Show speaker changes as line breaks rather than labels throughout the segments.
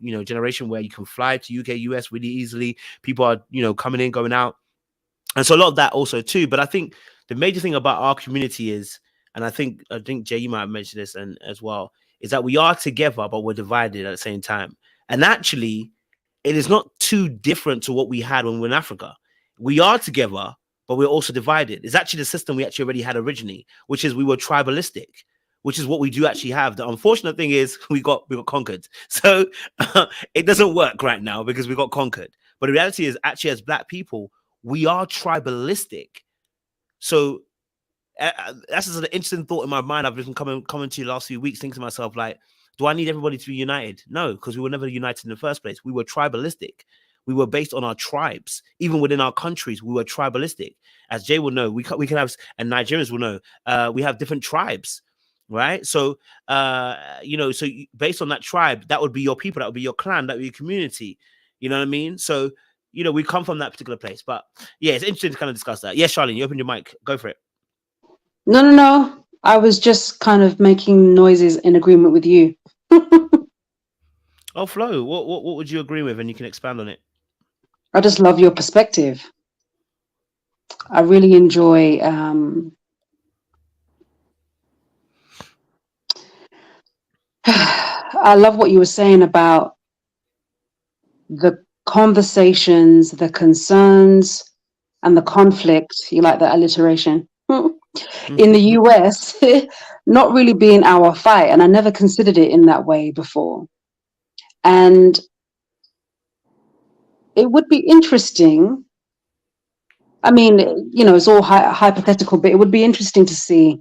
generation where you can fly to UK, US really easily. People are, coming in, going out. And so a lot of that also too. But I think the major thing about our community is, and I think Jay, you might have mentioned this and as well, is that we are together, but we're divided at the same time. And actually, it is not too different to what we had when we were in Africa. We are together, but we're also divided. It's actually the system we actually already had originally, which is we were tribalistic, which is what we do actually have. The unfortunate thing is we got conquered. So it doesn't work right now because we got conquered. But the reality is actually as Black people, we are tribalistic. So that's just an interesting thought in my mind. I've been coming to the last few weeks, thinking to myself, like, do I need everybody to be united? No, because we were never united in the first place. We were tribalistic. We were based on our tribes. Even within our countries, we were tribalistic. As Jay will know, we can have, and Nigerians will know, we have different tribes, right? So, based on that tribe, that would be your people, that would be your clan, that would be your community. You know what I mean? So, we come from that particular place. But yeah, it's interesting to kind of discuss that. Yes, Charlene, you open your mic. Go for it.
No. I was just kind of making noises in agreement with you.
Oh, Flo, what would you agree with? And you can expand on it.
I just love your perspective. I really enjoy I love what you were saying about the conversations, the concerns, and the conflict. You like that alliteration? In the US, not really being our fight. And I never considered it in that way before. And it would be interesting. I mean, it's all hypothetical, but it would be interesting to see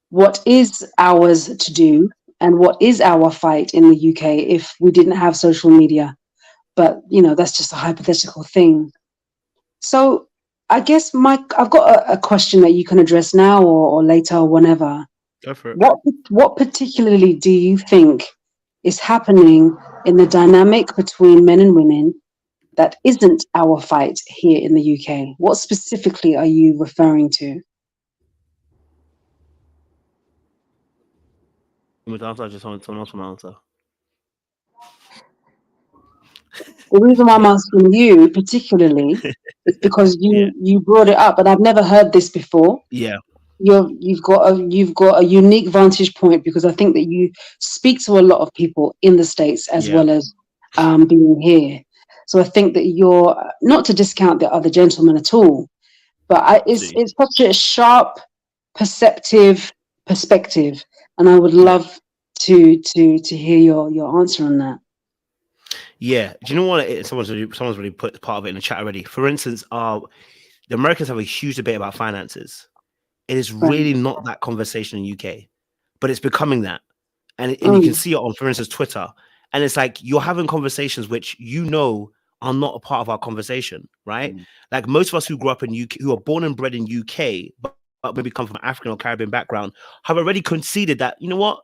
what is ours to do and what is our fight in the UK if we didn't have social media. But, that's just a hypothetical thing. So I guess, Mike, I've got a question that you can address now or later or whenever.
Go for it.
What particularly do you think is happening in the dynamic between men and women that isn't our fight here in the UK? What specifically are you referring to?
With answer, I just want someone else to answer.
The reason why I'm
Yeah.
asking you particularly is because
Yeah.
you brought it up, and I've never heard this before.
Yeah.
You've got a unique vantage point because I think that you speak to a lot of people in the States as
Yeah.
well as being here. So I think that you're not to discount the other gentleman at all, but it's
See.
it's such a sharp, perceptive perspective, and I would
Yeah.
love to hear your answer on that.
Yeah. Do you know what? Someone's really put part of it in the chat already. For instance, the Americans have a huge debate about finances. It is
Right.
really not that conversation in UK, but it's becoming that, and you can
Mm,
see it on, for instance, Twitter. And it's like you're having conversations which are not a part of our conversation, right? Like most of us who grew up in UK, who are born and bred in UK, but maybe come from African or Caribbean background, have already conceded that, you know what,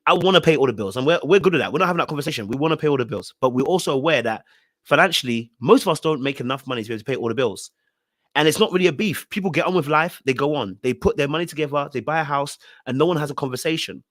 I want to pay all the bills, and we're good at that. We're not having that conversation. We want to pay all the bills, but we're also aware that financially, most of us don't make enough money to be able to pay all the bills. And it's not really a beef. People get on with life. They go on. They put their money together. They buy a house, and no one has a conversation.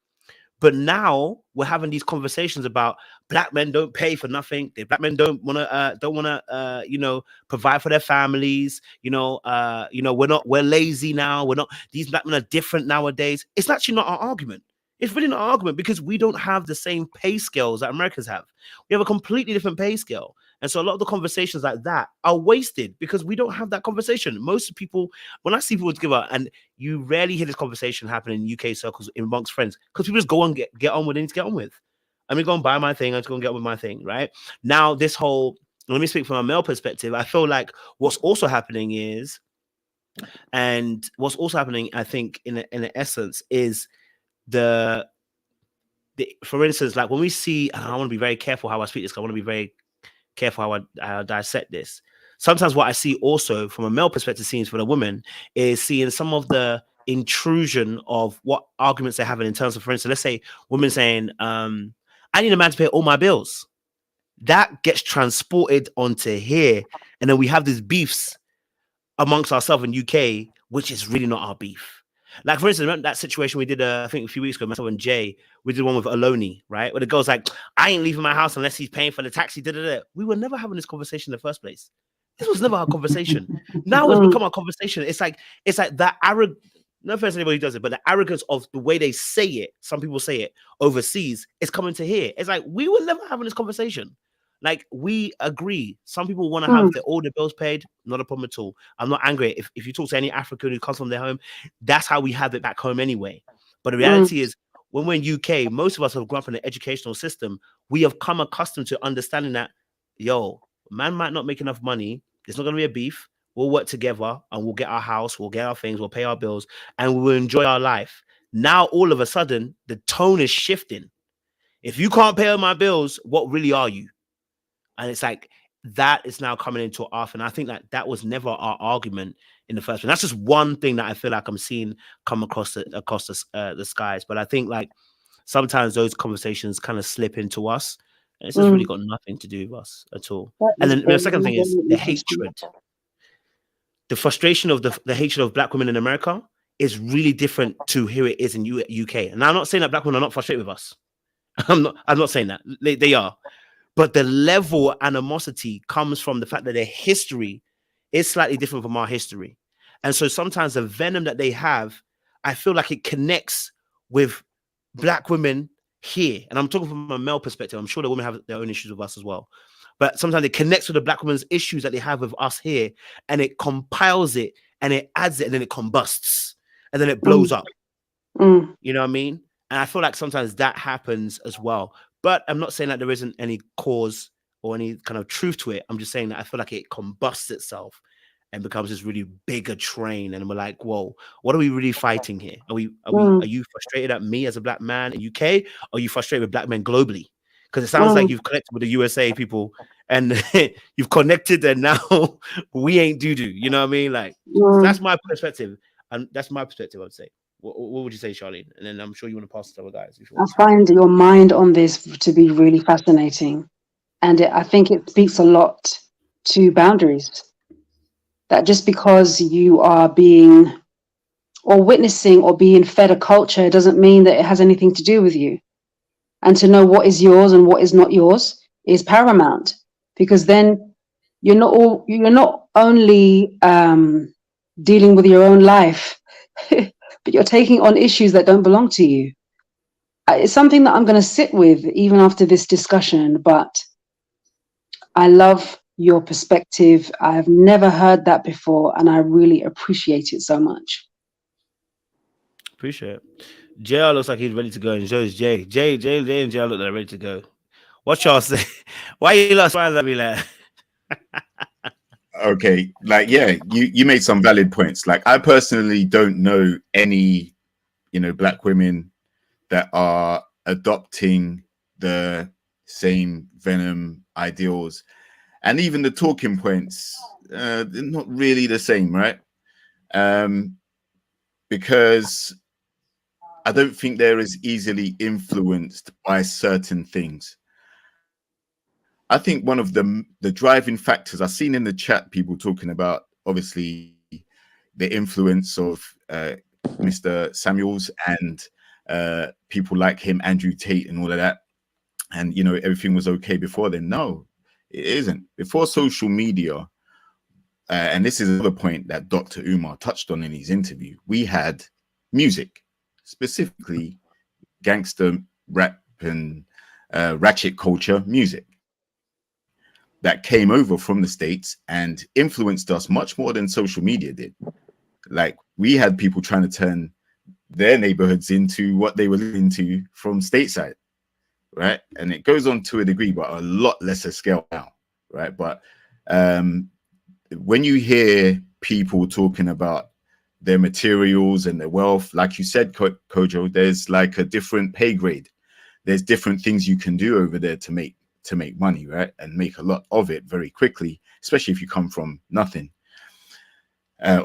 But now we're having these conversations about Black men don't pay for nothing. The Black men don't want to provide for their families. We're lazy now. We're not. These Black men are different nowadays. It's actually not our argument. It's really not our argument because we don't have the same pay scales that Americans have. We have a completely different pay scale. And so a lot of the conversations like that are wasted because we don't have that conversation. Most people, when I see people together, and you rarely hear this conversation happen in UK circles amongst friends, because people just go and get on with what they need to get on with. I'm gonna go and buy my thing, I'm just gonna get on with my thing, right? Now, let me speak from a male perspective. I feel like what's also happening, I think, in the essence, is the for instance, like when we see, and I want to be very careful how I speak this, 'cause I want to be very careful how I dissect this. Sometimes what I see also from a male perspective, seeing for the women, is seeing some of the intrusion of what arguments they're having in terms of, for instance, let's say women saying, I need a man to pay all my bills. That gets transported onto here. And then we have these beefs amongst ourselves in UK, which is really not our beef. Like, for instance, remember that situation we did, I think a few weeks ago, myself and Jay, we did one with Aloni, right? Where the girl's like, I ain't leaving my house unless he's paying for the taxi. Da, da, da. We were never having this conversation in the first place. This was never our conversation. Now it's
Mm,
become our conversation. It's like that arrogant, no offense to anybody who does it, but the arrogance of the way they say it, some people say it overseas, is coming to here. It's like, we were never having this conversation. Like, we agree. Some people want to
mm,
have all their bills paid, not a problem at all. I'm not angry. If you talk to any African who comes from their home, that's how we have it back home anyway. But the
mm,
reality is, when we're in UK, most of us have grown up in the educational system. We have come accustomed to understanding that, yo, man might not make enough money. There's not going to be a beef. We'll work together and we'll get our house, we'll get our things, we'll pay our bills, and we will enjoy our life. Now, all of a sudden, the tone is shifting. If you can't pay all my bills, what really are you? And it's like, that is now coming into our, and I think that that was never our argument in the first place. That's just one thing that I feel like I'm seeing come across the skies. But I think, like, sometimes those conversations kind of slip into us, and it's just really
mm.
got nothing to do with us at all.
That
And
is
then the
very,
second thing is
very
the
interesting.
hatred, the frustration of the hatred of black women in America is really different to here it is in UK. And I'm not saying that black women are not frustrated with us. I'm not saying that they are. But the level of animosity comes from the fact that their history is slightly different from our history. And so sometimes the venom that they have, I feel like it connects with black women here. And I'm talking from a male perspective. I'm sure the women have their own issues with us as well. But sometimes it connects with the black women's issues that they have with us here, and it compiles it and it adds it and then it combusts and then it blows
Mm,
up.
mm,
You know what I mean? And I feel like sometimes that happens as well. But I'm not saying that there isn't any cause or any kind of truth to it. I'm just saying that I feel like it combusts itself and becomes this really bigger train. And we're like, whoa, what are we really fighting here? Are
mm,
you frustrated at me as a black man in UK? Or are you frustrated with black men globally? Because it sounds like
mm,
you've connected with the USA people and you've connected and now we ain't doo-doo. You know what I mean? Like,
mm.
that's my perspective. And that's my perspective, I'd say. What would you say, Charlene? And then I'm sure you want to pass it to other guys if you
I
want to.
find your mind on this to be really fascinating. And I think it speaks a lot to boundaries. That just because you are being or witnessing or being fed a culture doesn't mean that it has anything to do with you. And to know what is yours and what is not yours is paramount, because then you're not only dealing with your own life, but you're taking on issues that don't belong to you. It's something that I'm going to sit with even after this discussion, but I love your perspective. I've never heard that before, and I really appreciate it so much.
Appreciate it. JR looks like he's ready to go, and so is Jay. Jay, and JR look like they're ready to go. What y'all say? Why you lost smiling at me like?
Okay, like yeah, you made some valid points. Like I personally don't know any, black women that are adopting the same venom ideals, and even the talking points, they're not really the same, right? Um, because I don't think they're as easily influenced by certain things. I think one of the driving factors I've seen in the chat, people talking about obviously the influence of Mr. Samuels and people like him, Andrew Tate, and all of that. And everything was okay before then. No, it isn't. Before social media, and this is another point that Dr. Umar touched on in his interview, we had music, specifically gangster rap and ratchet culture music that came over from the States and influenced us much more than social media did. Like we had people trying to turn their neighborhoods into what they were into from stateside, right? And it goes on to a degree, but a lot lesser scale now, right? But um, when you hear people talking about their materials and their wealth, like you said, Kojo, there's like a different pay grade. There's different things you can do over there to make money, right? And make a lot of it very quickly, especially if you come from nothing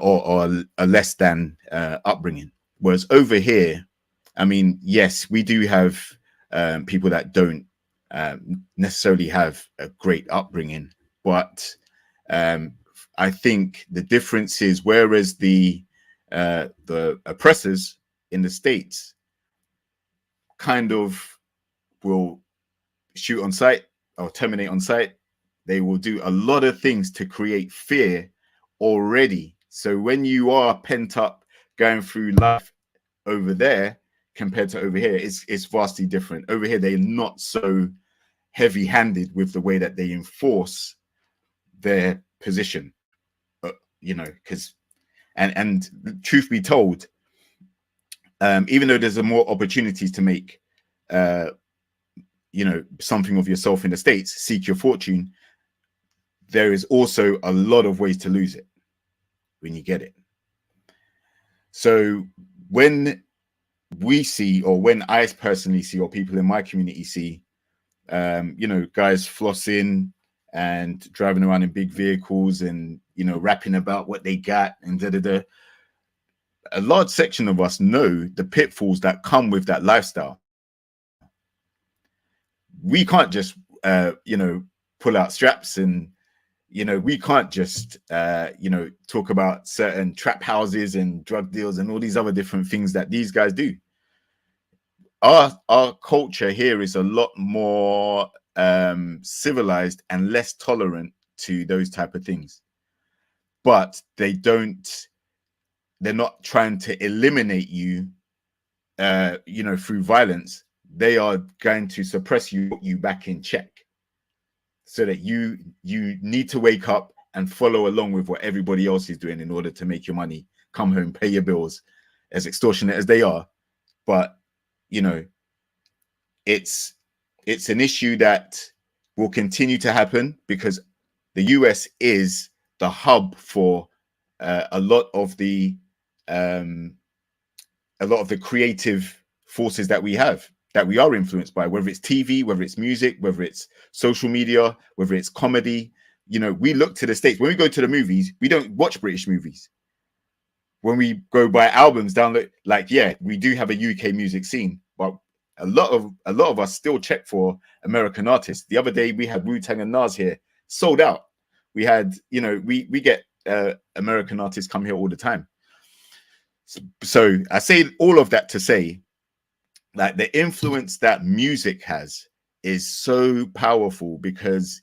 or a less than upbringing. Whereas over here, I mean, yes, we do have people that don't necessarily have a great upbringing, but I think the difference is whereas the the oppressors in the States kind of will shoot on sight or terminate on sight. They will do a lot of things to create fear already. So when you are pent up going through life over there compared to over here, it's vastly different. Over here, they're not so heavy-handed with the way that they enforce their position, you know, because and truth be told, even though there's more opportunities to make you know, something of yourself in the States, seek your fortune, there is also a lot of ways to lose it when you get it. So when we see, or when I personally see, or people in my community see, you know, guys flossing and driving around in big vehicles and, you know, rapping about what they got and a large section of us know the pitfalls that come with that lifestyle. We can't just, you know, pull out straps and, you know, we can't just, you know, talk about certain trap houses and drug deals and all these other different things that these guys do. Our culture here is a lot more civilized and less tolerant to those type of things. But they're not trying to eliminate you, you know, through violence. They are going to suppress you, put you back in check, so that you need to wake up and follow along with what everybody else is doing in order to make your money, come home, pay your bills, as extortionate as they are. But, you know, it's an issue that will continue to happen because the US is the hub for a lot of the creative forces that we have, that we are influenced by, whether it's TV, whether it's music, whether it's social media, whether it's comedy. You know, we look to the States. When we go to the movies, we don't watch British movies. When we go buy albums, download, like, yeah, we do have a UK music scene, but a lot of us still check for American artists. The other day we had Wu-Tang and Nas here, sold out. We had, you know, we get American artists come here all the time. So I say all of that to say that the influence that music has is so powerful, because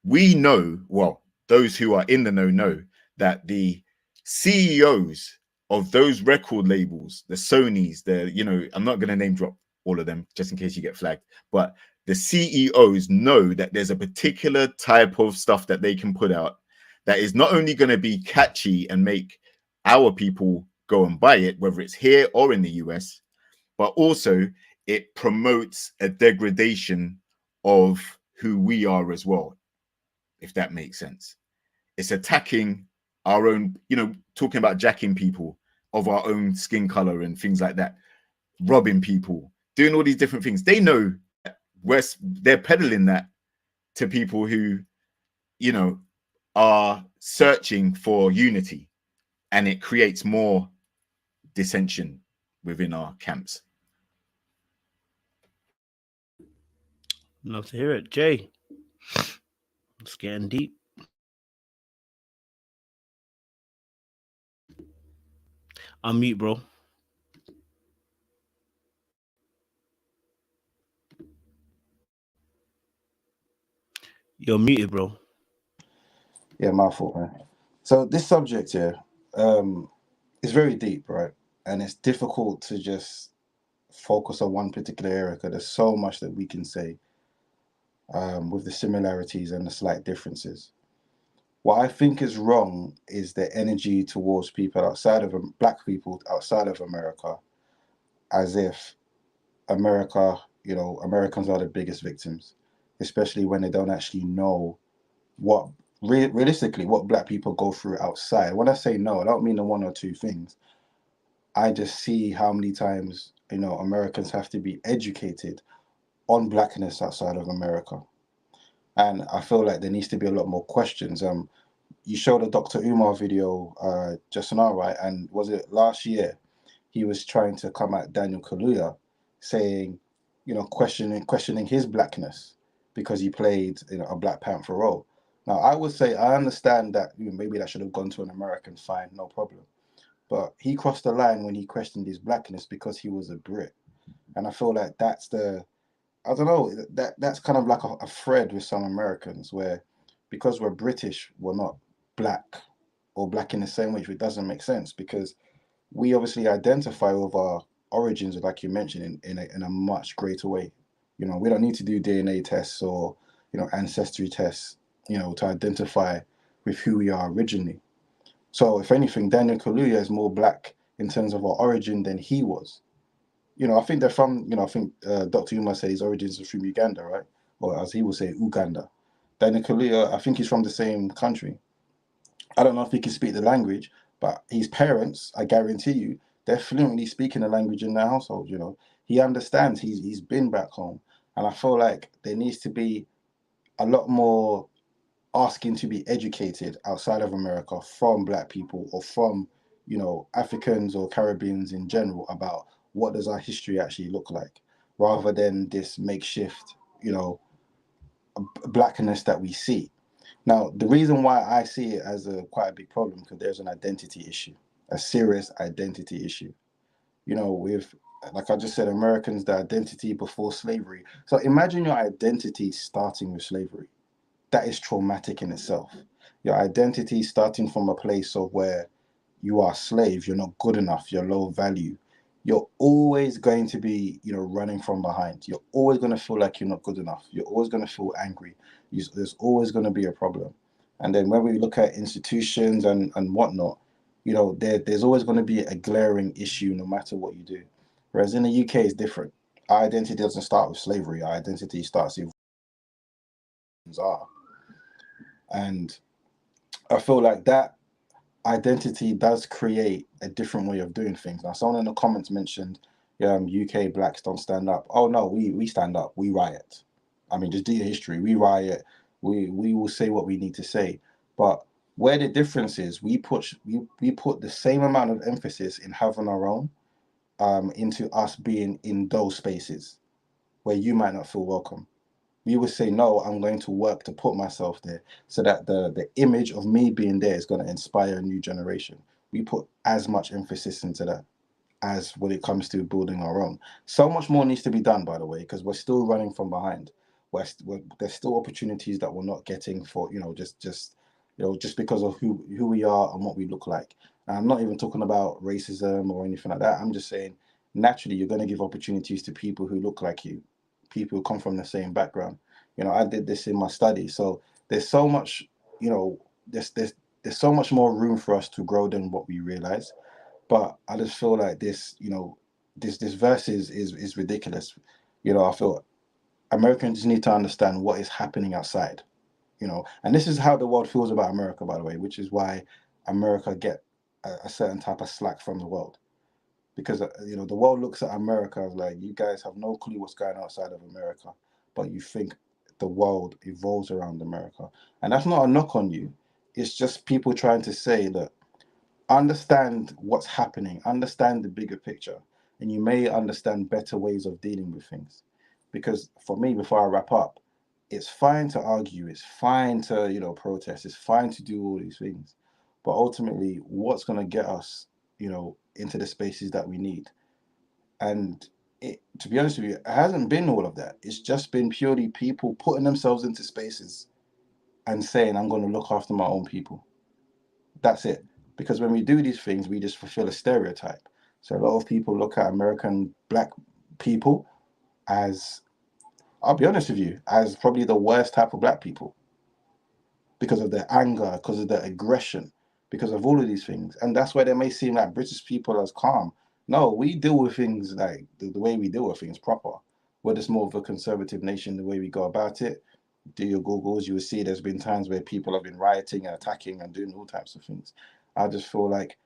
we know, well, those who are in the know that the CEOs of those record labels, the Sonys, the, you know, I'm not going to name drop all of them just in case you get flagged, but the CEOs know that there's a particular type of stuff that they can put out that is not only going to be catchy and make our people go and buy it, whether it's here or in the US, but also it promotes a degradation of who we are as well, if that makes sense. It's attacking our own, you know, talking about jacking people of our own skin color and things like that, robbing people, doing all these different things. They know they're peddling that to people who, you know, are searching for unity, and it creates more dissension within our camps.
Love to hear it. Jay, it's getting deep. Unmute, bro. You're muted, bro.
Yeah, my fault, man. So this subject here is very deep, right? And it's difficult to just focus on one particular area because there's so much that we can say with the similarities and the slight differences. What I think is wrong is the energy towards people outside of black people outside of America, as if America, you know, Americans are the biggest victims, especially when they don't actually know what realistically what black people go through outside. When I say no, I don't mean the one or two things. I just see how many times, you know, Americans have to be educated on blackness outside of America. And I feel like there needs to be a lot more questions. You showed a Dr. Umar video just now, right? And was it last year? He was trying to come at Daniel Kaluuya, saying, you know, questioning his blackness because he played, you know, a Black Panther role. Now, I would say I understand that, you know, maybe that should have gone to an American, fine, no problem. but he crossed the line when he questioned his blackness because he was a Brit. And I feel like that's the, I don't know, that's kind of like a thread with some Americans where because we're British, we're not black or black in the same way, which doesn't make sense because we obviously identify with our origins, like you mentioned, in a much greater way. You know, we don't need to do DNA tests or, you know, ancestry tests, you know, to identify with who we are originally. So if anything, Daniel Kaluuya is more black in terms of our origin than he was. You know, I think they're from, you know, I think Dr. Umar said his origins are from Uganda, right? Or as he would say, Uganda. Daniel Kaluuya, I think he's from the same country. I don't know if he can speak the language, but his parents, I guarantee you, they're fluently speaking the language in their household. You know, he understands. He's been back home, and I feel like there needs to be a lot more asking to be educated outside of America from Black people or from, you know, Africans or Caribbeans in general about what does our history actually look like, rather than this makeshift, you know, blackness that we see. Now, the reason why I see it as a quite a big problem because there's an identity issue, a serious identity issue. You know, with like I just said, Americans, the identity before slavery. So imagine your identity starting with slavery. That is traumatic in itself. Your identity starting from a place of where you are a slave, you're not good enough, you're low value. You're always going to be, you know, running from behind. You're always going to feel like you're not good enough. You're always going to feel angry. There's always going to be a problem. And then when we look at institutions and whatnot, you know, there's always going to be a glaring issue no matter what you do. Whereas in the UK, it's different. Our identity doesn't start with slavery. Our identity starts with are. And I feel like that identity does create a different way of doing things. Now, someone in the comments mentioned UK blacks don't stand up. Oh no, we stand up. We riot. I mean, just do your history. We riot. We will say what we need to say. But where the difference is, we put the same amount of emphasis in having our own into us being in those spaces where you might not feel welcome. We would say, no, I'm going to work to put myself there so that the image of me being there is going to inspire a new generation. We put as much emphasis into that as when it comes to building our own. So much more needs to be done, by the way, because we're still running from behind. There's still opportunities that we're not getting for, you know, just because of who we are and what we look like. And I'm not even talking about racism or anything like that. I'm just saying, naturally, you're going to give opportunities to people who look like you, people who come from the same background. You know, I did this in my study. So there's so much, you know, there's so much more room for us to grow than what we realize. But I just feel like this, you know, this verse is ridiculous. You know, I feel Americans need to understand what is happening outside. You know, and this is how the world feels about America, by the way, which is why America get a certain type of slack from the world, because you know the world looks at America as like, you guys have no clue what's going on outside of America, but you think the world evolves around America, and that's not a knock on you. It's just people trying to say that understand what's happening, understand the bigger picture, and you may understand better ways of dealing with things. Because for me, before I wrap up, it's fine to argue, it's fine to, you know, protest, it's fine to do all these things, but ultimately, what's going to get us, you know, into the spaces that we need? And to be honest with you, it hasn't been all of that. It's just been purely people putting themselves into spaces and saying, I'm going to look after my own people. That's it. Because when we do these things, we just fulfill a stereotype. So a lot of people look at American black people as, I'll be honest with you, as probably the worst type of black people because of their anger, because of their aggression, because of all of these things. And that's why they may seem like British people as calm. No, we deal with things like the way we deal with things proper. We're just more of a conservative nation, the way we go about it. Do your Googles, you will see there's been times where people have been rioting and attacking and doing all types of things. I just feel like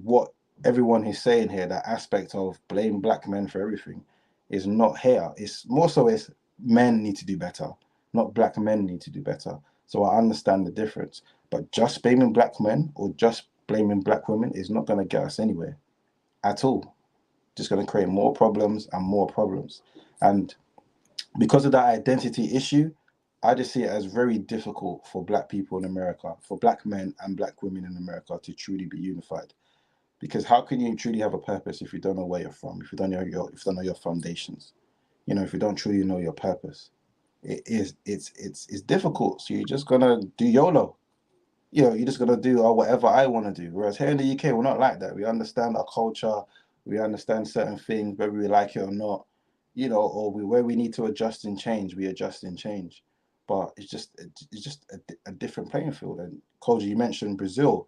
what everyone is saying here, that aspect of blame black men for everything, is not here. It's more so it's men need to do better, not black men need to do better. So I understand the difference. But just blaming black men or just blaming black women is not going to get us anywhere at all. Just going to create more problems and more problems. And because of that identity issue, I just see it as very difficult for black people in America, for black men and black women in America to truly be unified. Because how can you truly have a purpose if you don't know where you're from, if you don't know your foundations, if you don't truly know your purpose? It's difficult. So you're just gonna do YOLO. You're just gonna do whatever I want to do. Whereas here in the UK, we're not like that. We understand our culture, we understand certain things, whether we like it or not, or where we need to adjust and change, we adjust and change. But it's just a different playing field. And Koji, you mentioned Brazil.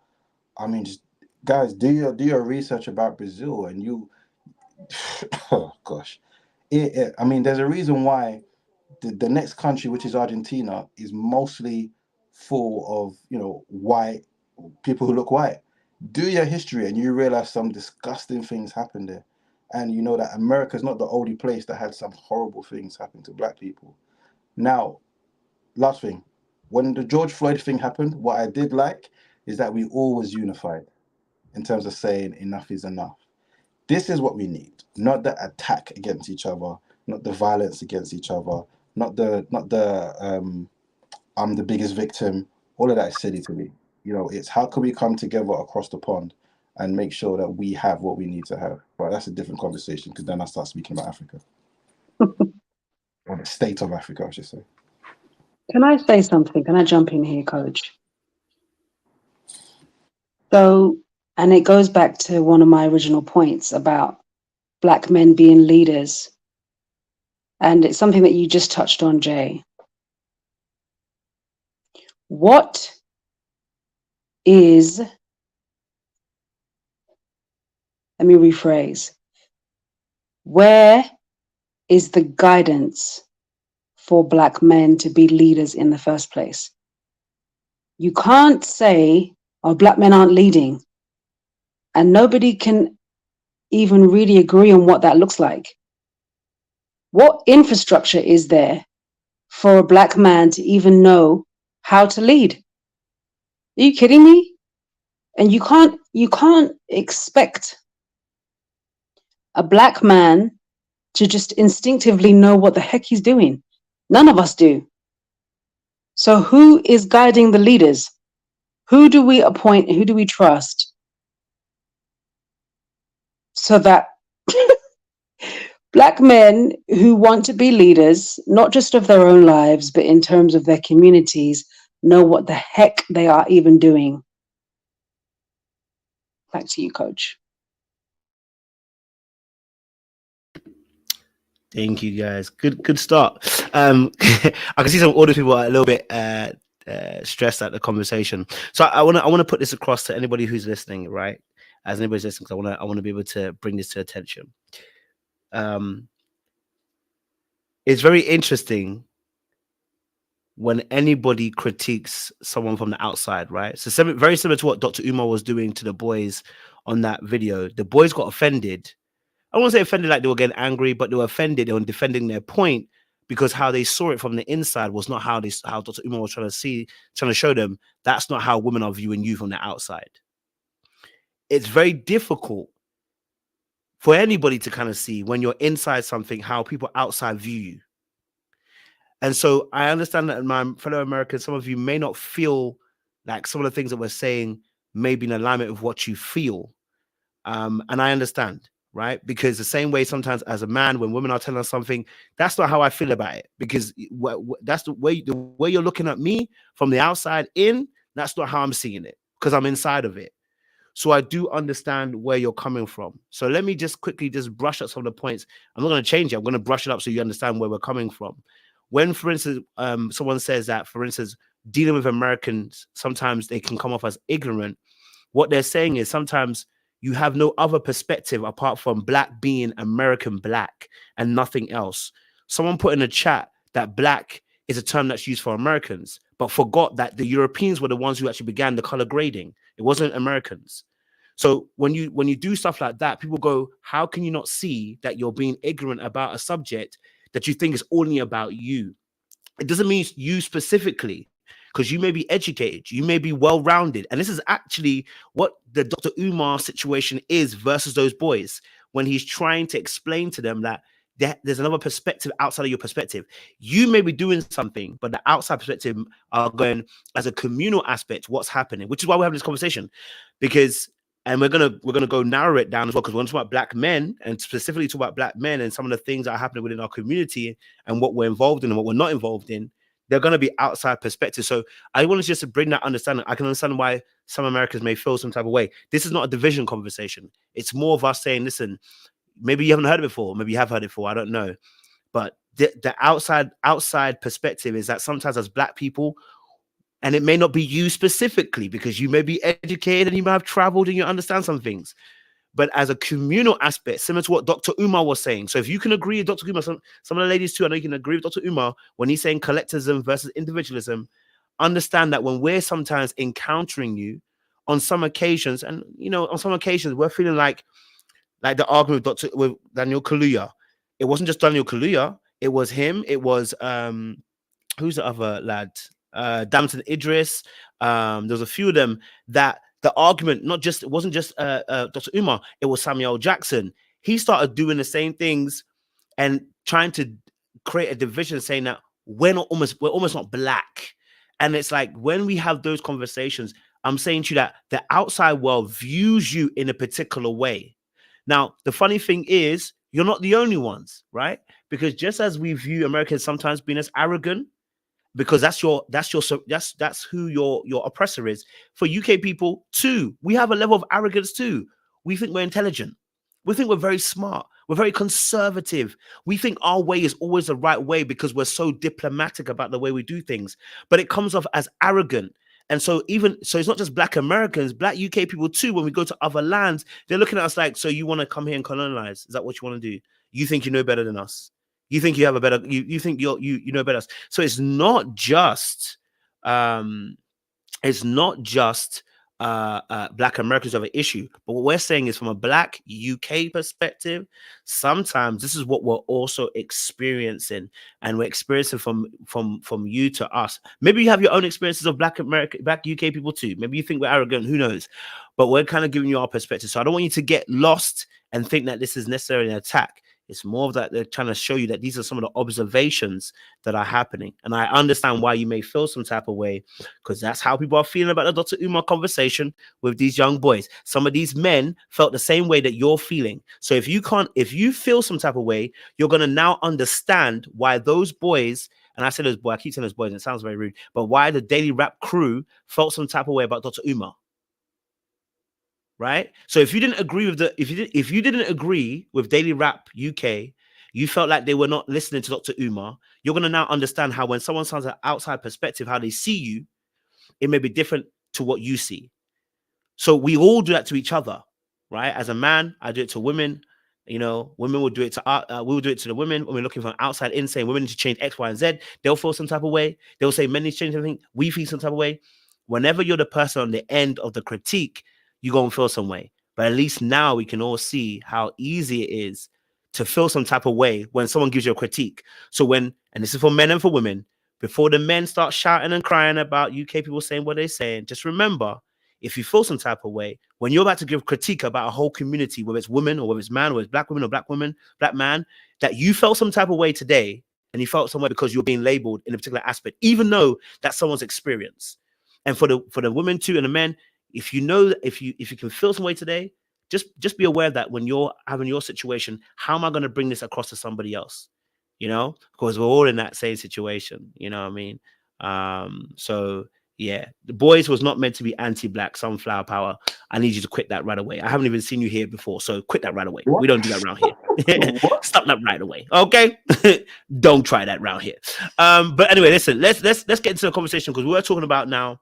I mean, just guys, do your research about Brazil, and you, oh gosh, I mean, there's a reason why the next country, which is Argentina, is mostly full of white people who look white. Do your history, and you realize some disgusting things happen there, and you know that America's not the only place that had some horrible things happen to black people. Now, last thing, when the George Floyd thing happened, what I did like is that we all was unified in terms of saying enough is enough. This is what we need, not the attack against each other, not the violence against each other, not the I'm the biggest victim. All of that is silly to me. It's how can we come together across the pond and make sure that we have what we need to have. But that's a different conversation, because then I start speaking about Africa. Or the state of Africa, I should say.
Can I say something? Can I jump in here, Coach? So, and it goes back to one of my original points about black men being leaders. And it's something that you just touched on, Jay. What is, let me rephrase, where is the guidance for black men to be leaders in the first place? You can't say, oh, black men aren't leading. And nobody can even really agree on what that looks like. What infrastructure is there for a black man to even know how to lead? Are you kidding me? And you can't expect a black man to just instinctively know what the heck he's doing. None of us do. So who is guiding the leaders? Who do we appoint? Who do we trust? So that black men who want to be leaders, not just of their own lives, but in terms of their communities, know what the heck they are even doing. Back to you, Coach.
Thank you, guys. Good start. I can see some older people are a little bit stressed at the conversation. So I want to put this across to anybody who's listening, right? As anybody's listening, because I want to be able to bring this to attention. It's very interesting when anybody critiques someone from the outside, right? So very similar to what Dr. Umar was doing to the boys on that video. The boys got offended. I don't want to say offended like they were getting angry, but they were offended. They were defending their point because how they saw it from the inside was not how Dr. Umar was trying to show them. That's not how women are viewing you from the outside. It's very difficult for anybody to kind of see when you're inside something, how people outside view you. And so I understand that, my fellow Americans, some of you may not feel like some of the things that we're saying may be in alignment with what you feel. And I understand, right? Because the same way sometimes as a man, when women are telling us something, that's not how I feel about it. Because that's the way you're looking at me from the outside in, that's not how I'm seeing it, because I'm inside of it. So I do understand where you're coming from. So let me just quickly just brush up some of the points. I'm not going to change it. I'm going to brush it up so you understand where we're coming from. When, for instance, someone says that, for instance, dealing with Americans, sometimes they can come off as ignorant. What they're saying is sometimes you have no other perspective apart from black being American black and nothing else. Someone put in a chat that black is a term that's used for Americans, but forgot that the Europeans were the ones who actually began the color grading. It wasn't Americans. So when you do stuff like that, people go, how can you not see that you're being ignorant about a subject that you think is only about you? It doesn't mean you specifically, because you may be educated, you may be well-rounded. And this is actually what the Dr. Umar situation is versus those boys, when he's trying to explain to them that there's another perspective outside of your perspective. You may be doing something, but the outside perspective are going as a communal aspect, what's happening, which is why we're having this conversation. Because And we're gonna go narrow it down as well, because we're going to talk about black men, and specifically talk about black men and some of the things that are happening within our community and what we're involved in and what we're not involved in. They're going to be outside perspectives. So I want to just to bring that understanding. I can understand why some Americans may feel some type of way. This is not a division conversation. It's more of us saying, listen, maybe you haven't heard it before, maybe you have heard it before, I don't know. But the outside perspective is that sometimes as black people, and it may not be you specifically, because you may be educated and you may have traveled and you understand some things. But as a communal aspect, similar to what Dr. Umar was saying. So if you can agree with Dr. Umar, some of the ladies too, I know you can agree with Dr. Umar when he's saying collectivism versus individualism. Understand that when we're sometimes encountering you on some occasions, and on some occasions we're feeling like the argument with Daniel Kaluuya. It wasn't just Daniel Kaluuya, it was him, it was who's the other lad? Damson Idris. There's a few of them that the argument it wasn't just Dr. Umar, it was Samuel Jackson. He started doing the same things and trying to create a division, saying that we're almost not black. And it's like, when we have those conversations, I'm saying to you that the outside world views you in a particular way. Now, the funny thing is, you're not the only ones, right? Because just as we view Americans sometimes being as arrogant, because that's who your oppressor is. For UK people too, we have a level of arrogance too. We think we're intelligent. We think we're very smart. We're very conservative. We think our way is always the right way because we're so diplomatic about the way we do things. But it comes off as arrogant. And so it's not just black Americans, black UK people too. When we go to other lands, they're looking at us like, so you want to come here and colonize? Is that what you want to do? You think you know better than us? You think you have a better, you think you know better. So it's not just black Americans have an issue, but what we're saying is, from a black UK perspective, sometimes this is what we're also experiencing, and we're experiencing from you to us. Maybe you have your own experiences of black UK people too. Maybe you think we're arrogant, who knows? But we're kind of giving you our perspective. So I don't want you to get lost and think that this is necessarily an attack. It's more of that they're trying to show you that these are some of the observations that are happening. And I understand why you may feel some type of way, because that's how people are feeling about the Dr. Umar conversation with these young boys. Some of these men felt the same way that you're feeling. So if you feel some type of way, you're going to now understand why those boys, and I say those boys, I keep saying those boys, and it sounds very rude, but why the Daily Rap crew felt some type of way about Dr. Umar. Right? So if you didn't agree with if you didn't agree with Daily Rap UK, you felt like they were not listening to Dr. Umar, you're going to now understand how when someone has an outside perspective, how they see you, it may be different to what you see. So we all do that to each other, right? As a man, I do it to women. Women will do it to we will do it to the women when we're looking from outside in, saying women need to change X, Y, and Z. They'll feel some type of way. They'll say men need to change something. We feel some type of way. Whenever you're the person on the end of the critique, you're going to feel some way. But at least now we can all see how easy it is to feel some type of way when someone gives you a critique. So and this is for men and for women, before the men start shouting and crying about UK people saying what they're saying, just remember, if you feel some type of way, when you're about to give critique about a whole community, whether it's women or whether it's man, or it's black women or black women, black man, that you felt some type of way today, and you felt some way because you're being labeled in a particular aspect, even though that's someone's experience. And for the women too and the men, if you know that if you can feel some way today, just be aware that when you're having your situation, how am I going to bring this across to somebody else? Because we're all in that same situation. You know what I mean? So yeah, the boys was not meant to be anti-black, sunflower power. I need you to quit that right away. I haven't even seen you here before, so quit that right away. What? We don't do that around here. Stop that right away, okay? Don't try that around here. But anyway, listen, let's get into the conversation, because we're talking about now.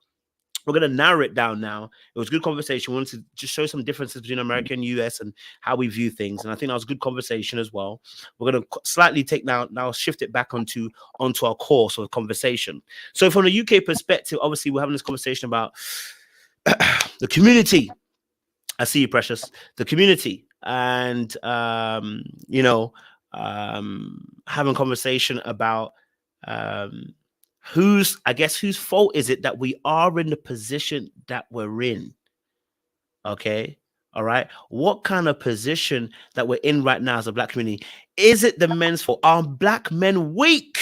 We're going to narrow it down now. It was a good conversation. We wanted to just show some differences between America and US and how we view things. And I think that was a good conversation as well. We're going to slightly now shift it back onto our course of conversation. So from the UK perspective, obviously we're having this conversation about the community. I see you, Precious. The community. And, having a conversation about whose fault is it that we are in the position that we're in? Okay. All right. What kind of position that we're in right now as a black community? Is it the men's fault? Are black men weak?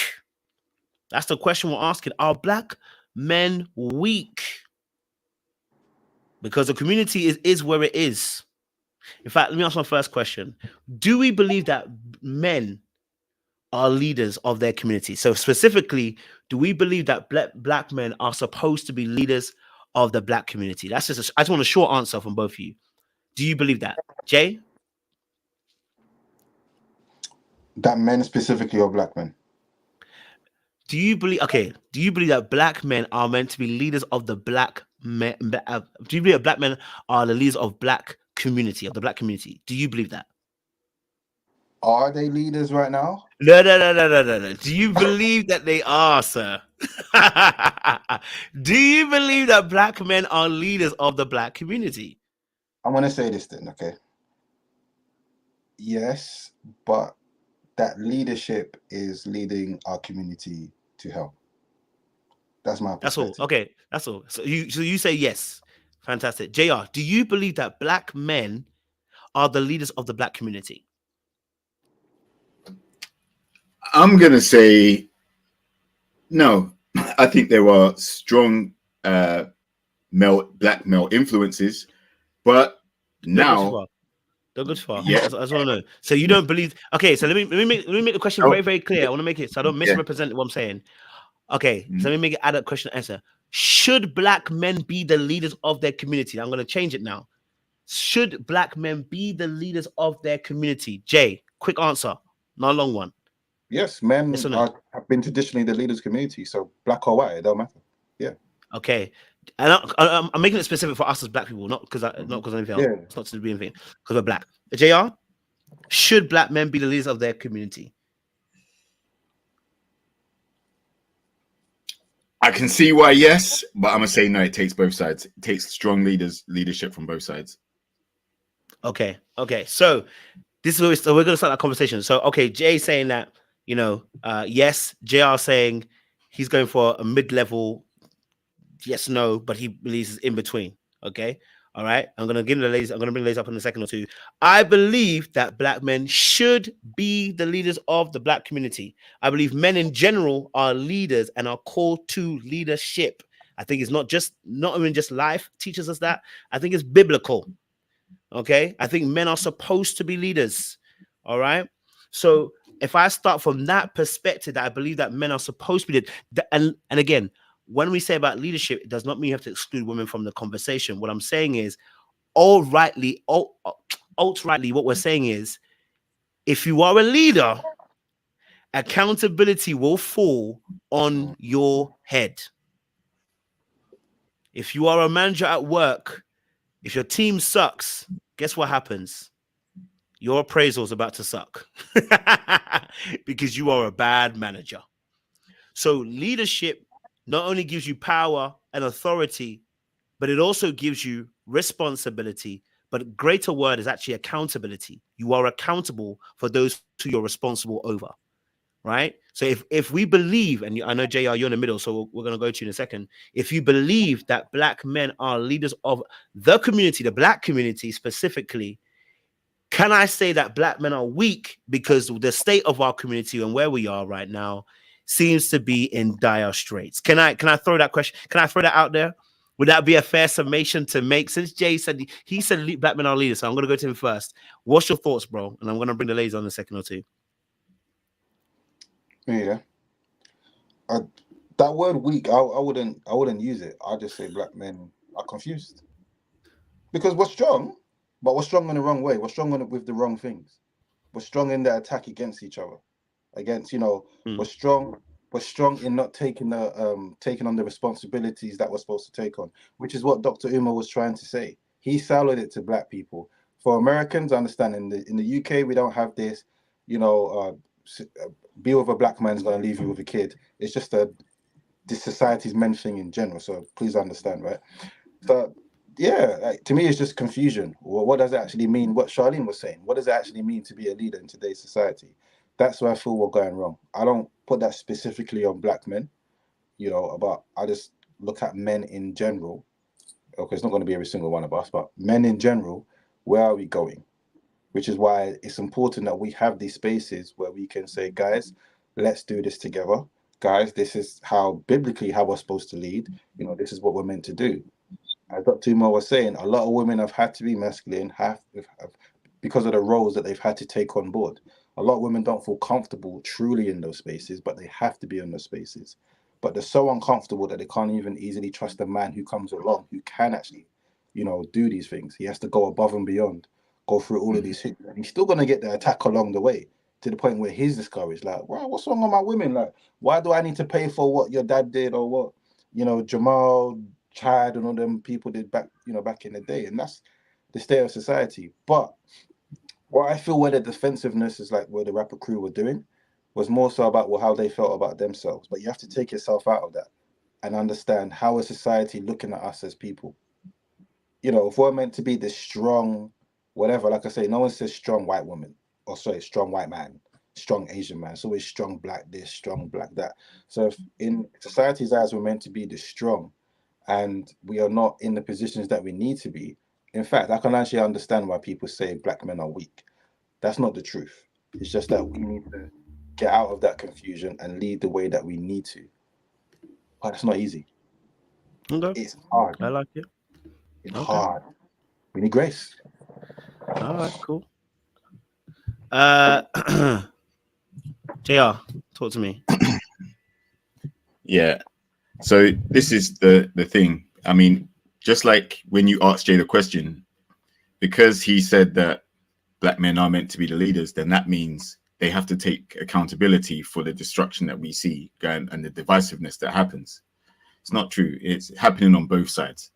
That's the question we're asking. Are black men weak? because the community is where it is. In fact, let me ask my first question. Do we believe that men are leaders of their community? So specifically, do we believe that black men are supposed to be leaders of the black community? That's just I just want a short answer from both of you. Do you believe that? Jay?
That men specifically or black men?
Do you believe that black men are meant to be leaders of the black men? Do you believe that black men are the leaders of the black community? Do you believe that?
Are they leaders right now?
No. Do you believe that they are, sir? Do you believe that black men are leaders of the black community?
I'm gonna say this then, okay? Yes, but that leadership is leading our community to hell. That's my
That's all.
perspective.
Okay, that's all. So you say yes. Fantastic. JR, do you believe that black men are the leaders of the black community?
I'm gonna say no. I think there are strong black male influences, but now,
Don't go too far.
yeah.
I just want to know. So you don't believe? Okay, so let me make the question
Oh,
very clear. I want to make it so I don't
yeah.
misrepresent what I'm saying. Okay,
Mhm.
so let me make it add up question answer. Should black men be the leaders of their community? I'm going to change it now. Should black men be the leaders of their community? Jay, quick answer, not a long one.
Yes,
Yes
men
or no?
have been traditionally the leaders community, so black or white, it don't matter. Yeah.
Okay, and I'm making it specific for us as black people, not because of anything else.
Yeah.
It's not to do anything because we're black. JR, should black men be the leaders of their community?
I can see why yes, but I'm gonna say no. It takes both sides. It takes strong leadership from both sides.
Okay. So this is where we're going to start that conversation. So okay, Jay saying that yes, JR saying he's going for a mid-level yes, no, but he believes it's in between. Okay. All right. I'm going to bring the ladies up in a second or two. I believe that black men should be the leaders of the black community. I believe men in general are leaders and are called to leadership. I think it's not even just life teaches us that. I think it's biblical. Okay. I think men are supposed to be leaders. All right. So if I start from that perspective, that I believe that men are supposed to be and again, when we say about leadership, it does not mean you have to exclude women from the conversation. What I'm saying is, alt-rightly, what we're saying is, if you are a leader, accountability will fall on your head. If you are a manager at work, if your team sucks, guess what happens? Your appraisal is about to suck because you are a bad manager. So leadership not only gives you power and authority, but it also gives you responsibility. But greater word is actually accountability. You are accountable for those who you're responsible over, right? So if we believe, and I know JR, you're in the middle, so we're going to go to you in a second. If you believe that black men are leaders of the community, the black community specifically, can I say that black men are weak because the state of our community and where we are right now seems to be in dire straits? Can I throw that question? Can I throw that out there? Would that be a fair summation to make? Since Jay said he said black men are leaders, so I'm going to go to him first. What's your thoughts, bro? And I'm going to bring the ladies on in a second or two.
Yeah. That word weak, I wouldn't use it. I'll just say black men are confused. Because we're strong, but we're strong in the wrong way. We're strong with the wrong things. We're strong in the attack against each other. We're strong. We're strong in not taking on the responsibilities that we're supposed to take on, which is what Dr. Umar was trying to say. He siloed it to black people. For Americans, I understand in the UK we don't have this. Be with a black man is going to leave you with a kid. It's just this society's men thing in general. So please understand, right? So yeah, to me, it's just confusion. Well, what does it actually mean? What Charlene was saying. What does it actually mean to be a leader in today's society? That's where I feel we're going wrong. I don't put that specifically on black men, but I just look at men in general. Okay, it's not going to be every single one of us, but men in general, where are we going? Which is why it's important that we have these spaces where we can say, guys, let's do this together. Guys, this is how biblically how we're supposed to lead. This is what we're meant to do. as Dr. Umar was saying, a lot of women have had to be masculine, because of the roles that they've had to take on board. A lot of women don't feel comfortable truly in those spaces, but they have to be in those spaces. But they're so uncomfortable that they can't even easily trust a man who comes along who can actually, do these things. He has to go above and beyond, go through all of these things. And he's still going to get the attack along the way, to the point where he's discouraged. Like, wow, what's wrong with my women? Like, why do I need to pay for what your dad did, or what, Jamal, Chad, and all them people did back in the day? And that's the state of society. But what I feel where the defensiveness is, like what the rapper crew were doing, was more so about how they felt about themselves. But you have to take yourself out of that and understand how is society looking at us as people. If we're meant to be this strong, whatever, like I say, no one says strong white woman, or sorry, strong white man, strong Asian man. It's always strong black this, strong black that. So if in society's eyes we're meant to be this strong, and we are not in the positions that we need to be. In fact, I can actually understand why people say black men are weak. That's not the truth. It's just that we need to get out of that confusion and lead the way that we need to. But it's not easy.
Okay.
It's hard.
I like it.
It's hard. We need grace.
All right, cool. JR, talk to me.
Yeah. So this is the thing. I mean, just like when you asked Jay the question, because he said that black men are meant to be the leaders, then that means they have to take accountability for the destruction that we see going and the divisiveness that happens. It's not true. It's happening on both sides.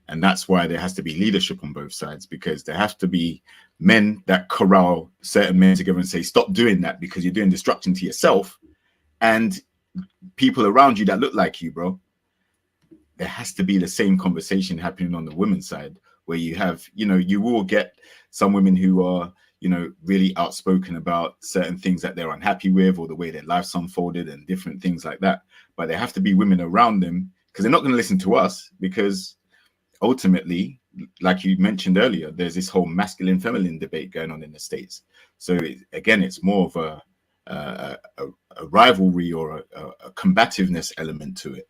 And that's why there has to be leadership on both sides, because there have to be men that corral certain men together and say, stop doing that because you're doing destruction to yourself. And people around you that look like you, bro. There has to be the same conversation happening on the women's side, where you have, you will get some women who are, really outspoken about certain things that they're unhappy with, or the way their life's unfolded and different things like that. But there have to be women around them, because they're not going to listen to us, because ultimately, like you mentioned earlier, there's this whole masculine feminine debate going on in the States. So again, it's more of a rivalry or a combativeness element to it.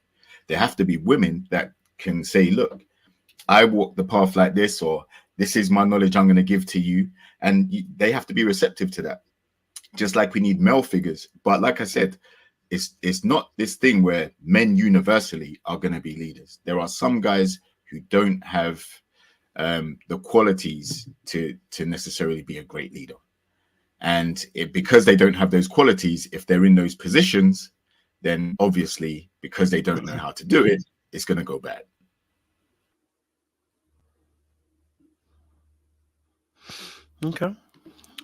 There have to be women that can say, look, I walk the path like this, or this is my knowledge I'm going to give to you. And they have to be receptive to that. Just like we need male figures. But like I said, it's not this thing where men universally are going to be leaders. There are some guys who don't have the qualities to necessarily be a great leader. And because they don't have those qualities, if they're in those positions, then obviously, because they don't know how to do it, it's going to go bad.
Okay.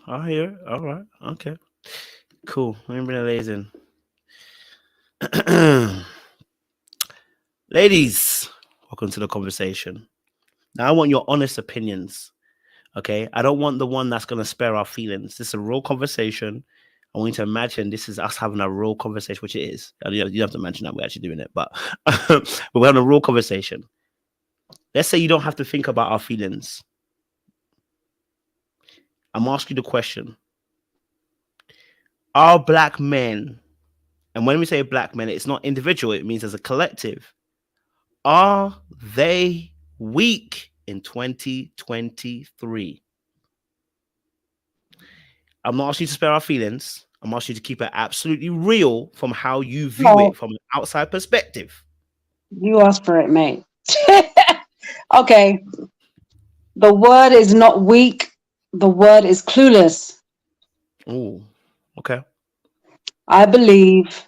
I hear it. All right. Okay. Cool. Let me bring the ladies in. Ladies, welcome to the conversation. Now, I want your honest opinions. Okay. I don't want the one that's going to spare our feelings. This is a real conversation. I want you to imagine this is us having a real conversation, which it is. You don't have to imagine that we're actually doing it, but we're having a real conversation. Let's say you don't have to think about our feelings. I'm asking you the question. Are black men, and when we say black men, it's not individual, it means as a collective, are they weak in 2023? I'm not asking you to spare our feelings. I'm asking you to keep it absolutely real from how you view it from an outside perspective.
You asked for it, mate. Okay. The word is not weak. The word is clueless.
Oh, okay.
I believe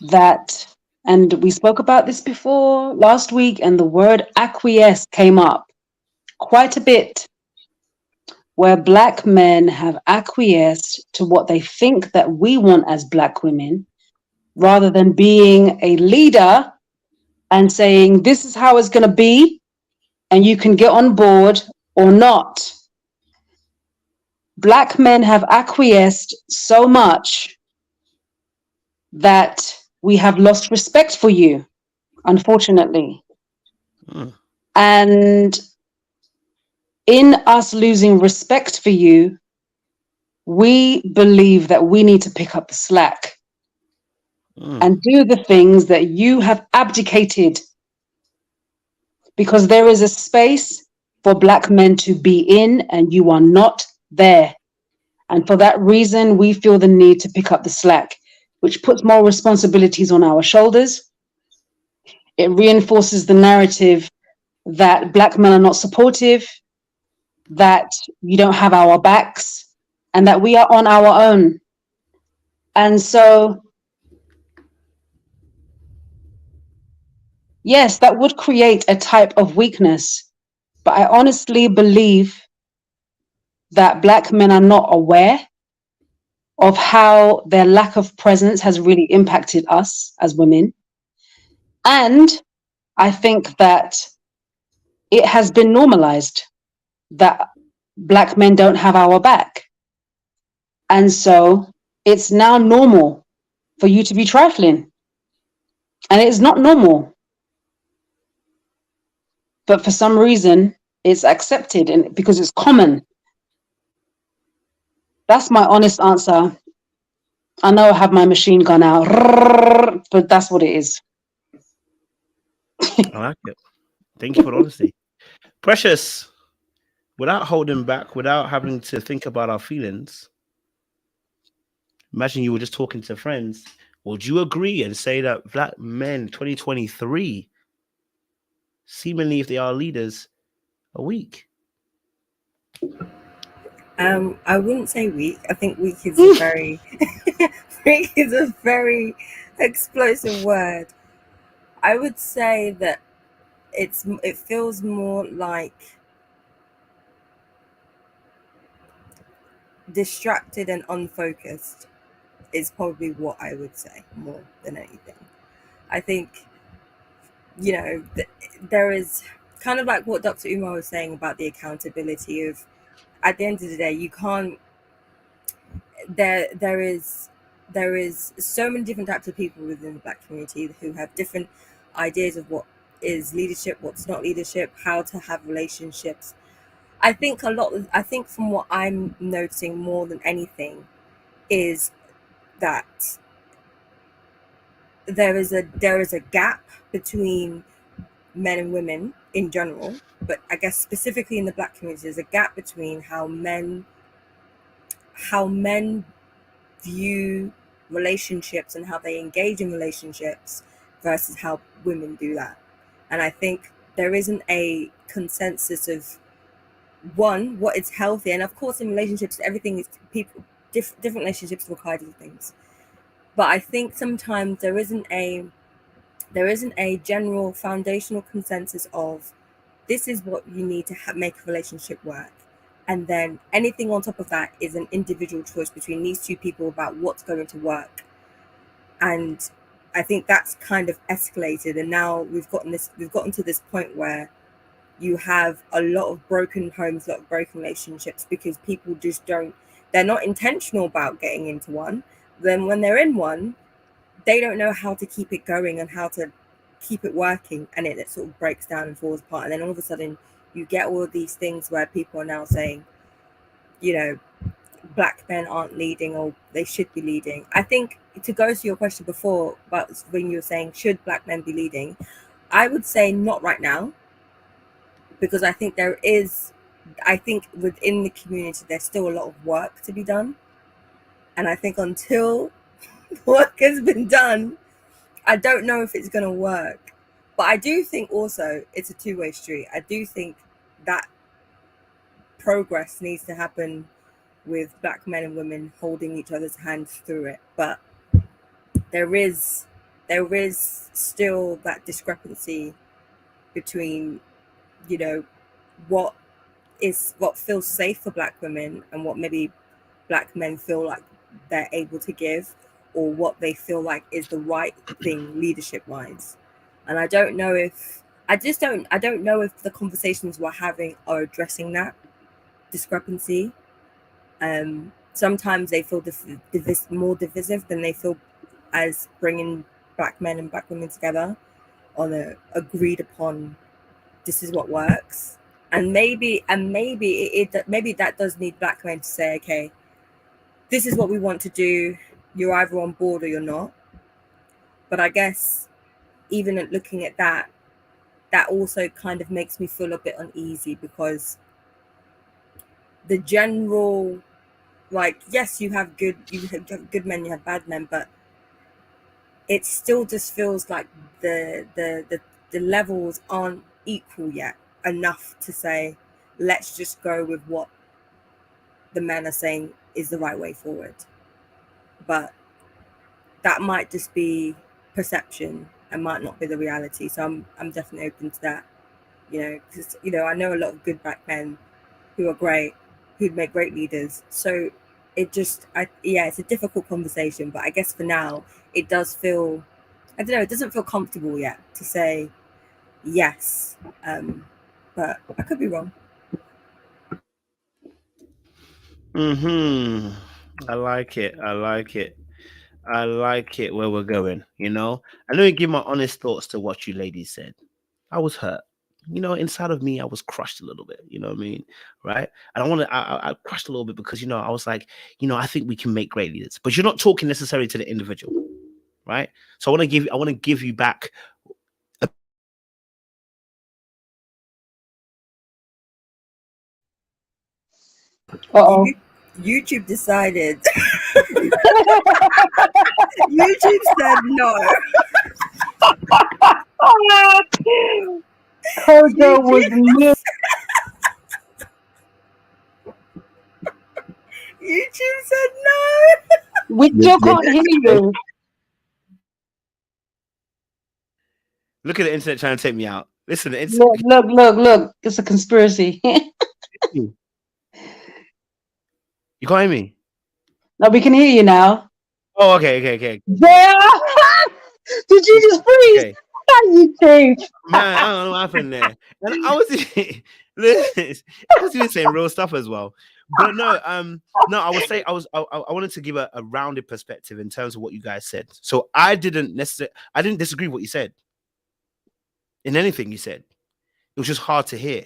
that, and we spoke about this before last week, and the word acquiesce came up quite a bit, where black men have acquiesced to what they think that we want as black women, rather than being a leader and saying, this is how it's going to be, and you can get on board or not. Black men have acquiesced so much that we have lost respect for you, unfortunately. And in us losing respect for you, we believe that we need to pick up the slack and do the things that you have abdicated. because there is a space for Black men to be in, and you are not there. And for that reason, we feel the need to pick up the slack, which puts more responsibilities on our shoulders. It reinforces the narrative that Black men are not supportive, that you don't have our backs, and that we are on our own. And so, yes, that would create a type of weakness. But I honestly believe that Black men are not aware of how their lack of presence has really impacted us as women. And I think that it has been normalized that Black men don't have our back. And so it's now normal for you to be trifling. And it's not normal. But for some reason, it's accepted and because it's common. That's my honest answer. I know I have my machine gun out, but that's what it is.
I like it. Thank you for the honesty. Precious, without holding back, without having to think about our feelings, imagine you were just talking to friends. Would you agree and say that Black men 2023, seemingly if they are leaders, are weak?
I wouldn't say weak. I think weak is a very weak is a very explosive word. I would say that it feels more like distracted and unfocused is probably what I would say more than anything. I think, there is kind of like what Dr. Umar was saying about the accountability of, at the end of the day, you can't, there is so many different types of people within the Black community who have different ideas of what is leadership, what's not leadership, how to have relationships. I think from what I'm noticing more than anything is that there is a gap between men and women in general, but I guess specifically in the Black community, there's a gap between how men view relationships and how they engage in relationships versus how women do that. And I think there isn't a consensus of one, what is healthy. And of course, in relationships, everything is people, different relationships require different things. But I think sometimes there isn't a general foundational consensus of this is what you need to make a relationship work. And then anything on top of that is an individual choice between these two people about what's going to work. And I think that's kind of escalated. And now we've gotten to this point where you have a lot of broken homes, a lot of broken relationships because people just they're not intentional about getting into one. Then when they're in one, they don't know how to keep it going and how to keep it working, and it sort of breaks down and falls apart. And then all of a sudden you get all of these things where people are now saying, Black men aren't leading or they should be leading. I think to go to your question before about when you were saying should Black men be leading, I would say not right now, because I think within the community there's still a lot of work to be done. And I think until work has been done, I don't know if it's going to work. But I do think also it's a two-way street. I do think that progress needs to happen with Black men and women holding each other's hands through it. But there is still that discrepancy between, what feels safe for Black women and what maybe Black men feel like they're able to give, or what they feel like is the right thing leadership wise. And I don't know if the conversations we're having are addressing that discrepancy. Sometimes they feel more divisive than they feel as bringing Black men and Black women together on a agreed upon, this is what works. And maybe that does need Black men to say, okay, this is what we want to do. You're either on board or you're not. But I guess even at looking at that, that also kind of makes me feel a bit uneasy, because the general, like, yes, you have good men, you have bad men, but it still just feels like the levels aren't equal yet enough to say, let's just go with what the men are saying is the right way forward. But that might just be perception and might not be the reality. So I'm definitely open to that, because I know a lot of good black men who are great, who'd make great leaders. So it's a difficult conversation, but I guess for now it does feel, I don't know, it doesn't feel comfortable yet to say yes, but I could be wrong.
I like it. I like it. I like it where we're going, And let me give my honest thoughts to what you ladies said. I was hurt. Inside of me, I was crushed a little bit. You know what I mean? Right? And I crushed a little bit because, I was like, I think we can make great leaders. But you're not talking necessarily to the individual, right? So I want to give you back.
Uh-oh.
YouTube decided. YouTube said no.
Kojo was new.
YouTube said no.
We still can't hear you.
Look at the internet trying to take me out. Listen,
Look. It's a conspiracy.
You can't hear me?
No, we can hear you now.
Oh, okay.
Yeah. Did you just freeze?
Okay.
You changed.
Man, I don't know what happened there. And I was even saying real stuff as well. But no, I would say I wanted to give a rounded perspective in terms of what you guys said. So I didn't disagree with what you said. In anything you said. It was just hard to hear.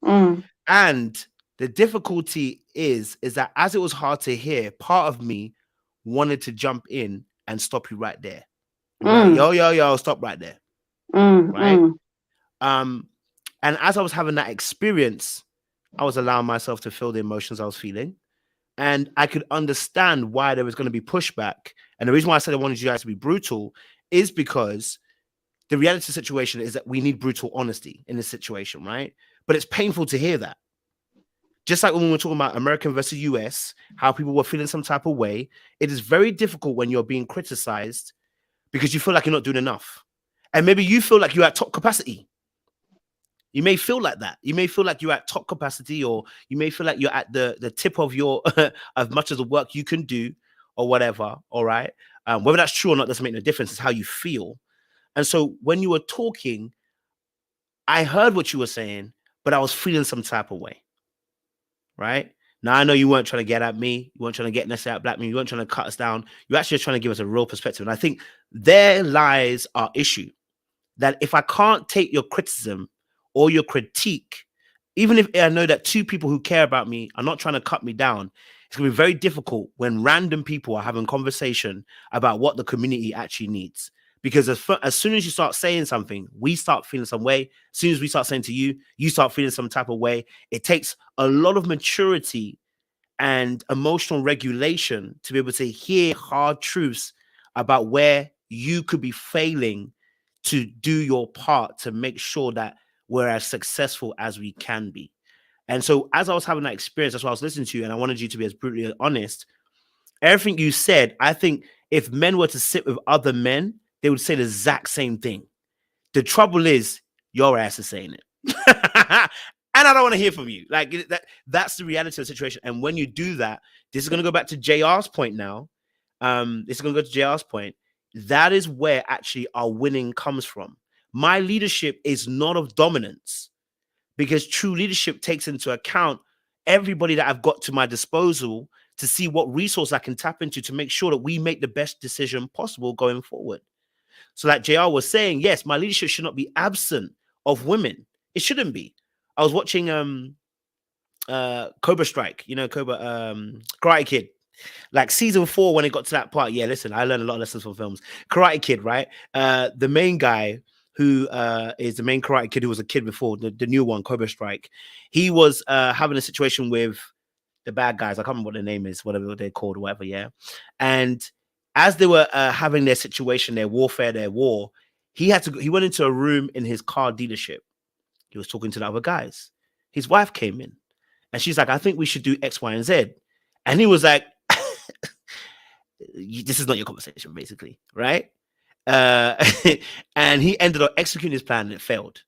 And the difficulty is that as it was hard to hear, part of me wanted to jump in and stop you right there. Like, yo, stop right there. Right? And as I was having that experience, I was allowing myself to feel the emotions I was feeling. And I could understand why there was going to be pushback. And the reason why I said I wanted you guys to be brutal is because the reality of the situation is that we need brutal honesty in this situation, right? But it's painful to hear that. Just like when we were talking about American versus US, how people were feeling some type of way, it is very difficult when you're being criticized because you feel like you're not doing enough. And maybe you feel like you're at top capacity. You may feel like that. You may feel like you're at top capacity, or you may feel like you're at the tip of your as much of the work you can do, or whatever. All right. Whether that's true or not doesn't make no difference. It's how you feel. And so when you were talking, I heard what you were saying, but I was feeling some type of way. Right? Now, I know you weren't trying to get at me. You weren't trying to get necessarily at black men. You weren't trying to cut us down. You're actually just trying to give us a real perspective. And I think there lies our issue. That if I can't take your criticism or your critique, even if I know that two people who care about me are not trying to cut me down, it's going to be very difficult when random people are having conversation about what the community actually needs. Because as soon as you start saying something, we start feeling some way. As soon as we start saying to you, you start feeling some type of way. It takes a lot of maturity and emotional regulation to be able to hear hard truths about where you could be failing to do your part to make sure that we're as successful as we can be. And so as I was having that experience, that's what I was listening to you, and I wanted you to be as brutally honest. Everything you said, I think if men were to sit with other men, they would say the exact same thing. The trouble is, your ass is saying it. And I don't want to hear from you. Like that's the reality of the situation. And when you do that, this is going to go back to JR's point now. This is going to go to JR's point. That is where actually our winning comes from. My leadership is not of dominance, because true leadership takes into account everybody that I've got to my disposal to see what resource I can tap into to make sure that we make the best decision possible going forward. So like JR was saying, yes, my leadership should not be absent of women. It shouldn't be. I was watching Cobra Strike, Karate Kid. Like season 4, when it got to that part, yeah, listen, I learned a lot of lessons from films. Karate Kid, right? The main guy who is the main Karate Kid, who was a kid before, the new one, Cobra Strike. He was having a situation with the bad guys. I can't remember what their name is, whatever they're called, or whatever, yeah. And as they were having their situation, their warfare, their war, he went into a room in his car dealership. He was talking to the other guys. His wife came in and she's like, I think we should do X, Y, and Z. And he was like, this is not your conversation, basically, right? And he ended up executing his plan and it failed.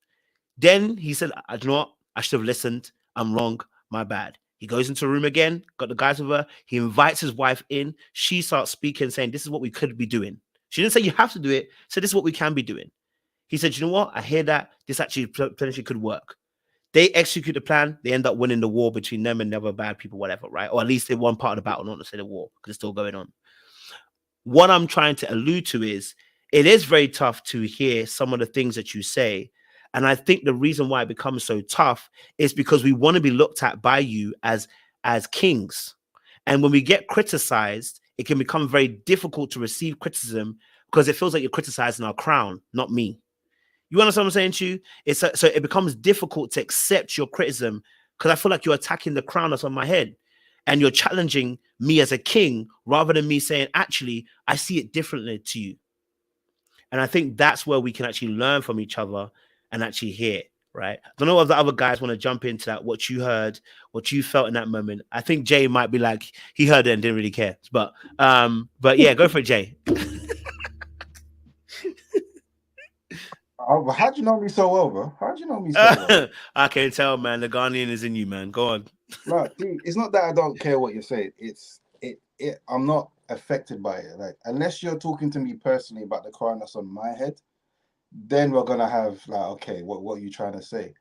Then he said, I do not, I should have listened. I'm wrong. My bad. He goes into a room again, got the guys with her. He invites his wife in. She starts speaking, saying, this is what we could be doing. She didn't say you have to do it. So this is what we can be doing. He said, you know what? I hear that. This actually potentially could work. They execute the plan. They end up winning the war between them and the other bad people, whatever, right? Or at least they won part of the battle, not to say the war, because it's still going on. What I'm trying to allude to is it is very tough to hear some of the things that you say. And I think the reason why it becomes so tough is because we want to be looked at by you as kings. And when we get criticized, it can become very difficult to receive criticism because it feels like you're criticizing our crown, not me. You understand what I'm saying to you? So it becomes difficult to accept your criticism because I feel like you're attacking the crown that's on my head and you're challenging me as a king rather than me saying, actually, I see it differently to you. And I think that's where we can actually learn from each other and actually hear, right? I don't know if the other guys want to jump into that, what you heard, what you felt in that moment. I think Jay might be like, he heard it and didn't really care. But yeah, go for it, Jay.
How'd you know me so well, bro? How'd you know me so well?
I can tell, man. The Ghanaian is in you, man. Go on.
Right, it's not that I don't care what you're saying. I'm not affected by it. Like, unless you're talking to me personally about the crown that's on my head, then we're gonna have like, okay, what are you trying to say?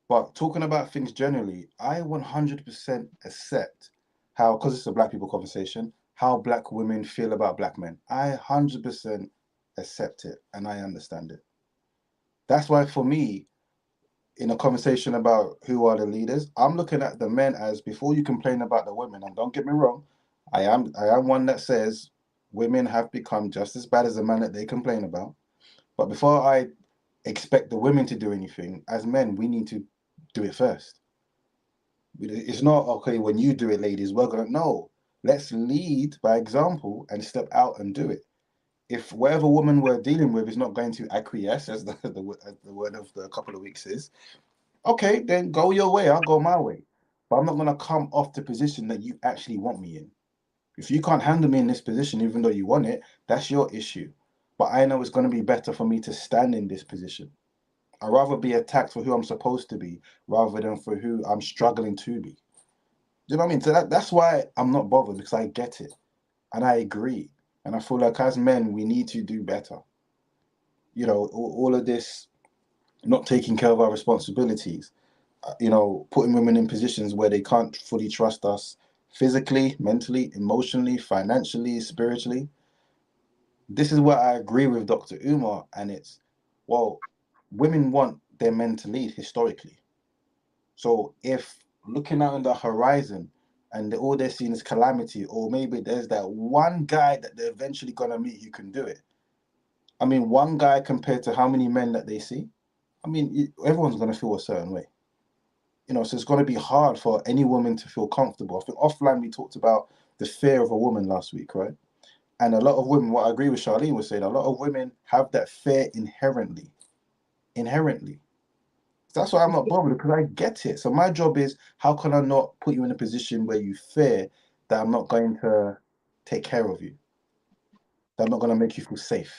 But talking about things generally, I 100% accept how, because it's a black people conversation, how black women feel about black men. I 100% accept it and I understand it. That's why for me, in a conversation about who are the leaders, I'm looking at the men as, before you complain about the women, and don't get me wrong, I am one that says women have become just as bad as the man that they complain about. But before I expect the women to do anything, as men, we need to do it first. It's not, okay, when you do it, ladies, we're gonna, no. Let's lead by example and step out and do it. If whatever woman we're dealing with is not going to acquiesce, as the word of the couple of weeks is, okay, then go your way, I'll go my way. But I'm not going to come off the position that you actually want me in. If you can't handle me in this position, even though you want it, that's your issue. But I know it's going to be better for me to stand in this position. I'd rather be attacked for who I'm supposed to be rather than for who I'm struggling to be. Do you know what I mean? So that's why I'm not bothered, because I get it. And I agree. And I feel like as men, we need to do better. You know, all of this not taking care of our responsibilities, putting women in positions where they can't fully trust us physically, mentally, emotionally, financially, spiritually. This is where I agree with Dr. Umar. And it's, well, women want their men to lead historically. So if looking out on the horizon and all they're seeing is calamity, or maybe there's that one guy that they're eventually going to meet who can do it. I mean, one guy compared to how many men that they see, I mean, everyone's going to feel a certain way. So it's going to be hard for any woman to feel comfortable. I think offline we talked about the fear of a woman last week, right? And a lot of women, what I agree with Charlene was saying, a lot of women have that fear inherently. So that's why I'm not bothered, because I get it. So my job is, how can I not put you in a position where you fear that I'm not going to take care of you, that I'm not going to make you feel safe,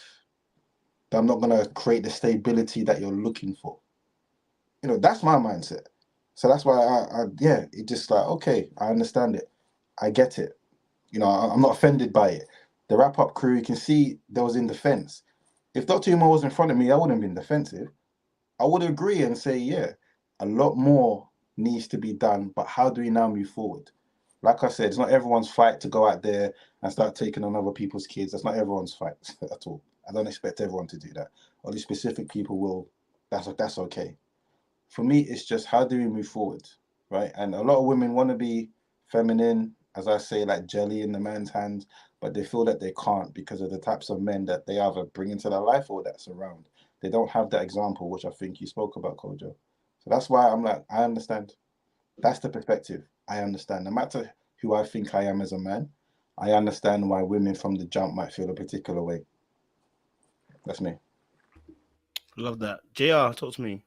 that I'm not going to create the stability that you're looking for. That's my mindset. So that's why it just like, okay, I understand it. I get it. I'm not offended by it. The wrap-up crew, you can see there was in defense. If Dr. Umar was in front of me, I wouldn't have been defensive. I would agree and say, yeah, a lot more needs to be done, but how do we now move forward? Like I said, it's not everyone's fight to go out there and start taking on other people's kids. That's not everyone's fight at all. I don't expect everyone to do that. Only specific people will. That's okay. For me, it's just, how do we move forward, right? And a lot of women want to be feminine, as I say, like jelly in the man's hands, but they feel that they can't because of the types of men that they either bring into their life or that's around. They don't have that example, which I think you spoke about, Kojo. So that's why I'm like, I understand. That's the perspective. I understand. No matter who I think I am as a man, I understand why women from the jump might feel a particular way. That's me.
Love that. JR, talk to me.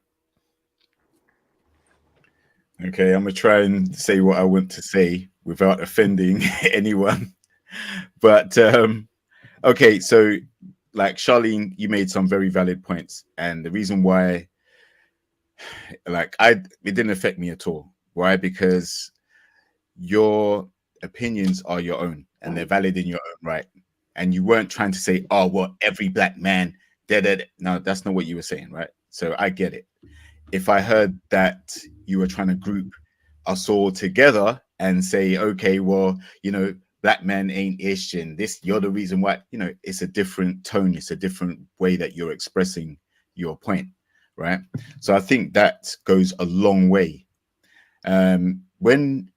Okay, I'm gonna try and say what I want to say without offending anyone. But okay, so like Charlene, you made some very valid points, and the reason why, like, it didn't affect me at all. Why? Because your opinions are your own, and they're valid in your own right. And you weren't trying to say, "Oh, well, every black man." No, that's not what you were saying, right? So I get it. If I heard that you were trying to group us all together and say, okay, well, black men ain't ish, and this, you're the reason why, it's a different tone, it's a different way that you're expressing your point, right? So I think that goes a long way. When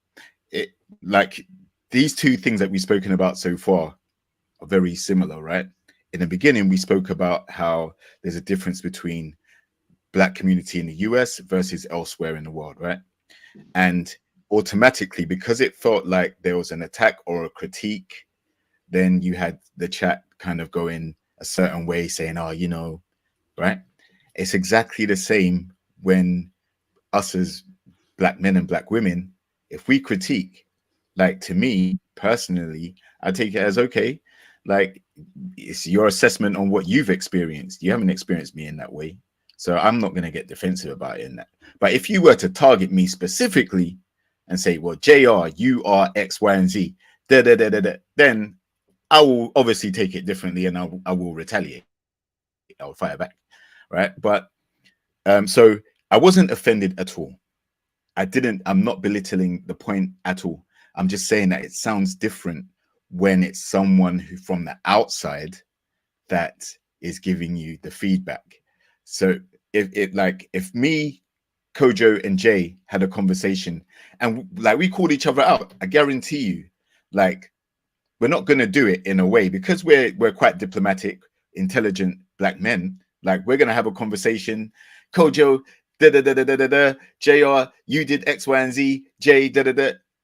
it, like, these two things that we've spoken about so far are very similar, right? In the beginning, we spoke about how there's a difference between black community in the US versus elsewhere in the world, right? And automatically, because it felt like there was an attack or a critique, then you had the chat kind of going a certain way, saying, oh, right? It's exactly the same when us as black men and black women, if we critique, like, to me personally, I take it as, okay, like, it's your assessment on what you've experienced. You haven't experienced me in that way. So I'm not going to get defensive about it in that. But if you were to target me specifically and say, well, JR, you are X, Y, and Z, then I will obviously take it differently, and I will retaliate. I'll fire back, right? But so I wasn't offended at all. I'm not belittling the point at all. I'm just saying that it sounds different when it's someone who from the outside that is giving you the feedback. So if me, Kojo, and Jay had a conversation and like we called each other out, I guarantee you, like, we're not going to do it in a way, because we're quite diplomatic, intelligent black men. Like, we're going to have a conversation. Kojo, JR, you did X, Y, and Z. Jay,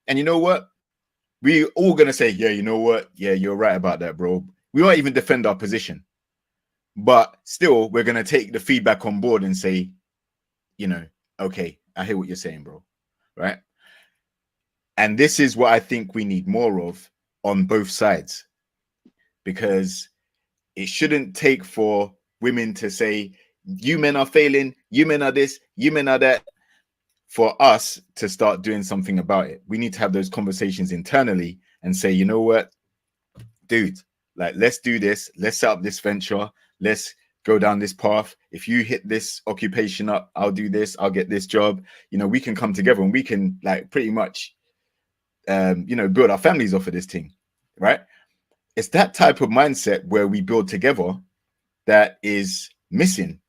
and you know what? We all going to say, yeah, you know what? Yeah, you're right about that, bro. We won't even defend our position. But still, we're going to take the feedback on board and say, okay, I hear what you're saying, bro. Right? And this is what I think we need more of on both sides, because it shouldn't take for women to say, you men are failing, you men are this, you men are that, for us to start doing something about it. We need to have those conversations internally and say, you know what, dude, like, let's do this. Let's set up this venture. Let's go down this path. If you hit this occupation up, I'll do this. I'll get this job. We can come together and we can, like, pretty much, build our families off of this thing, right? It's that type of mindset where we build together that is missing,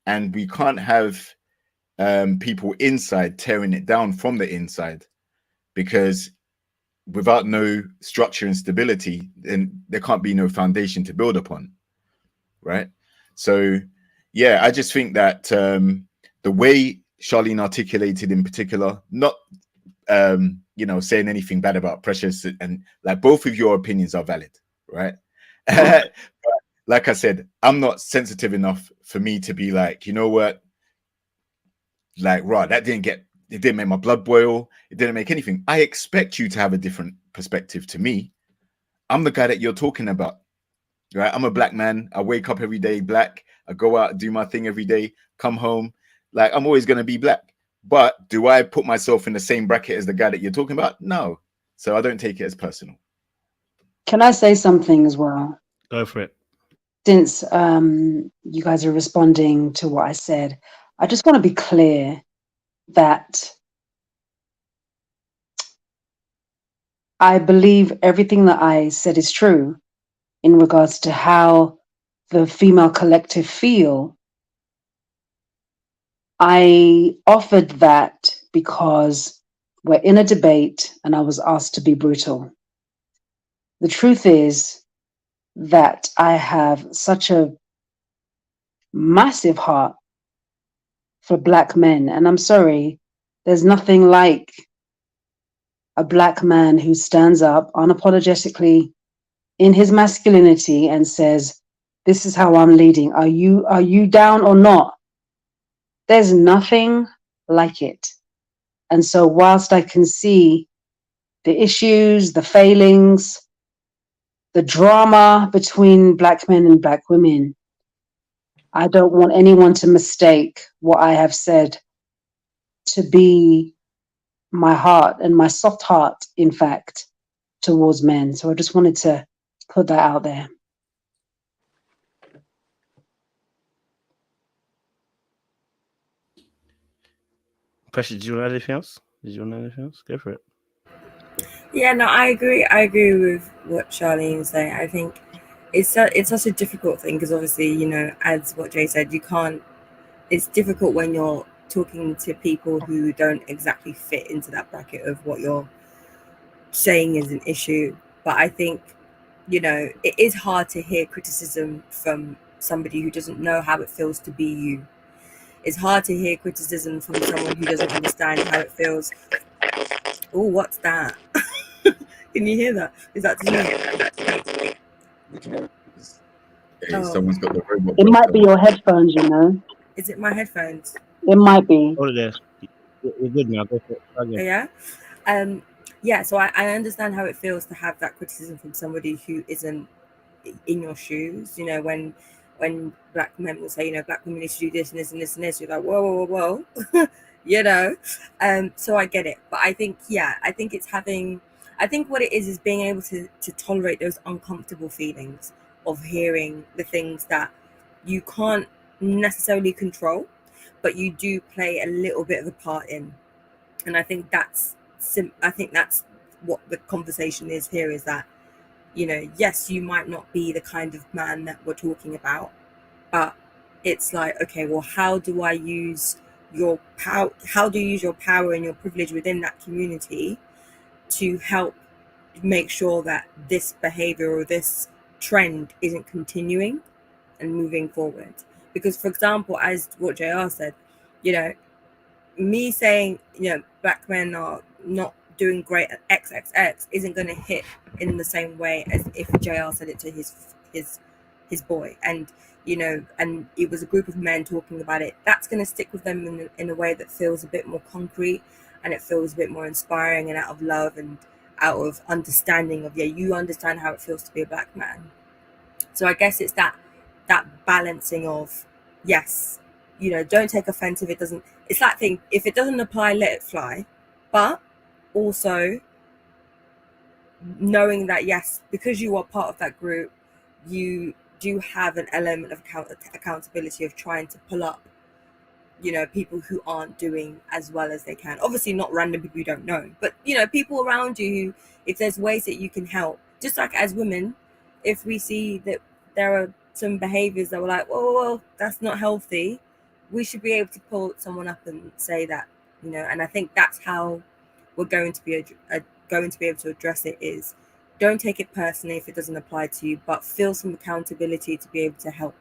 and we can't have people inside tearing it down from the inside, because without no structure and stability, then there can't be no foundation to build upon, right? So yeah, I just think that the way Charlene articulated in particular, not saying anything bad about Precious, and like, both of your opinions are valid, right? But like I said, I'm not sensitive enough for me to be like, you know what, like, right, it didn't make my blood boil. It didn't make anything. I expect you to have a different perspective to me. I'm the guy that you're talking about, right? I'm a black man. I wake up every day black. I go out, do my thing every day, come home. Like, I'm always going to be black. But do I put myself in the same bracket as the guy that you're talking about? No. So I don't take it as personal.
Can I say something as well?
Go for it.
Since you guys are responding to what I said, I just want to be clear that I believe everything that I said is true in regards to how the female collective feel. I offered that because we're in a debate and I was asked to be brutal. The truth is that I have such a massive heart for Black men. And I'm sorry, there's nothing like a Black man who stands up unapologetically in his masculinity and says, this is how I'm leading. Are you down or not? There's nothing like it. And so whilst I can see the issues, the failings, the drama between Black men and Black women, I don't want anyone to mistake what I have said to be my heart and my soft heart, in fact, towards men. So I just wanted to put that out there.
Pressure, did you want anything else? Go for it.
Yeah, no, I agree. I agree with what Charlene was saying. I think it's such a difficult thing because obviously, you know, as what Jay said, you can't. It's difficult when you're talking to people who don't exactly fit into that bracket of what you're saying is an issue. But I think, you know, it is hard to hear criticism from somebody who doesn't know how it feels to be you. It's hard to hear criticism from someone who doesn't understand how it feels. Oh, what's that? Can you hear that? Is that just me?
Hey, someone's got the robot.
It might be your headphones, you know.
Is it my headphones?
It might be.
Hold it there. You're good now. Go for it. Again.
Yeah. Yeah, so I understand how it feels to have that criticism from somebody who isn't in your shoes. You know, when Black men will say, you know, Black women need to do this and this and this and this, you're like, whoa. You know. So I get it. But I think, yeah, I think what it is being able to tolerate those uncomfortable feelings of hearing the things that you can't necessarily control, but you do play a little bit of a part in. And I think that's what the conversation is here, is that, you know, yes, you might not be the kind of man that we're talking about, but it's like, okay, well, how do you use your power and your privilege within that community to help make sure that this behavior or this trend isn't continuing and moving forward? Because, for example, as what JR said, you know, me saying, you know, Black men are not doing great at XXX isn't going to hit in the same way as if JR said it to his boy, and, you know, and it was a group of men talking about it. That's going to stick with them in a way that feels a bit more concrete, and it feels a bit more inspiring and out of love and out of understanding of, yeah, you understand how it feels to be a Black man. So I guess it's that balancing of, yes, you know, don't take offense if it doesn't. It's that thing, if it doesn't apply, let it fly. But also knowing that, yes, because you are part of that group, you do have an element of accountability of trying to pull up, you know, people who aren't doing as well as they can. Obviously not random people you don't know, but, you know, people around you who, if there's ways that you can help, just like as women, if we see that there are some behaviors that we're like, whoa, that's not healthy, we should be able to pull someone up and say that, you know. And I think that's how we're going to be able to address it, is don't take it personally if it doesn't apply to you, but feel some accountability to be able to help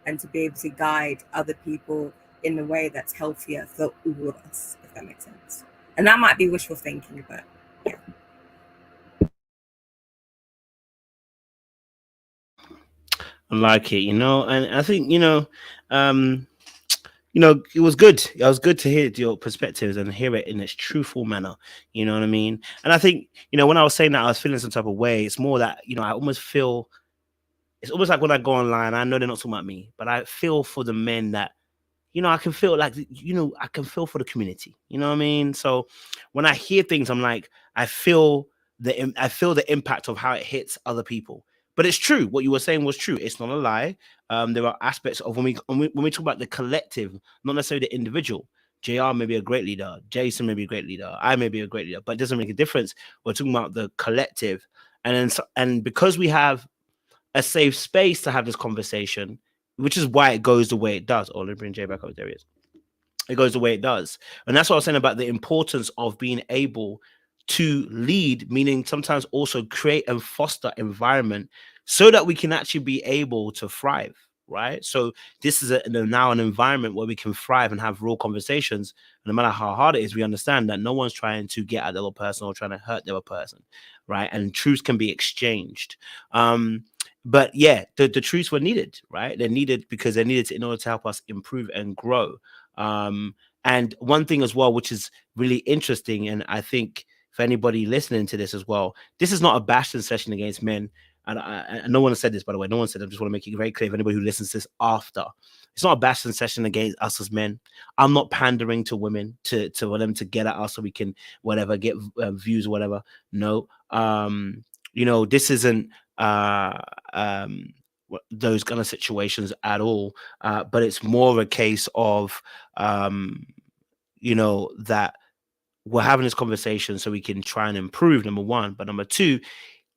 and to be able to guide other people in a way that's healthier for all of us, if that makes sense. And that might be wishful thinking, but yeah.
I like it, you know, and I think, you know, it was good. It was good to hear your perspectives and hear it in its truthful manner. You know what I mean? And I think, you know, when I was saying that I was feeling some type of way, it's more that, you know, I almost feel, it's almost like when I go online, I know they're not talking about me, but I feel for the men that, you know, I can feel like, you know, I can feel for the community. You know what I mean? So when I hear things, I'm like, I feel the impact of how it hits other people. But it's true. What you were saying was true. It's not a lie. There are aspects of when we talk about the collective, not necessarily the individual. JR may be a great leader. Jason may be a great leader. I may be a great leader, but it doesn't make a difference. We're talking about the collective, and because we have a safe space to have this conversation, which is why it goes the way it does. Oh, let me bring Jay back up. There he is. It goes the way it does. And that's what I was saying about the importance of being able to lead, meaning sometimes also create and foster environment so that we can actually be able to thrive. right? So this is now an environment where we can thrive and have real conversations. And no matter how hard it is, we understand that no one's trying to get at the other person or trying to hurt the other person, right? And truths can be exchanged. But yeah, the truths were needed, right? They're needed because they're needed in order to help us improve and grow. And one thing as well, which is really interesting, and I think for anybody listening to this as well, this is not a bashing session against men. And no one has said this, by the way. No one said. I just want to make it very clear for anybody who listens to this after. It's not a bashing session against us as men. I'm not pandering to women to for them to get at us so we can whatever get views or whatever. No, this isn't those kind of situations at all. But it's more of a case of that we're having this conversation so we can try and improve, number one. But number two,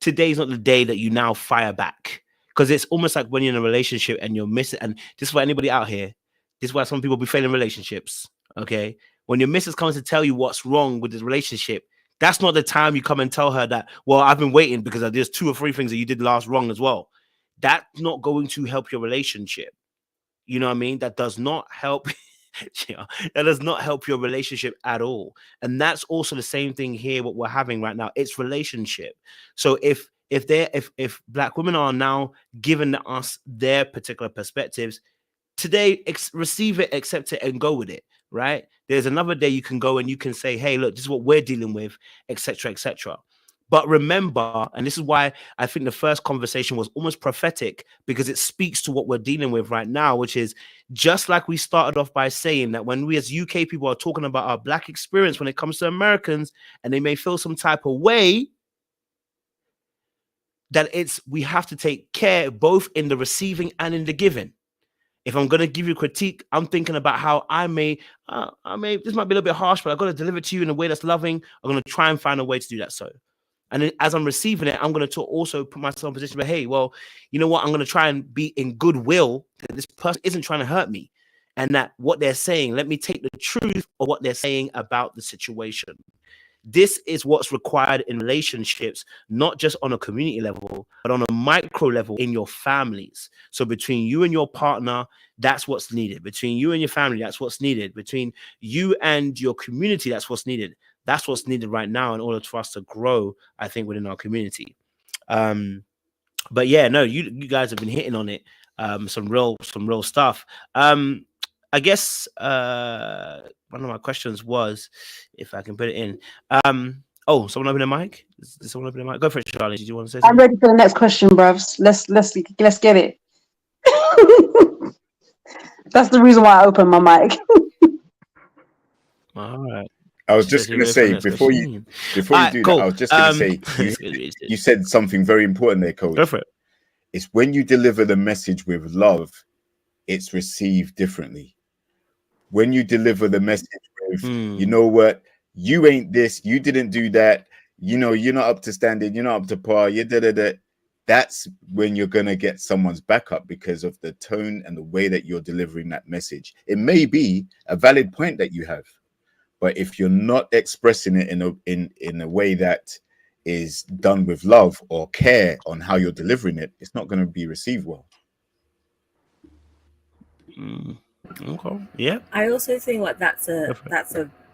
today's not the day that you now fire back, because it's almost like when you're in a relationship and you're missing. And this is for anybody out here. This is why some people be failing relationships. Okay, when your missus comes to tell you what's wrong with the relationship, that's not the time you come and tell her that, well, I've been waiting because there's 2 or 3 things that you did last wrong as well. That's not going to help your relationship. You know what I mean? That does not help. That does not help your relationship at all. And that's also the same thing here, what we're having right now. It's relationship. So if Black women are now giving us their particular perspectives today, receive it, accept it, and go with it, right? There's another day you can go and you can say, hey, look, this is what we're dealing with, etc., etc. But remember, and this is why I think the first conversation was almost prophetic, because it speaks to what we're dealing with right now, which is just like we started off by saying that when we as UK people are talking about our Black experience when it comes to Americans, and they may feel some type of way, that we have to take care both in the receiving and in the giving. If I'm going to give you critique, I'm thinking about how I may, this might be a little bit harsh, but I've got to deliver it to you in a way that's loving. I'm going to try and find a way to do that. So, and then as I'm receiving it, I'm going to also put myself in a position where, hey, well, you know what? I'm going to try and be in goodwill that this person isn't trying to hurt me, and that what they're saying, let me take the truth of what they're saying about the situation. This is what's required in relationships, not just on a community level, but on a micro level in your families. So between you and your partner, that's what's needed. Between you and your family, that's what's needed. Between you and your community, that's what's needed. That's what's needed right now in order for us to grow, I think, within our community. But yeah, no, you guys have been hitting on it. Some real stuff. I guess one of my questions was, if I can put it in. Someone open the mic? Is someone open the mic? Go for it, Charlie. Did you want to say something?
I'm ready for the next question, bruvs. Let's get it. That's the reason why I opened my mic.
All right.
I was just going to say, before you do that, I was just going to say, you said something very important there, Coach.
Go for it.
It's when you deliver the message with love, it's received differently. When you deliver the message with, you know what, you ain't this, you didn't do that, you know, you're not up to standard, you're not up to par, you da-da-da, that's when you're going to get someone's backup, because of the tone and the way that you're delivering that message. It may be a valid point that you have, but if you're not expressing it in a way that is done with love or care on how you're delivering it, it's not going to be received well.
Okay. Yeah.
I also think like that's a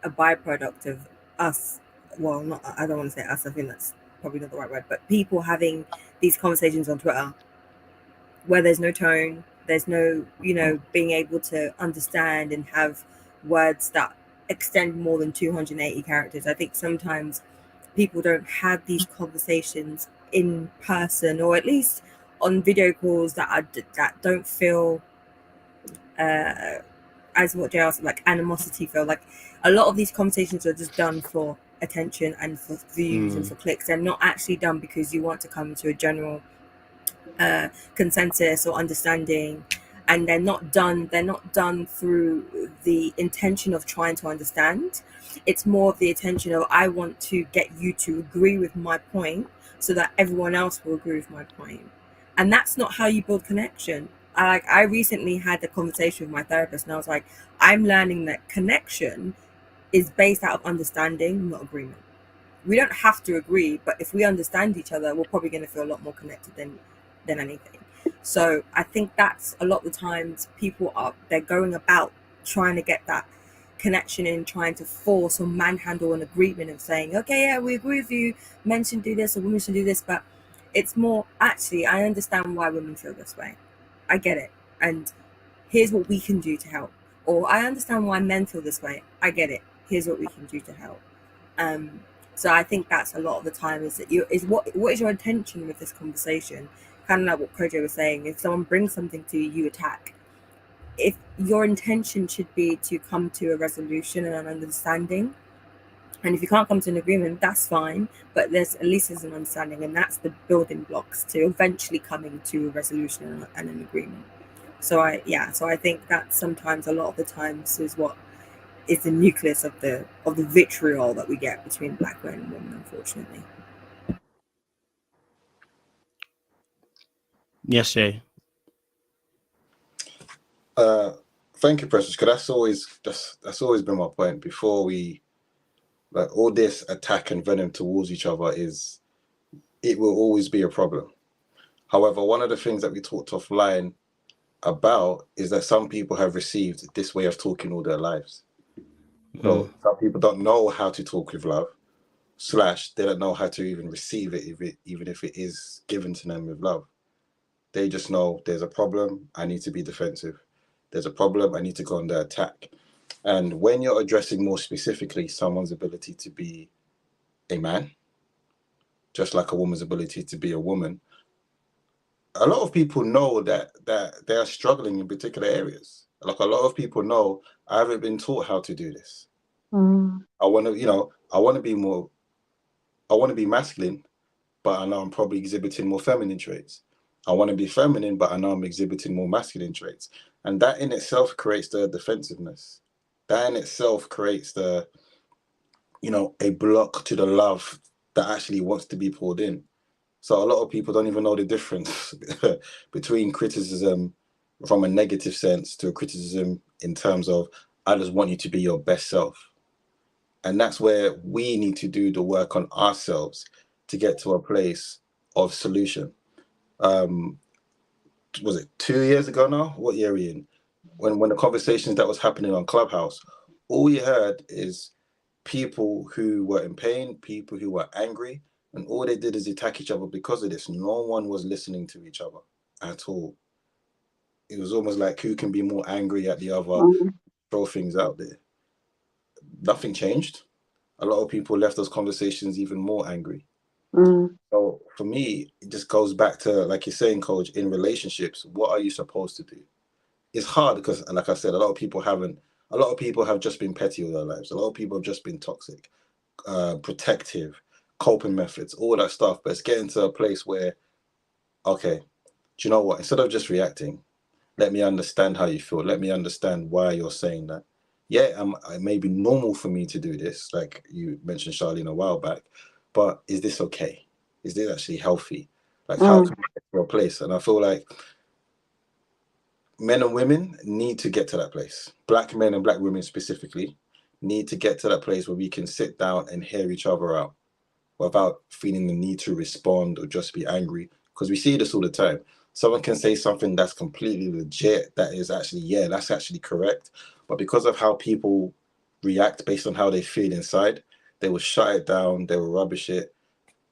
byproduct of us. Well, not, I don't want to say us. I think that's probably not the right word, but people having these conversations on Twitter where there's no tone, there's no, being able to understand and have words that extend more than 280 characters. I think sometimes people don't have these conversations in person, or at least on video calls that don't feel as what Jay asked, like animosity feel. Like a lot of these conversations are just done for attention and for views and for clicks. They're not actually done because you want to come to a general consensus or understanding, and they're not done through the intention of trying to understand. It's more of the intention of, I want to get you to agree with my point so that everyone else will agree with my point. And that's not how you build connection. I recently had a conversation with my therapist, and I was like, I'm learning that connection is based out of understanding, not agreement. We don't have to agree, but if we understand each other, we're probably going to feel a lot more connected than anything. So I think that's a lot of the times they're going about trying to get that connection and trying to force or manhandle an agreement of saying, okay, yeah, we agree with you, men should do this or women should do this, but it's more, actually, I understand why women feel this way. I get it. And here's what we can do to help. Or I understand why men feel this way. I get it. Here's what we can do to help. So I think that's a lot of the time what is your intention with this conversation? Kind of like what Kojo was saying. If someone brings something to you, you attack. If your intention should be to come to a resolution and an understanding, and if you can't come to an agreement, that's fine. But there's an understanding, and that's the building blocks to eventually coming to a resolution and an agreement. So I think that sometimes, a lot of the times, is what is the nucleus of the vitriol that we get between black men and women, unfortunately.
Yes, Jay.
Thank you, Precious, because that's always been my point. Before we like all this attack and venom towards each other it will always be a problem. However, one of the things that we talked offline about is that some people have received this way of talking all their lives. So some people don't know how to talk with love, / they don't know how to even receive it, even if it is given to them with love. They just know there's a problem, I need to be defensive. There's a problem, I need to go on the attack. And when you're addressing more specifically someone's ability to be a man, just like a woman's ability to be a woman, a lot of people know that they are struggling in particular areas. Like a lot of people know, I haven't been taught how to do this. I want to be masculine, but I know I'm probably exhibiting more feminine traits. I want to be feminine, but I know I'm exhibiting more masculine traits. And that in itself creates the defensiveness. That in itself creates a block to the love that actually wants to be poured in. So a lot of people don't even know the difference between criticism from a negative sense to a criticism in terms of, I just want you to be your best self. And that's where we need to do the work on ourselves to get to a place of solution. Was it 2 years ago now? What year are we in? When the conversations that was happening on Clubhouse, all you heard is people who were in pain, people who were angry, and all they did is attack each other because of this. No one was listening to each other at all. It was almost like who can be more angry at the other, throw things out there. Nothing changed. A lot of people left those conversations even more angry. So for me, it just goes back to, like you're saying, Coach, in relationships, what are you supposed to do? It's hard because, like I said, a lot of people have just been petty all their lives. A lot of people have just been toxic, protective, coping methods, all that stuff. But it's getting to a place where, okay, do you know what? Instead of just reacting, let me understand how you feel. Let me understand why you're saying that. Yeah, it may be normal for me to do this, like you mentioned, Charlene, a while back, but is this okay? Is this actually healthy? Like, how can we get to a place? And I feel like men and women need to get to that place. Black men and black women specifically need to get to that place where we can sit down and hear each other out without feeling the need to respond or just be angry. Because we see this all the time. Someone can say something that's completely legit, that is actually, yeah, that's actually correct. But because of how people react based on how they feel inside, they will shut it down, they will rubbish it.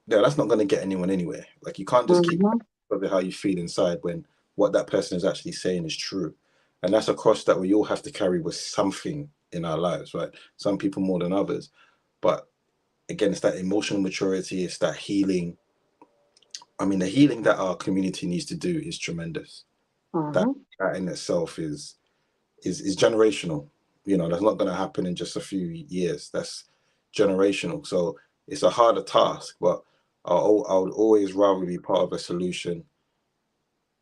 No, that's not going to get anyone anywhere. Like, you can't just keep over how you feel inside when what that person is actually saying is true. And that's a cross that we all have to carry with something in our lives, right? Some people more than others. But again, it's that emotional maturity, it's that healing. I mean, the healing that our community needs to do is tremendous. That in itself is generational. You know, that's not going to happen in just a few years. That's generational. So it's a harder task, but I would always rather be part of a solution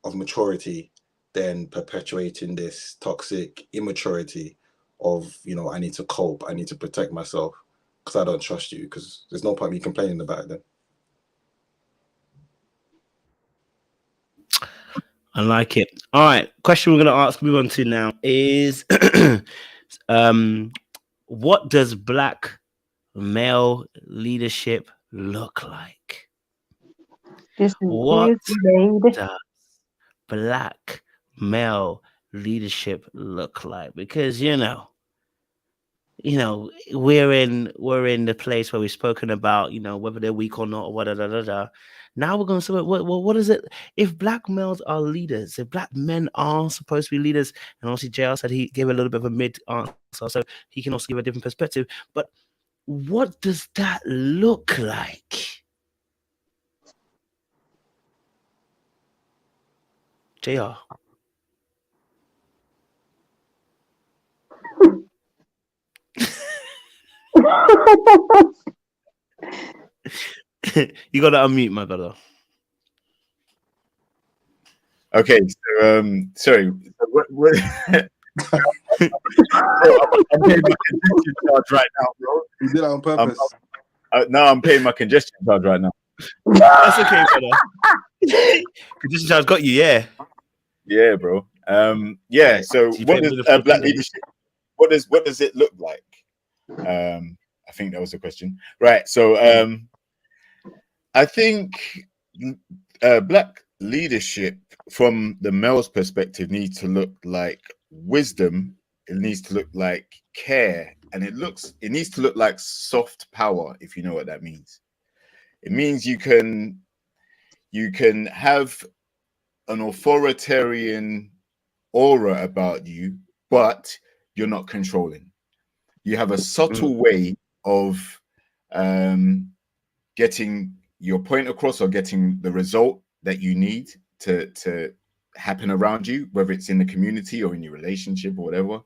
of maturity than perpetuating this toxic immaturity of, I need to cope, I need to protect myself because I don't trust you, because there's no point me complaining about it then.
I like it. All right. Question we're going to move on to now is what does black male leadership look like?
This
What
is great.
does black male leadership look like? Because we're in the place where we've spoken about whether they're weak or not, or what Now we're going to say, what is it? If black males are leaders, if black men are supposed to be leaders, and obviously JR said he gave a little bit of a mid answer, so he can also give a different perspective. But what does that look like? JR. You gotta unmute, my brother.
Okay, so sorry. What I'm paying my congestion charge right now, bro.
You did it on purpose.
No, I'm paying my congestion charge right now.
That's okay, brother. Condition charge got you, yeah.
Yeah, bro. Yeah. So, what does black leadership? What does it look like? I think that was the question, right? So, I think black leadership, from the male's perspective, needs to look like wisdom. It needs to look like care, and it needs to look like soft power, if you know what that means. It means you can have an authoritarian aura about you, but you're not controlling. You have a subtle way of getting your point across, or getting the result that you need to happen around you, whether it's in the community or in your relationship or whatever.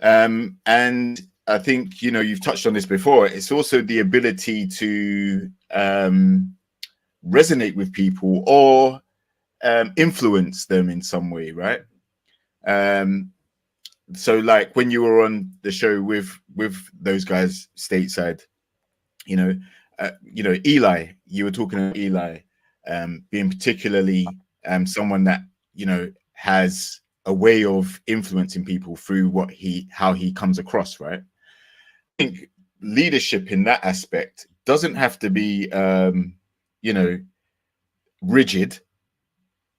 And I think, you've touched on this before. It's also the ability to resonate with people, or influence them in some way, right? So like when you were on the show with those guys stateside, Eli, you were talking about Eli being particularly someone that has a way of influencing people through how he comes across, right? I think leadership in that aspect doesn't have to be rigid,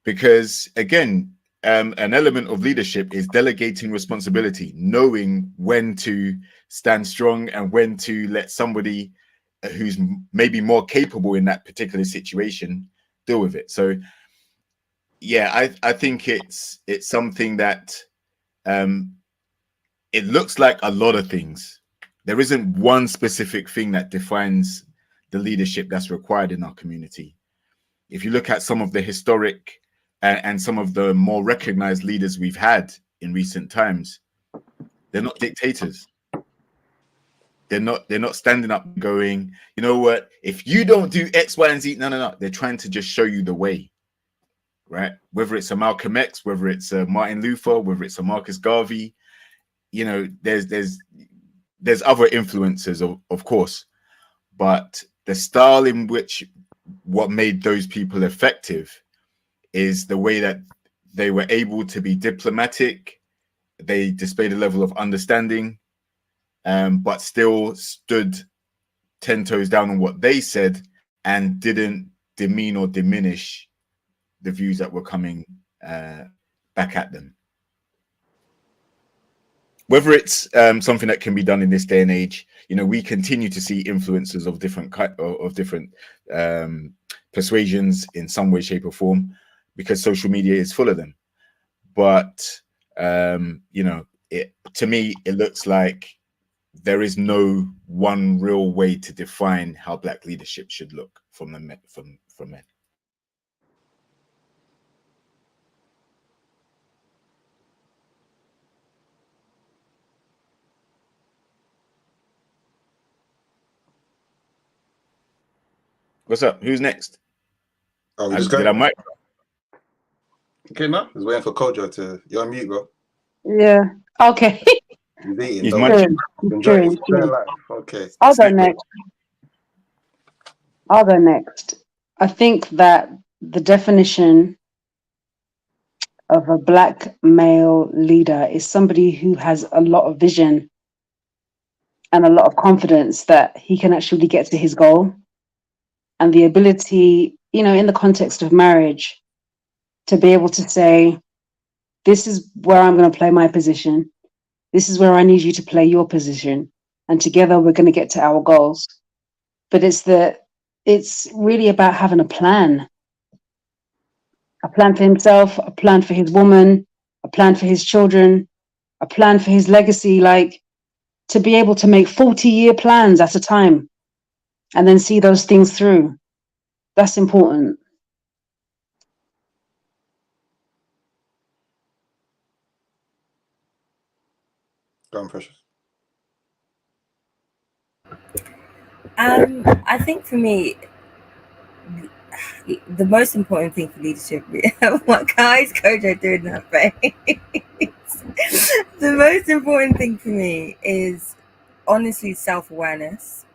because again, an element of leadership is delegating responsibility, knowing when to stand strong and when to let somebody who's maybe more capable in that particular situation deal with it. So yeah, I think it's something that it looks like a lot of things. There isn't one specific thing that defines the leadership that's required in our community. If you look at some of the historic and some of the more recognized leaders we've had in recent times, they're not dictators. They're not standing up going, you know what, if you don't do X, Y, and Z, no. They're trying to just show you the way, right? Whether it's a Malcolm X, whether it's a Martin Luther, whether it's a Marcus Garvey, there's other influences, of course, but the style in which what made those people effective is the way that they were able to be diplomatic. They displayed a level of understanding, but still stood 10 toes down on what they said and didn't demean or diminish the views that were coming back at them. Whether it's something that can be done in this day and age, we continue to see influences of different persuasions in some way, shape, or form, because social media is full of them. But to me, it looks like there is no one real way to define how black leadership should look from men. What's up? Who's next?
Oh,
Did I mic?
Okay, no. I was waiting for Kojo to. You're on mute, bro.
Yeah. Okay.
He's eating.
He's
Don't
munching.
enjoy life. Okay.
I'll go next. I think that the definition of a black male leader is somebody who has a lot of vision and a lot of confidence that he can actually get to his goal, and the ability, in the context of marriage, to be able to say, this is where I'm going to play my position. This is where I need you to play your position. And together we're going to get to our goals. But it's really about having a plan for himself, a plan for his woman, a plan for his children, a plan for his legacy, like to be able to make 40-year plans at a time and then see those things through. That's important.
Go on, Precious.
I think for me, the most important thing for leadership, what guys Kojo doing that face? The most important thing for me is honestly self-awareness.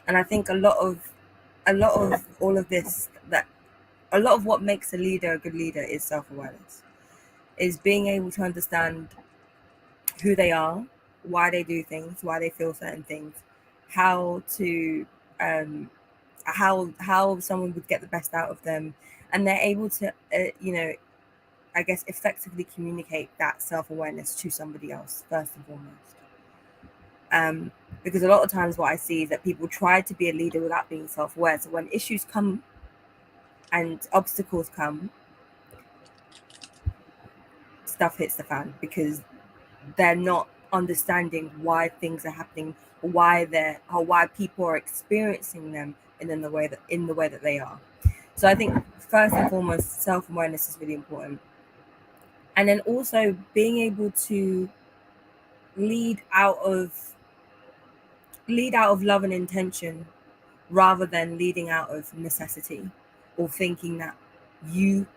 And I think a lot of all of this, that a lot of what makes a leader a good leader is self-awareness, is being able to understand who they are, why they do things, why they feel certain things, how to how someone would get the best out of them, and they're able to I guess effectively communicate that self-awareness to somebody else first and foremost. Because a lot of times what I see is that people try to be a leader without being self-aware. So when issues come and obstacles come, stuff hits the fan because they're not understanding why things are happening, or why people are experiencing them in the way that they are. So I think first and foremost, self-awareness is really important. And then also being able to lead out of love and intention, rather than leading out of necessity, or thinking that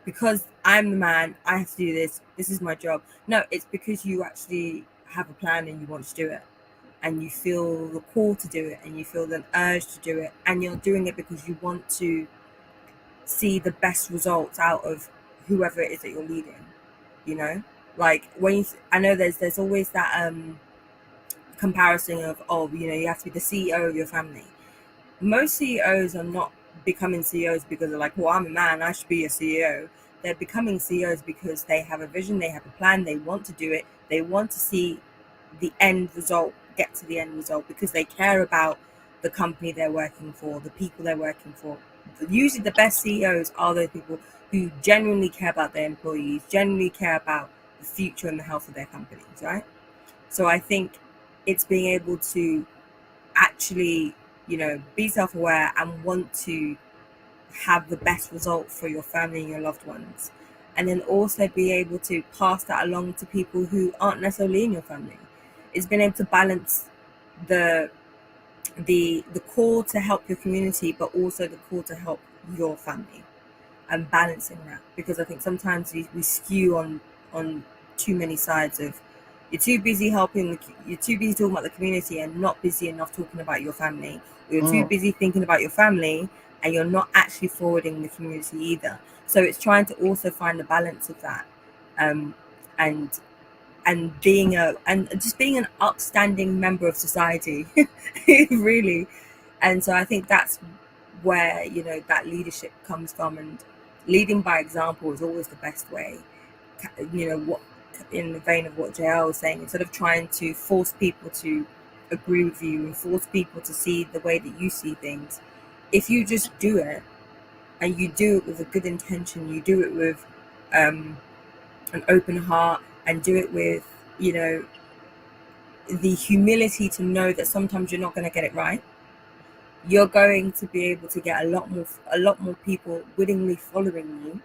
because I'm the man, I have to do this is my job. No, it's because you actually have a plan and you want to do it, and you feel the call to do it, and you feel the urge to do it, and you're doing it because you want to see the best results out of whoever it is that you're leading. Like I know there's always that comparison of, you have to be the CEO of your family. Most CEOs are not becoming CEOs because they're like, well, I'm a man, I should be a CEO. They're becoming CEOs because they have a vision, they have a plan, they want to do it, they want to see the end result, get to the end result, because they care about the company they're working for, the people they're working for. Usually the best CEOs are those people who genuinely care about their employees, genuinely care about the future and the health of their companies, right? So I think it's being able to actually, be self-aware and want to have the best result for your family and your loved ones, and then also be able to pass that along to people who aren't necessarily in your family. It's being able to balance the call to help your community, but also the call to help your family, and balancing that, because I think sometimes we skew on too many sides of, you're too busy you're too busy talking about the community and not busy enough talking about your family, or you're too busy thinking about your family and you're not actually forwarding the community either. So it's trying to also find the balance of that, and just being an upstanding member of society, really. And so I think that's where that leadership comes from, and leading by example is always the best way. What, in the vein of what JL was saying, instead of trying to force people to agree with you and force people to see the way that you see things, if you just do it, and you do it with a good intention, you do it with an open heart, and do it with the humility to know that sometimes you're not going to get it right, you're going to be able to get a lot more people willingly following you,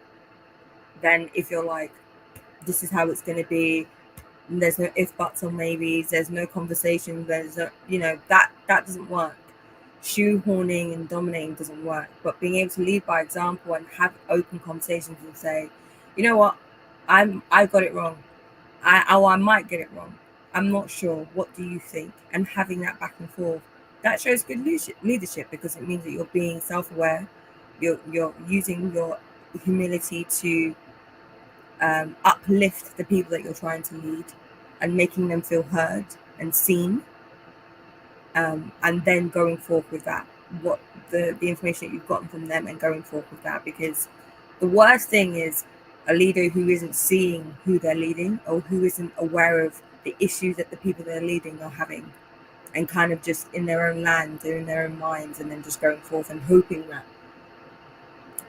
than if you're like, this is how it's going to be, and there's no if, buts, or maybes, there's no conversation, there's no, that doesn't work. Shoehorning and dominating doesn't work. But being able to lead by example and have open conversations and say, you know what, I got it wrong, I might get it wrong, I'm not sure, what do you think? And having that back and forth, that shows good leadership, because it means that you're being self-aware, you're using your humility to uplift the people that you're trying to lead, and making them feel heard and seen, and then going forth with that, what the information that you've gotten from them, and going forth with that. Because the worst thing is a leader who isn't seeing who they're leading, or who isn't aware of the issues that the people they're leading are having, and kind of just in their own land, they're in their own minds, and then just going forth and hoping that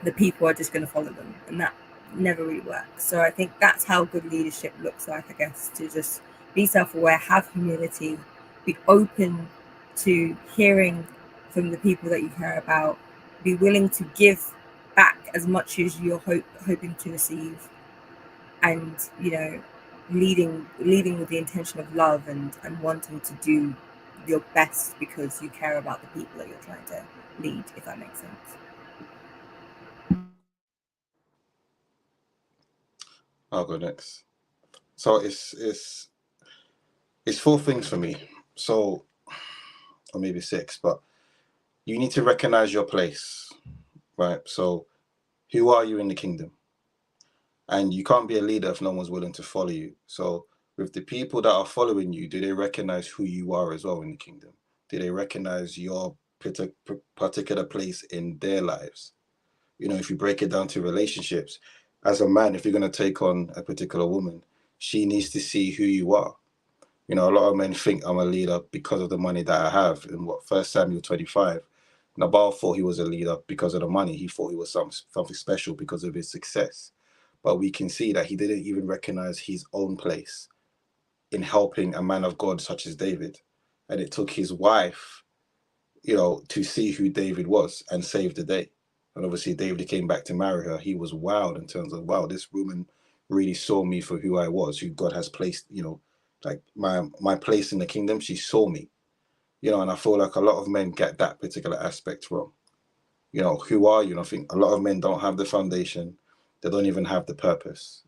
the people are just going to follow them, and that never really works. So I think that's how good leadership looks like, I guess, to just be self-aware, have humility, be open to hearing from the people that you care about, be willing to give back as much as you're hoping to receive, and leading with the intention of love and wanting to do your best because you care about the people that you're trying to lead, if that makes sense.
I'll go next. So it's 4 things for me. So, or maybe 6, but you need to recognize your place, right? So who are you in the kingdom? And you can't be a leader if no one's willing to follow you. So with the people that are following you, do they recognize who you are as well in the kingdom? Do they recognize your particular place in their lives? If you break it down to relationships, as a man, if you're going to take on a particular woman, she needs to see who you are. A lot of men think I'm a leader because of the money that I have. In 1 Samuel 25, Nabal thought he was a leader because of the money. He thought he was something special because of his success. But we can see that he didn't even recognize his own place in helping a man of God such as David. And it took his wife, to see who David was and save the day. And obviously David came back to marry her. He was wowed in terms of, wow, this woman really saw me for who I was, who God has placed, like my place in the kingdom. She saw me, and I feel like a lot of men get that particular aspect wrong. Who are you? And I think a lot of men don't have the foundation. They don't even have the purpose.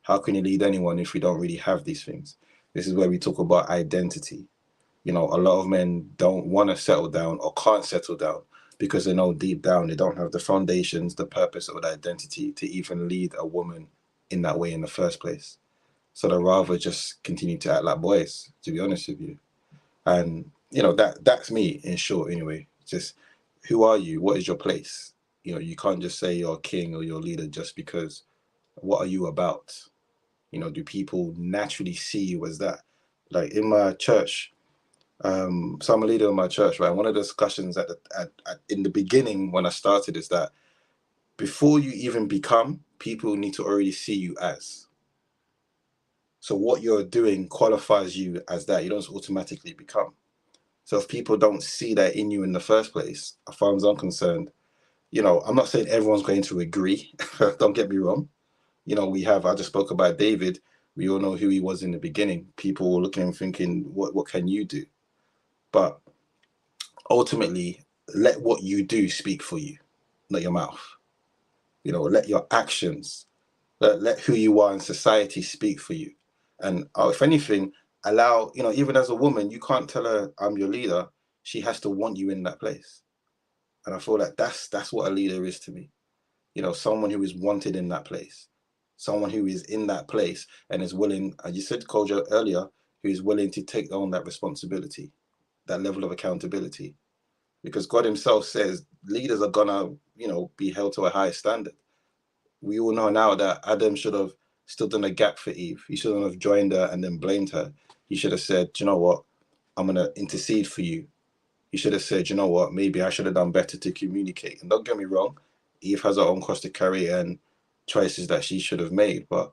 How can you lead anyone if you don't really have these things? This is where we talk about identity. A lot of men don't want to settle down or can't settle down because they know deep down they don't have the foundations, the purpose, or the identity to even lead a woman in that way in the first place. So they'd rather just continue to act like boys, to be honest with you. And that's me in short anyway. Just who are you? What is your place? You can't just say you're a king or you're a leader just because. What are you about? Do people naturally see you as that? Like in my church, so I'm a leader in my church, right? One of the discussions in the beginning when I started is that before you even become, people need to already see you as. So what you're doing qualifies you as that. You don't automatically become. So if people don't see that in you in the first place, as far as I'm concerned, I'm not saying everyone's going to agree. Don't get me wrong. I just spoke about David. We all know who he was in the beginning. People were looking and thinking, what can you do? But ultimately, let what you do speak for you, not your mouth. Let your actions, let who you are in society speak for you. And if anything, allow, even as a woman, you can't tell her I'm your leader. She has to want you in that place. And I feel like that's what a leader is to me. Someone who is wanted in that place. Someone who is in that place and is willing, as you said, Kojo, earlier, who is willing to take on that responsibility, that level of accountability. Because God himself says leaders are gonna, be held to a higher standard. We all know now that Adam should have stood in a gap for Eve. He shouldn't have joined her and then blamed her. He should have said, you know what, I'm gonna intercede for you. He should have said, you know what, maybe I should have done better to communicate. And don't get me wrong, Eve has her own cross to carry and choices that she should have made. But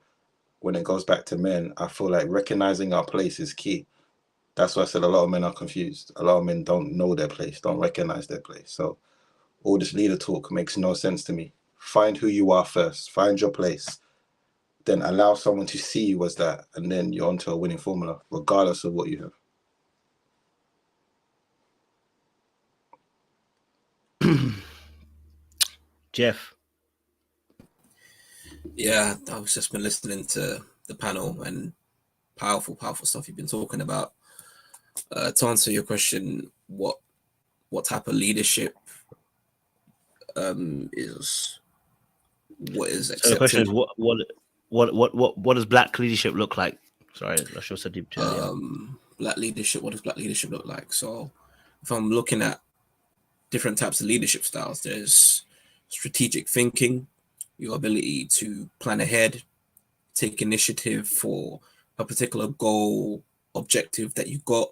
when it goes back to men, I feel like recognizing our place is key. That's why I said a lot of men are confused. A lot of men don't know their place, don't recognize their place. So all this leader talk makes no sense to me. Find who you are first, find your place, then allow someone to see you as that, and then you're onto a winning formula, regardless of what you have.
Jeff.
Yeah, I've just been listening to the panel and powerful stuff you've been talking about. To answer your question, what type of leadership is what is accepted?
So the question is, what does black leadership look like? Sorry, I should have said it earlier.
Black leadership. What does black leadership look like? So, if I'm looking at different types of leadership styles, there's strategic thinking, your ability to plan ahead, take initiative for a particular goal, objective that you got.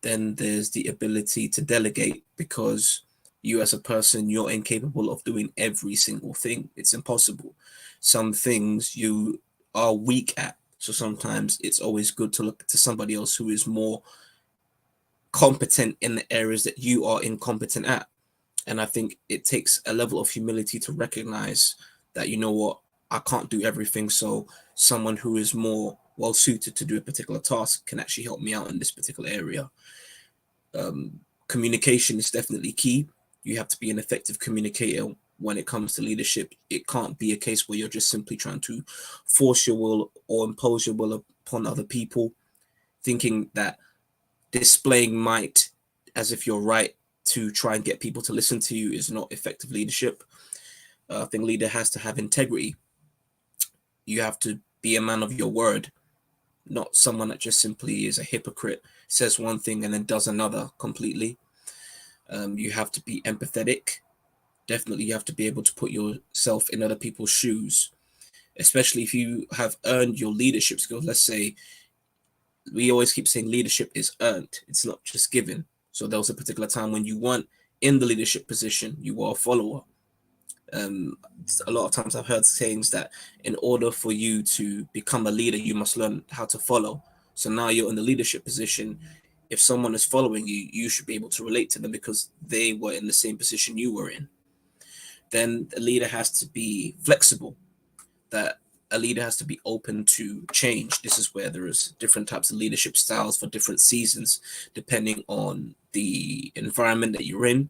Then there's the ability to delegate, because you as a person, you're incapable of doing every single thing. It's impossible. Some things you are weak at. So sometimes it's always good to look to somebody else who is more competent in the areas that you are incompetent at. And I think it takes a level of humility to recognize that, you know what, I can't do everything. So someone who is more well suited to do a particular task can actually help me out in this particular area. Communication is definitely key. You have to be an effective communicator when it comes to leadership. It can't be a case where you're just simply trying to force your will or impose your will upon other people, thinking that displaying might as if you're right to try and get people to listen to you is not effective leadership. I think leader has to have integrity. You have to be a man of your word, not someone that just simply is a hypocrite, says one thing and then does another completely. You have to be empathetic. Definitely, you have to be able to put yourself in other people's shoes, especially if you have earned your leadership skills. Let's say, we always keep saying leadership is earned. It's not just given. So there was a particular time when you weren't in the leadership position, you were a follower. A lot of times I've heard sayings that in order for you to become a leader, you must learn how to follow. So now you're in the leadership position. If someone is following you, you should be able to relate to them because they were in the same position you were in. Then the leader has to be flexible, that a leader has to be open to change. This is where there is different types of leadership styles for different seasons, depending on the environment that you're in.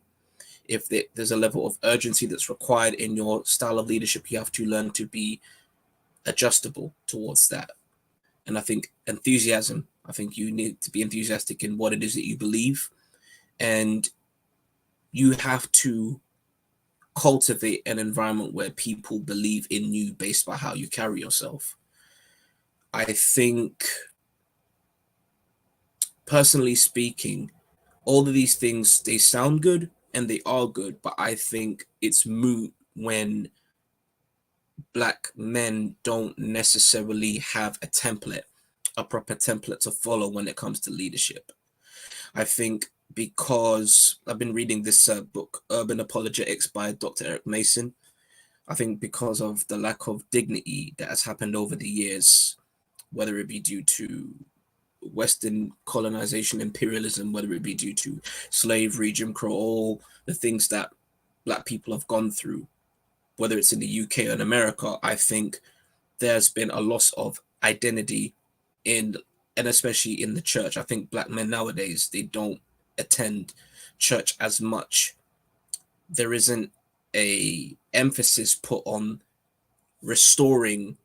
If there's a level of urgency that's required in your style of leadership, you have to learn to be adjustable towards that. And I think enthusiasm, I think you need to be enthusiastic in what it is that you believe. And you have to cultivate an environment where people believe in you based by how you carry yourself. I think, personally speaking, all of these things, they sound good and they are good, but I think it's moot when Black men don't necessarily have a proper template to follow when it comes to leadership. I think because I've been reading this book, Urban Apologetics by Dr. Eric Mason. I think because of the lack of dignity that has happened over the years, whether it be due to Western colonization, imperialism, whether it be due to slavery, Jim Crow, all the things that Black people have gone through, whether it's in the UK or in America, I think there's been a loss of identity and especially in the church. I think Black men nowadays, they don't attend church as much. There isn't a emphasis put on restoring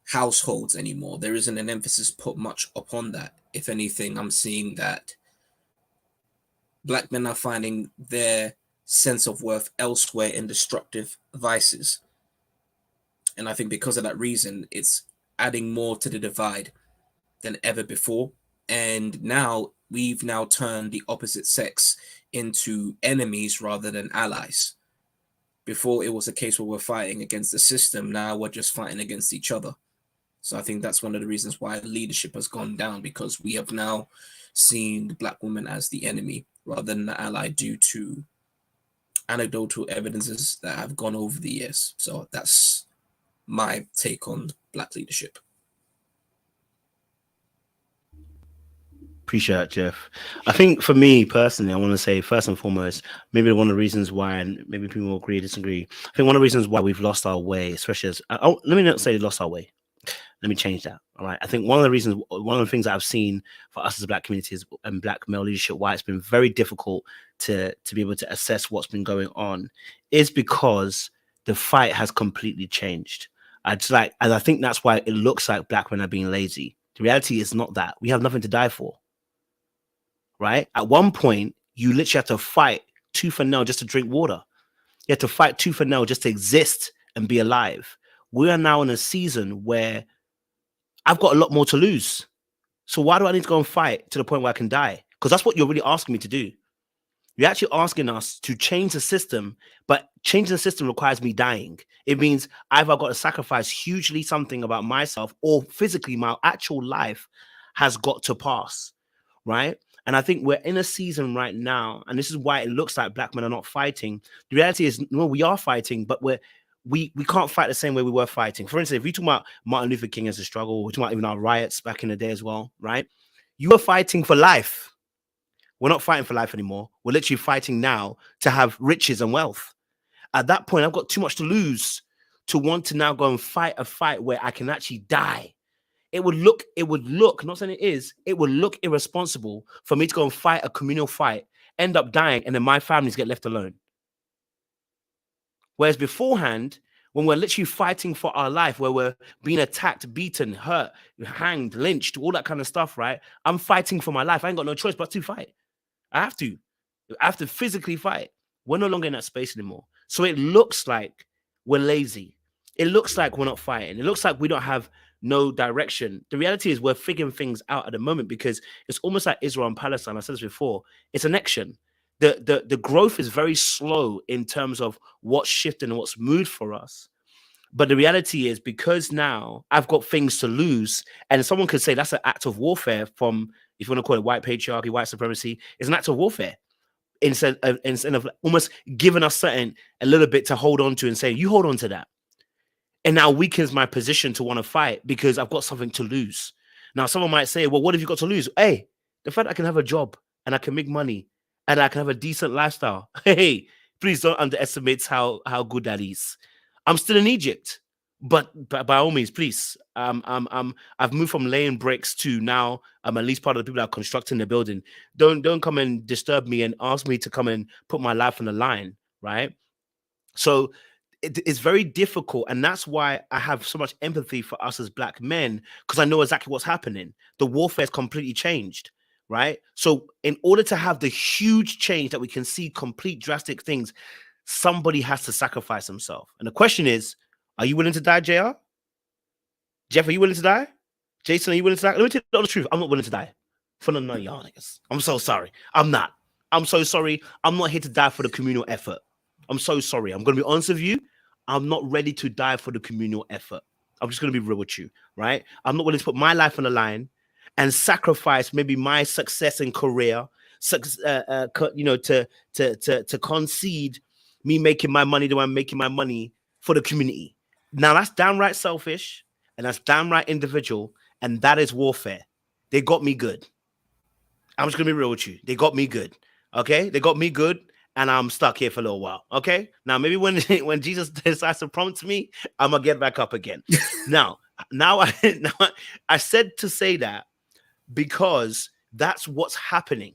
households anymore. There isn't an emphasis put much upon that. If anything, I'm seeing that Black men are finding their sense of worth elsewhere in destructive vices. And I think because of that reason, it's adding more to the divide than ever before. And now we've turned the opposite sex into enemies rather than allies. Before it was a case where we're fighting against the system. Now we're just fighting against each other. So I think that's one of the reasons why leadership has gone down, because we have now seen the Black woman as the enemy rather than the ally due to anecdotal evidences that have gone over the years. So that's my take on Black leadership.
Appreciate it, Jeff. I think for me personally, I want to say first and foremost, maybe one of the reasons why, and maybe people will agree or disagree, I think one of the reasons why we've lost our way, especially as, let me not say lost our way. Let me change that. All right. I think one of the things that I've seen for us as Black communities and Black male leadership, why it's been very difficult to be able to assess what's been going on, is because the fight has completely changed. And I think that's why it looks like Black men are being lazy. The reality is not that. We have nothing to die for. Right? At one point, you literally had to fight tooth and nail just to drink water. You had to fight tooth and nail just to exist and be alive. We are now in a season where I've got a lot more to lose. So why do I need to go and fight to the point where I can die? Because that's what you're really asking me to do. You're actually asking us to change the system, but changing the system requires me dying. It means either I've got to sacrifice hugely something about myself, or physically my actual life has got to pass, right? And I think we're in a season right now, and this is why it looks like black men are not fighting. The reality is, no, we are fighting, but we can't fight the same way we were fighting. For instance, if you talk about Martin Luther King as a struggle, we're talking about even our riots back in the day as well, right? You were fighting for life. We're not fighting for life anymore. We're literally fighting now to have riches and wealth. At that point, I've got too much to lose to want to now go and fight a fight where I can actually die. It would look, not saying it is, it would look irresponsible for me to go and fight a communal fight, end up dying, and then my families get left alone. Whereas beforehand, when we're literally fighting for our life, where we're being attacked, beaten, hurt, hanged, lynched, all that kind of stuff, right? I'm fighting for my life. I ain't got no choice but to fight. I have to physically fight. We're no longer in that space anymore. So it looks like we're lazy. It looks like we're not fighting. It looks like we don't have no direction. The reality is we're figuring things out at the moment, because it's almost like Israel and Palestine. I said this before. It's an action. The growth is very slow in terms of what's shifting and what's moved for us. But the reality is, because now I've got things to lose, and someone could say that's an act of warfare from, if you want to call it white patriarchy, white supremacy, it's an act of warfare. Instead of almost giving us something a little bit to hold on to and saying, you hold on to that. And now weakens my position to want to fight because I've got something to lose. Now, someone might say, well, what have you got to lose? Hey, the fact I can have a job and I can make money and I can have a decent lifestyle. Hey, please don't underestimate how good that is. I'm still in Egypt, but by all means, please. I've moved from laying bricks to now I'm at least part of the people that are constructing the building. Don't come and disturb me and ask me to come and put my life on the line, right? So it's very difficult, and that's why I have so much empathy for us as black men, because I know exactly what's happening. The warfare has completely changed, right? So in order to have the huge change that we can see, complete drastic things, somebody has to sacrifice himself. And the question is, are you willing to die, JR? Jeff, are you willing to die? Jason, are you willing to die? Let me tell you the truth. I'm not willing to die for none of y'all niggas. I'm so sorry. I'm not. I'm so sorry. I'm not here to die for the communal effort. I'm so sorry. I'm going to be honest with you. I'm not ready to die for the communal effort. I'm just going to be real with you, right? I'm not willing to put my life on the line and sacrifice maybe my success in career, to concede me making my money the way I'm making my money for the community. Now, that's downright selfish, and that's downright individual, and that is warfare. They got me good. I'm just going to be real with you. They got me good, okay? They got me good, and I'm stuck here for a little while, okay? Now, maybe when Jesus decides to prompt me, I'm going to get back up again. now I said to say that because that's what's happening.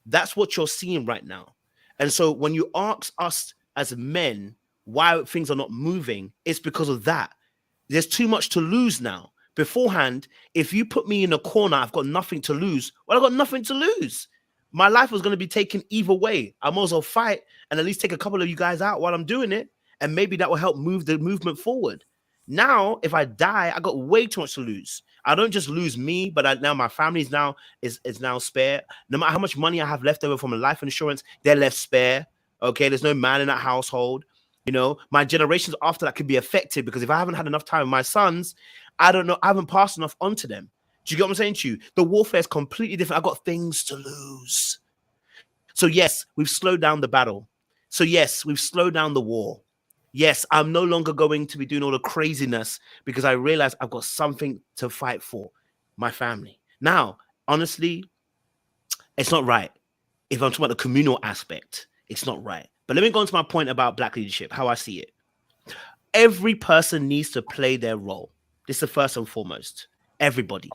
That's what you're seeing right now. And so when you ask us as men why things are not moving, it's because of that. There's too much to lose now. Beforehand, if you put me in a corner, I've got nothing to lose. Well, I've got nothing to lose. My life was going to be taken either way. I might as well fight and at least take a couple of you guys out while I'm doing it. And maybe that will help move the movement forward. Now, if I die, I got way too much to lose. I don't just lose me, but now my family's now is now spare. No matter how much money I have left over from a life insurance, they're left spare. Okay, there's no man in that household. You know, my generations after that could be affected because if I haven't had enough time with my sons, I don't know, I haven't passed enough on to them. Do you get what I'm saying to you? The warfare is completely different. I've got things to lose. So yes, we've slowed down the battle. So yes, we've slowed down the war. Yes, I'm no longer going to be doing all the craziness because I realize I've got something to fight for, my family. Now, honestly, it's not right. If I'm talking about the communal aspect, it's not right. But let me go on to my point about black leadership, how I see it. Every person needs to play their role. This is the first and foremost. Everybody,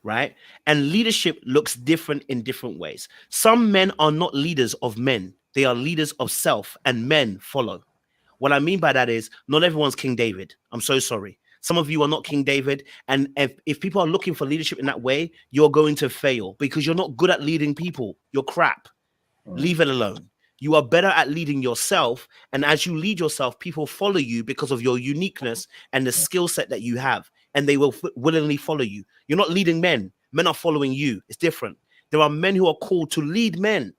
right? And leadership looks different in different ways. Some men are not leaders of men. They are leaders of self, and men follow. What I mean by that is not everyone's King David. I'm so sorry. Some of you are not King David. And if people are looking for leadership in that way, you're going to fail because you're not good at leading people. You're crap. Leave it alone. You are better at leading yourself. And as you lead yourself, people follow you because of your uniqueness and the skill set that you have. And they will willingly follow you. You're not leading men. Men are following you. It's different. There are men who are called to lead men.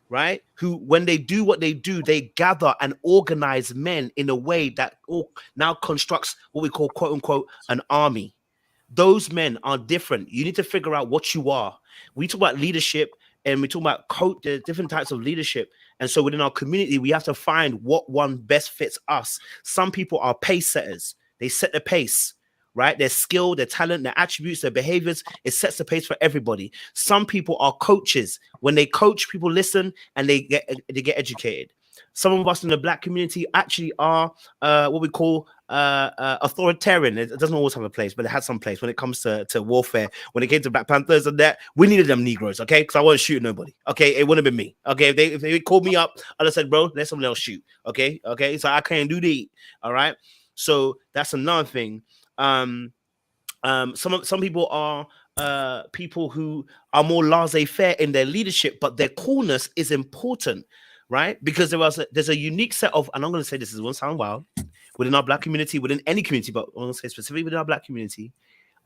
right? Who, when they do what they do, they gather and organize men in a way that all now constructs what we call, quote unquote, an army. Those men are different. You need to figure out what you are. We talk about leadership and we talk about the different types of leadership. And so within our community, we have to find what one best fits us. Some people are pace setters. They set the pace, right? Their skill, their talent, their attributes, their behaviors, it sets the pace for everybody. Some people are coaches. When they coach, people listen and they get educated. Some of us in the Black community actually are what we call authoritarian. It doesn't always have a place, but it has some place when it comes to warfare. When it came to Black Panthers and that, we needed them Negroes, okay? Because I wasn't shooting nobody, okay? It wouldn't have been me, okay? If they called me up, I'd have said, bro, let someone else shoot, okay? Okay, so I can't do that, all right? So that's another thing. Some people are people who are more laissez-faire in their leadership, but their coolness is important, right? Because there's a unique set of, and I'm going to say this won't sound wild, within our Black community, within any community, but I'm going to say specifically within our Black community,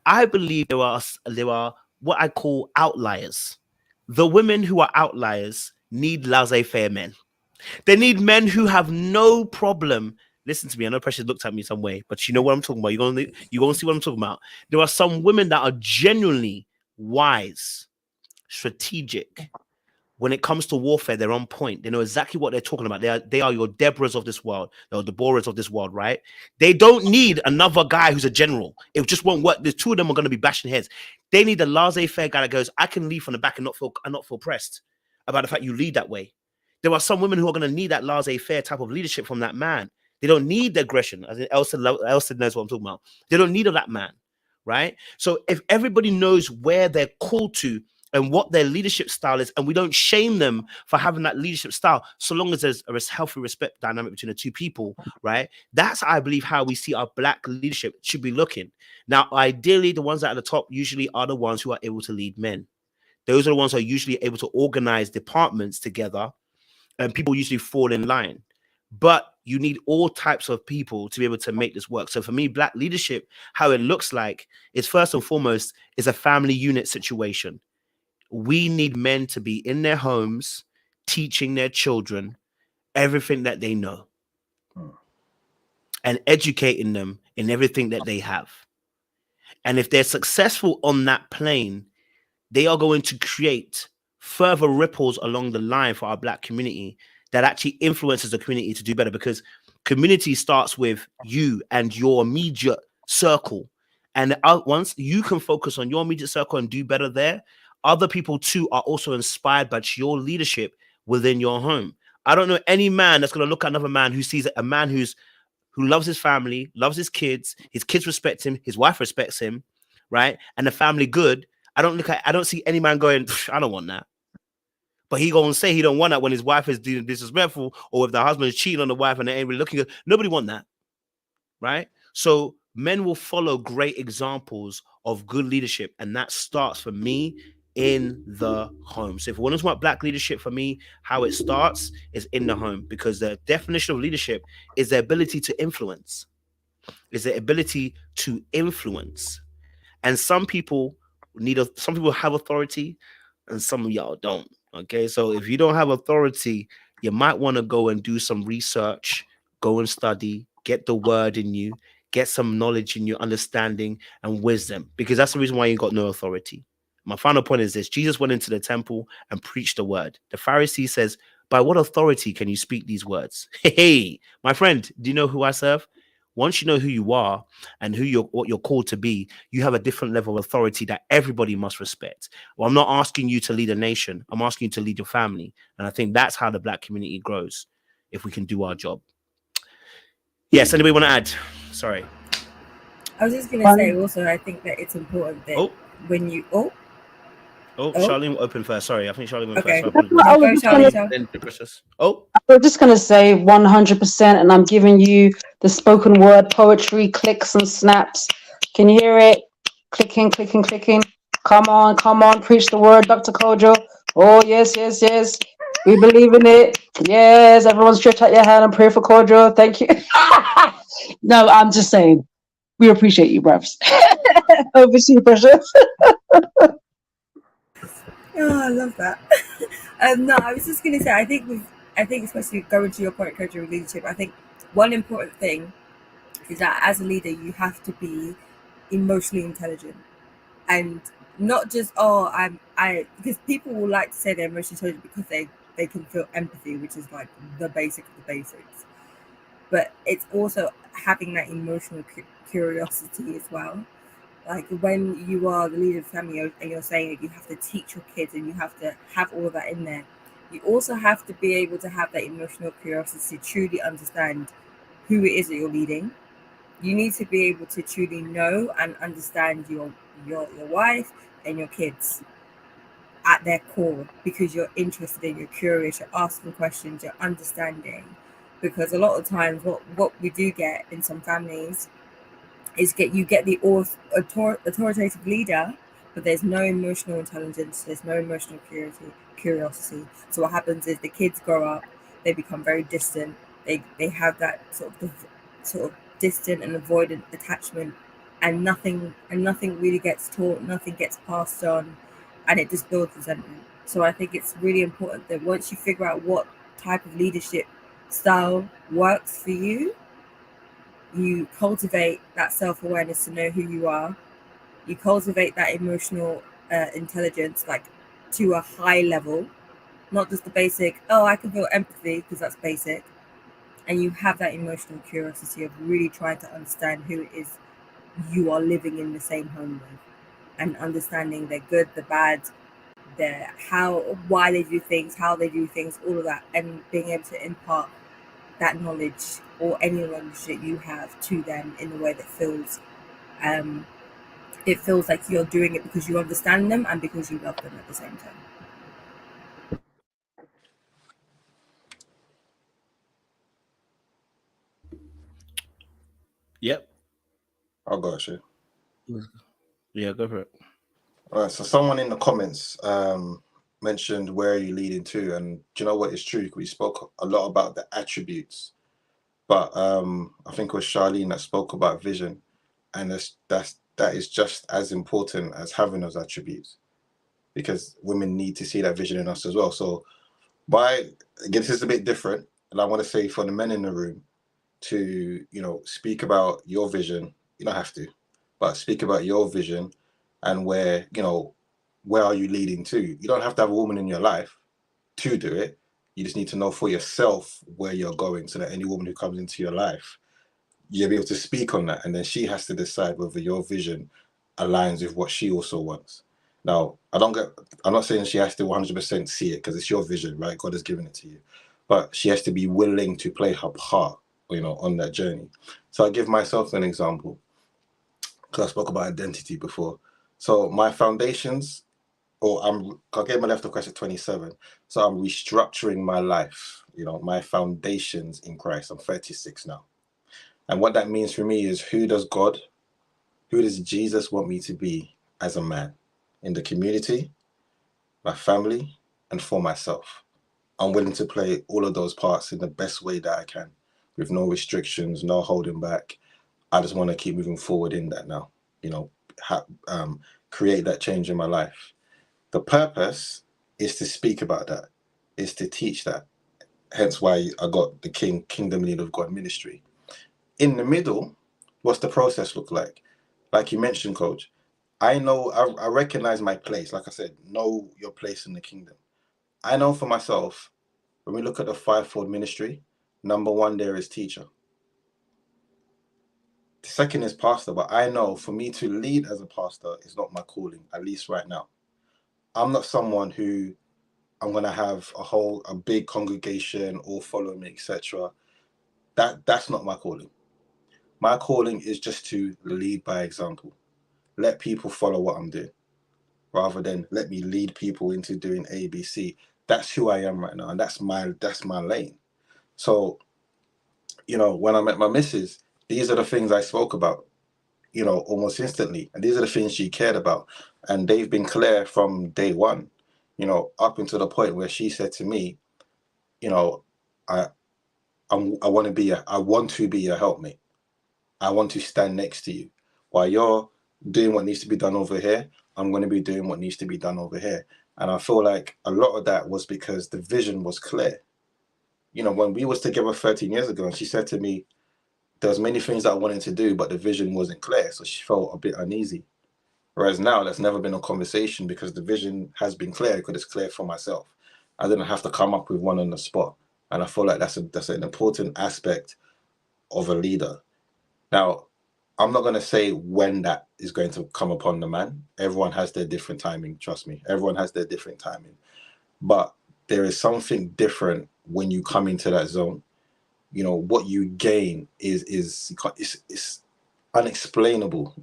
I believe there are what I call outliers. The women who are outliers need laissez-faire men. They need men who have no problem. Listen to me. I know Precious looked at me some way, but you know what I'm talking about. You're gonna see what I'm talking about. There are some women that are genuinely wise, strategic. When it comes to warfare, they're on point. They know exactly what they're talking about. They are your Deborahs of this world, or Deborahs of this world, right? They don't need another guy who's a general. It just won't work. The two of them are going to be bashing heads. They need a laissez-faire guy that goes, I can lead from the back and not feel pressed about the fact you lead that way. There are some women who are going to need that laissez-faire type of leadership from that man. They don't need the aggression. As Elsa knows what I'm talking about. They don't need of that man, right? So if everybody knows where they're called to and what their leadership style is, and we don't shame them for having that leadership style, so long as there's a healthy respect dynamic between the two people, right? That's, I believe, how we see our Black leadership should be looking. Now, ideally, the ones that are at the top usually are the ones who are able to lead men. Those are the ones who are usually able to organize departments together, and people usually fall in line. But you need all types of people to be able to make this work. So for me, Black leadership, how it looks like is first and foremost is a family unit situation. We need men to be in their homes, teaching their children everything that they know and educating them in everything that they have. And if they're successful on that plane, they are going to create further ripples along the line for our Black community that actually influences the community to do better, because community starts with you and your immediate circle. And once you can focus on your immediate circle and do better there, other people too are also inspired by your leadership within your home. I don't know any man that's going to look at another man who sees a man who loves his family, loves his kids respect him, his wife respects him, right? And the family good. I don't see any man going, I don't want that. But he gonna say he don't want that when his wife is disrespectful, or if the husband is cheating on the wife and they ain't really looking good. Nobody want that, right? So men will follow great examples of good leadership, and that starts for me in the home. So if we want to talk about Black leadership, for me, how it starts is in the home, because the definition of leadership is the ability to influence. And some people have authority, and some of y'all don't. Okay, so if you don't have authority, you might want to go and do some research, go and study, get the word in you, get some knowledge in your understanding and wisdom, because that's the reason why you got no authority. My final point is this: Jesus went into the temple and preached the word. The Pharisee says, by what authority can you speak these words? Hey, my friend, do you know who I serve? Once you know who you are and what you're called to be, you have a different level of authority that everybody must respect. Well, I'm not asking you to lead a nation. I'm asking you to lead your family. And I think that's how the Black community grows, if we can do our job. Yes, anybody want to add? Sorry.
I was just going to say also, I think that it's important that when you...
Charlene opened first. Sorry, I think Charlene went
okay.
first.
I was just going to say 100%, and I'm giving you the spoken word poetry clicks and snaps. Can you hear it? Clicking, clicking, clicking. Come on, preach the word, Dr. Kojo. Oh, yes. We believe in it. Yes, everyone stretch out your hand and pray for Kojo. Thank you. No, I'm just saying, we appreciate you, bruvs. Over to you, Precious.
Oh, I love that. No, I was just gonna say, I think especially going to your point, coaching with leadership, I think one important thing is that as a leader, you have to be emotionally intelligent, and not just because people will like to say they're emotionally intelligent because they can feel empathy, which is like the basic of the basics. But it's also having that emotional curiosity as well. Like when you are the leader of the family and you're saying that you have to teach your kids and you have to have all of that in there, you also have to be able to have that emotional curiosity to truly understand who it is that you're leading. You need to be able to truly know and understand your wife and your kids at their core, because you're interested in, you're curious, you're asking questions, you're understanding. Because a lot of times what we do get in some families is you get the authoritative leader, but there's no emotional intelligence, there's no emotional curiosity. So what happens is the kids grow up, they become very distant, they have that sort of distant and avoidant attachment, and nothing really gets taught, nothing gets passed on, and it just builds resentment. So I think it's really important that once you figure out what type of leadership style works for you cultivate that self-awareness to know who you are. You cultivate that emotional intelligence, like to a high level, not just the basic, oh, I can feel empathy, because that's basic. And you have that emotional curiosity of really trying to understand who it is you are living in the same home with, and understanding their good, the bad, their why they do things, how they do things, all of that, and being able to impart that knowledge or any knowledge that you have to them in a way that um, feels like you're doing it because you understand them and because you love them at the same time.
Yep.
I'll go actually.
Yeah, go for it.
All right, so someone in the comments mentioned where are you leading to, and do you know what is true? We spoke a lot about the attributes, but I think it was Charlene that spoke about vision, and that is just as important as having those attributes, because women need to see that vision in us as well. So again, this is a bit different, and I want to say for the men in the room to speak about your vision. You don't have to, but speak about your vision and where are you leading to. You don't have to have a woman in your life to do it. You just need to know for yourself where you're going, so that any woman who comes into your life, you'll be able to speak on that, and then she has to decide whether your vision aligns with what she also wants. Now, I'm not saying she has to 100% see it, because it's your vision, right? God has given it to you, but she has to be willing to play her part, on that journey. So I give myself an example, because I spoke about identity before. So my foundations, I gave my left of Christ at 27. So I'm restructuring my life, my foundations in Christ. I'm 36 now. And what that means for me is, who does Jesus want me to be as a man in the community, my family, and for myself? I'm willing to play all of those parts in the best way that I can, with no restrictions, no holding back. I just want to keep moving forward in that now, create that change in my life. The purpose is to speak about that, is to teach that. Hence why I got the Kingdom Leader of God ministry. In the middle, what's the process look like? Like you mentioned, Coach, I know, I recognize my place. Like I said, know your place in the kingdom. I know for myself, when we look at the fivefold ministry, number one there is teacher. The second is pastor, but I know for me to lead as a pastor is not my calling, at least right now. I'm not someone who I'm going to have a big congregation all follow me, etc. That's not my calling. My calling is just to lead by example. Let people follow what I'm doing, rather than let me lead people into doing ABC. That's who I am right now, and that's my lane. So, when I met my missus, these are the things I spoke about, almost instantly, and these are the things she cared about, and they've been clear from day one, up until the point where she said to me, I want to be a helpmate. I want to stand next to you. While you're doing what needs to be done over here, I'm going to be doing what needs to be done over here. And I feel like a lot of that was because the vision was clear. You know, when we was together 13 years ago, and she said to me, there was many things that I wanted to do, but the vision wasn't clear. So she felt a bit uneasy. Whereas now that's never been a conversation because the vision has been clear, because it's clear for myself. I didn't have to come up with one on the spot. And I feel like that's an important aspect of a leader. Now, I'm not going to say when that is going to come upon the man. Everyone has their different timing. Trust me. Everyone has their different timing. But there is something different when you come into that zone. You know, what you gain is unexplainable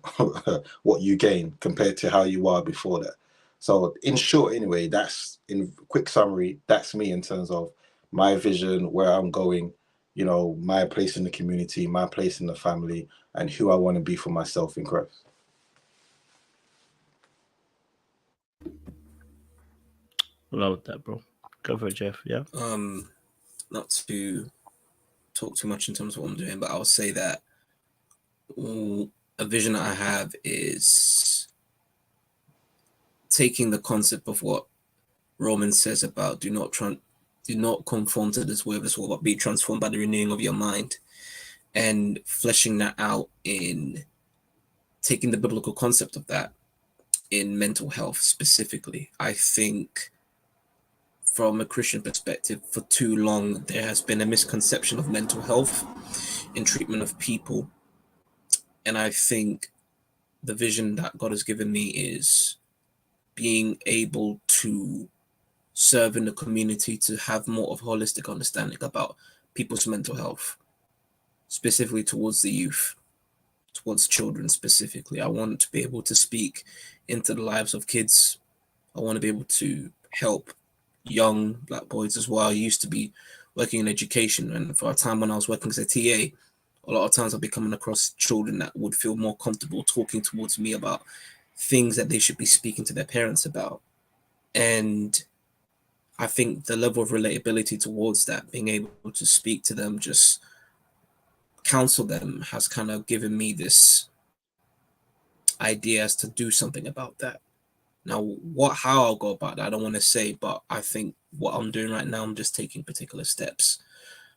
what you gain compared to how you are before that. So in short, anyway, that's, in quick summary, that's me in terms of my vision, where I'm going, you know, my place in the community, my place in the family, and who I want to be for myself in Christ.
Love that, bro. Go for it, Jeff. Yeah.
Not to talk too much in terms of what I'm doing, but I'll say that a vision that I have is taking the concept of what Romans says about do not conform to this way of this world, but be transformed by the renewing of your mind, and fleshing that out in taking the biblical concept of that in mental health specifically. I think from a Christian perspective, for too long, there has been a misconception of mental health in treatment of people. And I think the vision that God has given me is being able to serve in the community, to have more of a holistic understanding about people's mental health, specifically towards the youth, towards children specifically. I want to be able to speak into the lives of kids. I want to be able to help young Black boys as well. I used to be working in education, and for a time when I was working as a TA, a lot of times I'll be coming across children that would feel more comfortable talking towards me about things that they should be speaking to their parents about. And I think the level of relatability towards that, being able to speak to them, just counsel them, has kind of given me this idea as to do something about that. Now, how I'll go about that, I don't want to say, but I think what I'm doing right now, I'm just taking particular steps.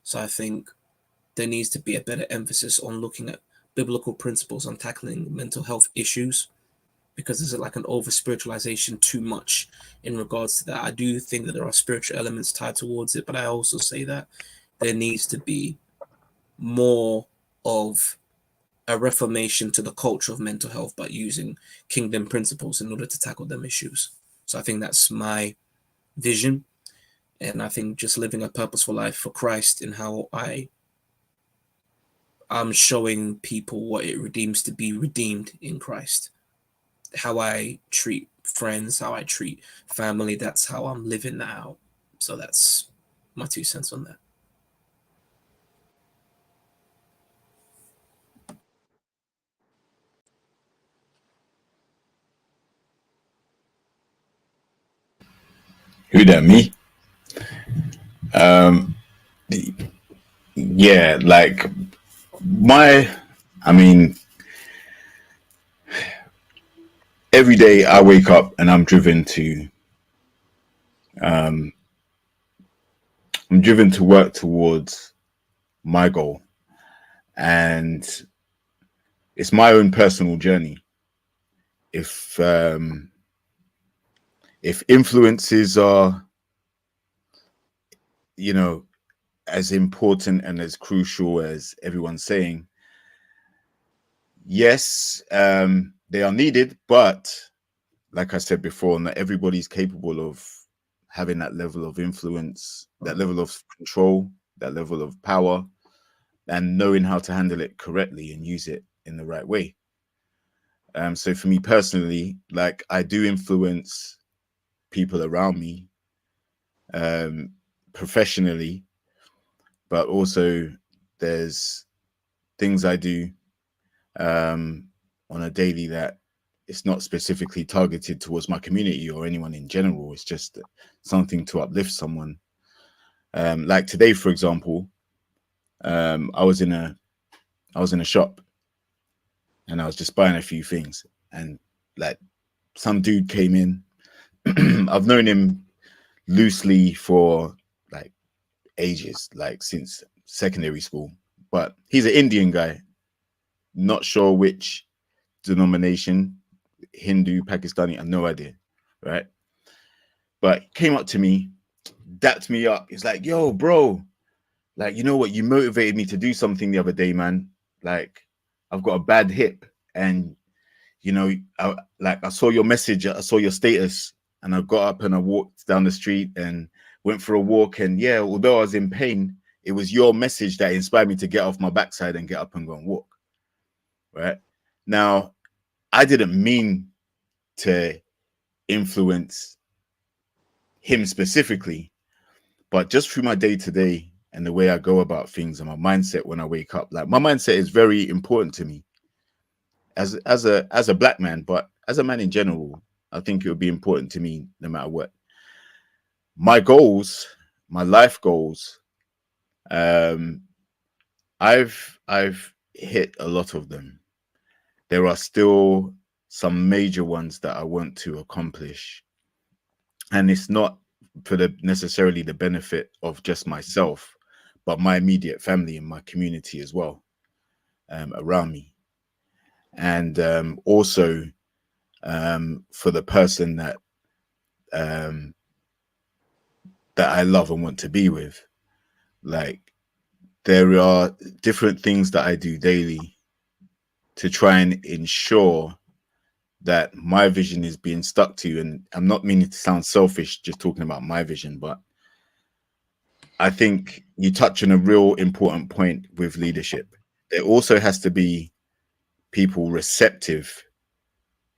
So I think there needs to be a better emphasis on looking at biblical principles on tackling mental health issues, because there's like an over spiritualization too much in regards to that. I do think that there are spiritual elements tied towards it, but I also say that there needs to be more of a reformation to the culture of mental health by using kingdom principles in order to tackle them issues. So I think that's my vision. And I think just living a purposeful life for Christ in how I'm showing people what it redeems to be redeemed in Christ. How I treat friends, how I treat family, that's how I'm living that out. So that's my 2 cents on that.
Who that, me? Yeah, like I mean, every day I wake up and I'm driven to work towards my goal, and it's my own personal journey. If influences are, you know, as important and as crucial as everyone's saying, yes, they are needed, but like I said before, not everybody's capable of having that level of influence, that level of control, that level of power, and knowing how to handle it correctly and use it in the right way. So for me personally, like, I do influence people around me professionally, but also there's things I do on a daily that it's not specifically targeted towards my community or anyone in general. It's just something to uplift someone. Like today, for example, I was in a shop and I was just buying a few things, and like some dude came in I've known him loosely for like ages, like since secondary school. But he's an Indian guy, not sure which denomination, Hindu, Pakistani, I have no idea, right? But he came up to me, dapped me up. He's like, yo, bro, like, you know what? You motivated me to do something the other day, man. Like, I've got a bad hip. And, you know, I saw your message, I saw your status, and I got up and I walked down the street and went for a walk. And yeah, although I was in pain, it was your message that inspired me to get off my backside and get up and go and walk. Right now, I didn't mean to influence him specifically, but just through my day to day and the way I go about things and my mindset when I wake up, like my mindset is very important to me as a black man, but as a man in general, I think it would be important to me no matter what. My goals, my life goals, I've hit a lot of them. There are still some major ones that I want to accomplish, and it's not for necessarily the benefit of just myself, but my immediate family and my community as well, around me, and also for the person that I love and want to be with. Like, there are different things that I do daily to try and ensure that my vision is being stuck to. And I'm not meaning to sound selfish just talking about my vision, but I think you touch on a real important point with leadership. There also has to be people receptive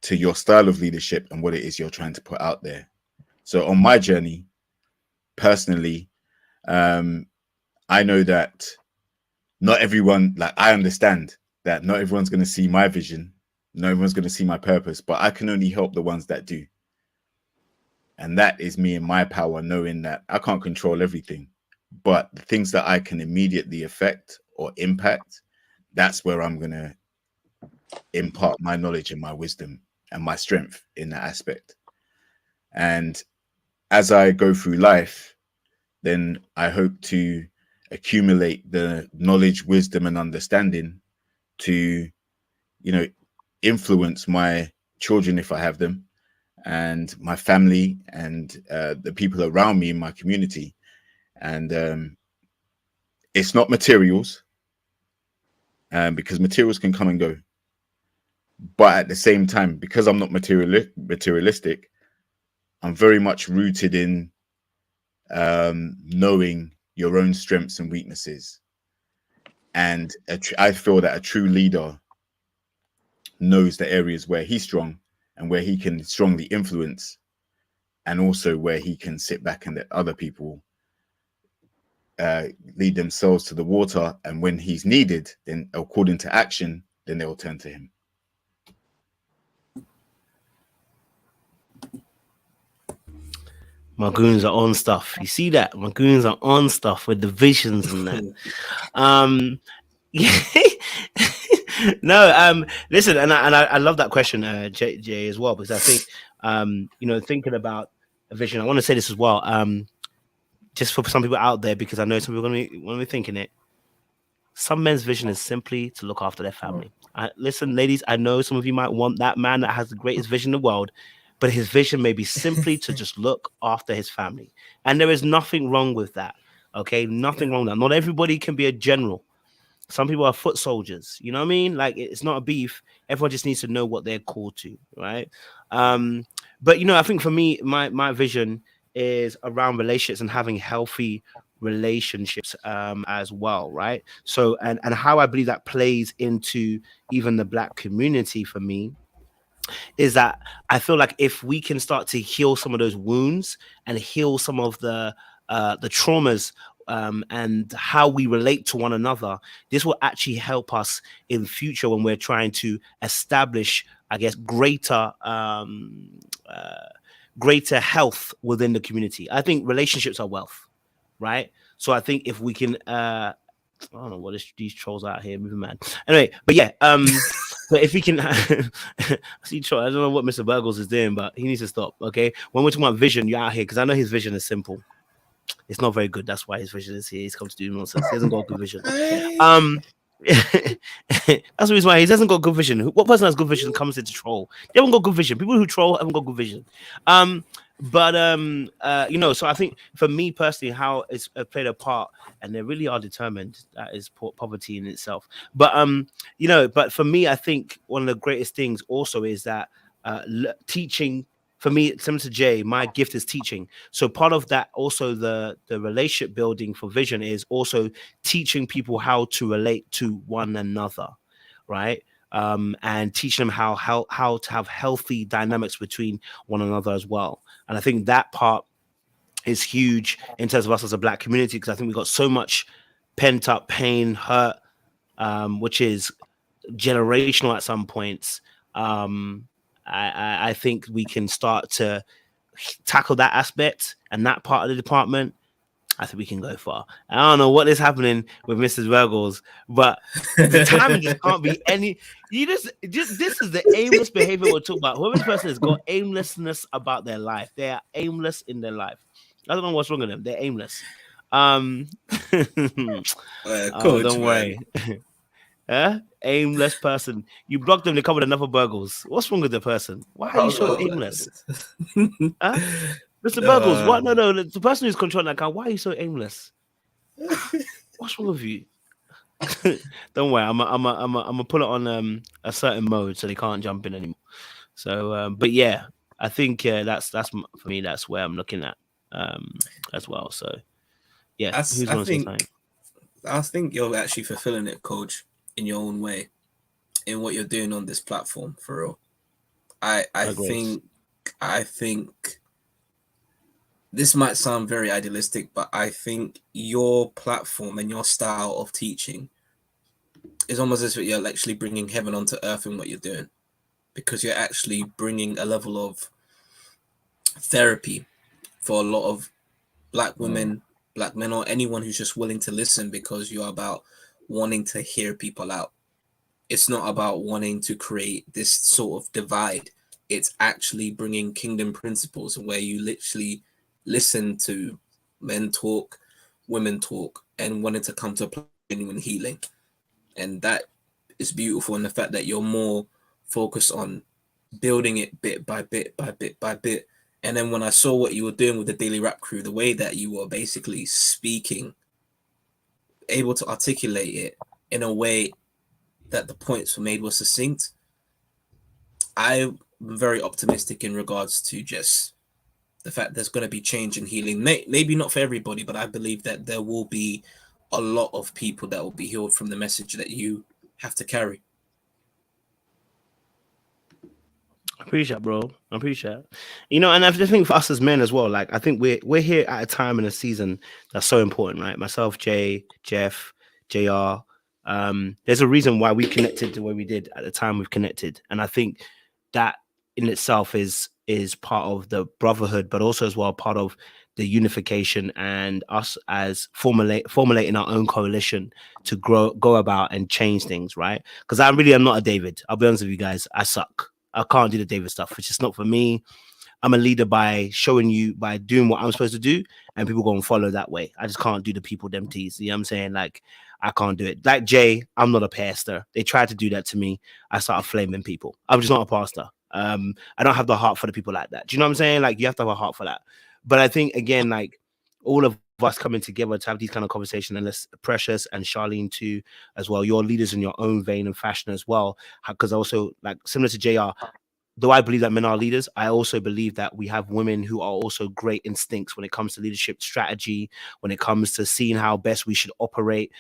to your style of leadership and what it is you're trying to put out there. So on my journey, personally, I know that not everyone, like, I understand that not everyone's going to see my vision, not everyone's going to see my purpose, but I can only help the ones that do. And that is me in my power, knowing that I can't control everything, but the things that I can immediately affect or impact, that's where I'm going to impart my knowledge and my wisdom and my strength in that aspect. And as I go through life, then I hope to accumulate the knowledge, wisdom, and understanding to, you know, influence my children if I have them, and my family, and the people around me in my community. And it's not materials, because materials can come and go. But at the same time, because I'm not materialistic, I'm very much rooted in knowing your own strengths and weaknesses. And I feel that a true leader knows the areas where he's strong and where he can strongly influence, and also where he can sit back and let other people lead themselves to the water. And when he's needed, then according to action, then they'll turn to him.
My goons are on stuff. You see that? My goons are on stuff with the visions and that. No, listen, and I love that question, Jay, as well, because I think thinking about a vision, I want to say this as well. Just for some people out there, because I know some people are going to be thinking it. Some men's vision is simply to look after their family. Listen, ladies, I know some of you might want that man that has the greatest vision in the world, but his vision may be simply to just look after his family. And there is nothing wrong with that. Okay, nothing wrong with that. Not everybody can be a general. Some people are foot soldiers. You know what I mean? Like, it's not a beef. Everyone just needs to know what they're called to, right? But I think for me, my vision is around relationships and having healthy relationships as well, right? So and how I believe that plays into even the Black community for me is that I feel like if we can start to heal some of those wounds and heal some of the traumas, and how we relate to one another, this will actually help us in future when we're trying to establish, I guess, greater health within the community. I think relationships are wealth, right? So I think if we can, I don't know what these trolls out here moving, man. Anyway, but yeah, But if he can, see, Troy, I don't know what Mr. Burgos is doing, but he needs to stop. Okay, when we're talking about vision, you're out here because I know his vision is simple. It's not very good. That's why his vision is here. He's come to do nonsense. He hasn't got a good vision. That's the reason why he hasn't got good vision. What person has good vision comes into troll? They haven't got good vision. People who troll haven't got good vision. You know, so I think for me personally, how it's played a part, and they really are determined. That is poverty in itself. But you know, but for me, I think one of the greatest things also is that teaching. For me, similar to Jay, my gift is teaching. So part of that, also the relationship building for vision is also teaching people how to relate to one another, right? And teaching them how to have healthy dynamics between one another as well. And I think that part is huge in terms of us as a Black community, because I think we've got so much pent up pain, hurt, which is generational at some points. I think we can start to tackle that aspect and that part of the department. I think we can go far. I don't know what is happening with Mrs. Virgos, but the timing just can't be any. You just this is the aimless behavior we're talking about. Whoever this person has got aimlessness about their life. They are aimless in their life. I don't know what's wrong with them. They're aimless. Oh,
Coach,
don't worry. Aimless person. You blocked them to come with another burgles. What's wrong with the person? Why are you so aimless? Mr. Burgles, what? No, the person who's controlling that account, why are you so aimless? What's wrong with you? Don't worry, I'm gonna put it on a certain mode so they can't jump in anymore. So, but yeah, I think that's for me. That's where I'm looking at as well. So, yeah, who's gonna say something?
I think you're actually fulfilling it, Coach, in your own way, in what you're doing on this platform, for real. I think this might sound very idealistic, but I think your platform and your style of teaching is almost as if you're actually bringing heaven onto earth in what you're doing, because you're actually bringing a level of therapy for a lot of Black women, Black men, or anyone who's just willing to listen, because you're about wanting to hear people out. It's not about wanting to create this sort of divide. It's actually bringing kingdom principles where you literally listen to men talk, women talk, and wanting to come to a place of genuine healing. And that is beautiful in the fact that you're more focused on building it bit by bit by bit by bit. And then when I saw what you were doing with the Daily Rap Crew, the way that you were basically speaking, able to articulate it in a way that the points were made were succinct, I'm very optimistic in regards to just the fact there's going to be change and healing. Maybe not for everybody, but I believe that there will be a lot of people that will be healed from the message that you have to carry.
I appreciate it, bro. I appreciate it. You know, and I just think for us as men as well, like I think we're here at a time in a season that's so important, right? Myself, Jay, Jeff, JR. There's a reason why we connected the way we did at the time we've connected. And I think that in itself is part of the brotherhood, but also as well part of the unification and us as formulating our own coalition to go about and change things, right? Because I really am not a David. I'll be honest with you guys. I suck. I can't do the David stuff. It's just not for me. I'm a leader by doing what I'm supposed to do, and people go and follow that way. I just can't do the people them teas. You know what I'm saying? Like, I can't do it. Like Jay, I'm not a pastor. They tried to do that to me. I started flaming people. I'm just not a pastor. I don't have the heart for the people like that. Do you know what I'm saying? Like, you have to have a heart for that. But I think, again, like, all of us coming together to have these kind of conversations, and it's Precious and Charlene too, as well. You're leaders in your own vein and fashion as well. Because also, like, similar to JR, though I believe that men are leaders, I also believe that we have women who are also great instincts when it comes to leadership strategy, when it comes to seeing how best we should operate,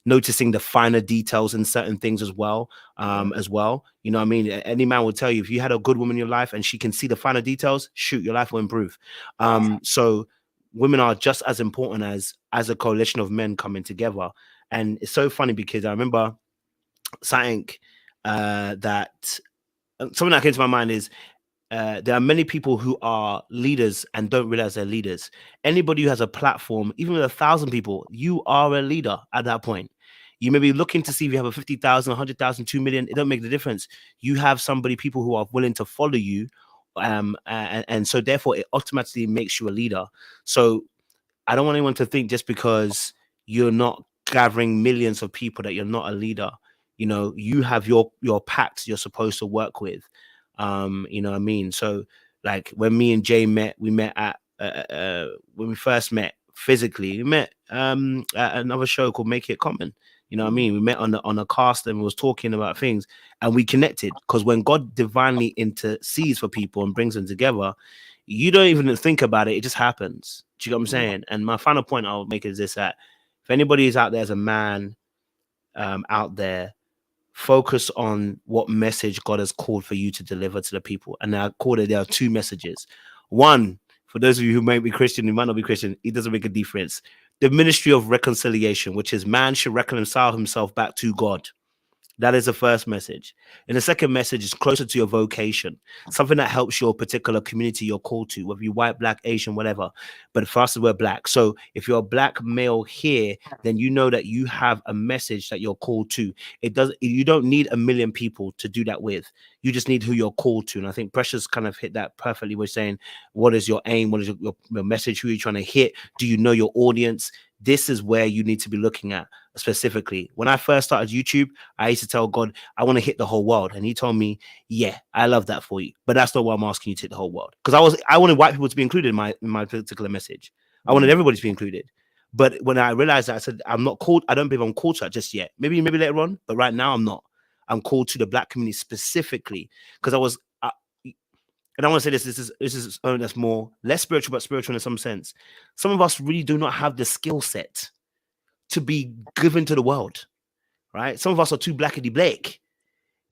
noticing the finer details in certain things as well. You know what I mean? Any man will tell you, if you had a good woman in your life and she can see the finer details, shoot, your life will improve. So women are just as important as a coalition of men coming together. And it's so funny because I remember something something that came to my mind is there are many people who are leaders and don't realize they're leaders. Anybody who has a platform, even with 1,000 people, you are a leader at that point. You may be looking to see if you have a 50,000, 100,000, 2 million. It don't make the difference. You have people who are willing to follow you. And so therefore it automatically makes you a leader. So I don't want anyone to think just because you're not gathering millions of people that you're not a leader. You know, you have your packs you're supposed to work with. You know what I mean? So like when me and Jay met, we met at when we first met physically, we met at another show called Make It Common. You know what I mean? We met on a cast and we was talking about things and we connected, because when God divinely intercedes for people and brings them together, you don't even think about it. It just happens. Do you know what I'm saying? And my final point I'll make is this, that if anybody is out there as a man out there, focus on what message God has called for you to deliver to the people. And I call it, there are two messages. One, for those of you who might be Christian, who might not be Christian, it doesn't make a difference. The ministry of reconciliation, which is man should reconcile himself back to God. That is the first message. And the second message is closer to your vocation, something that helps your particular community you're called to, whether you're white, black, Asian, whatever. But for us, we're black. So if you're a black male here, then you know that you have a message that you're called to. You don't need a million people to do that with. You just need who you're called to. And I think Precious kind of hit that perfectly. We're saying, what is your aim? What is your message? Who are you trying to hit? Do you know your audience? This is where you need to be looking at specifically. When I first started YouTube, I used to tell God, I want to hit the whole world. And he told me, yeah, I love that for you. But that's not what I'm asking you to hit the whole world. Because I wanted white people to be included in my particular message. I wanted everybody to be included. But when I realized that, I said, I'm not called, I don't believe I'm called to that just yet. Maybe later on, but right now I'm not. I'm called to the black community specifically. Because and I want to say this is something that's less spiritual, but spiritual in some sense. Some of us really do not have the skill set to be given to the world, right? Some of us are too blackety black,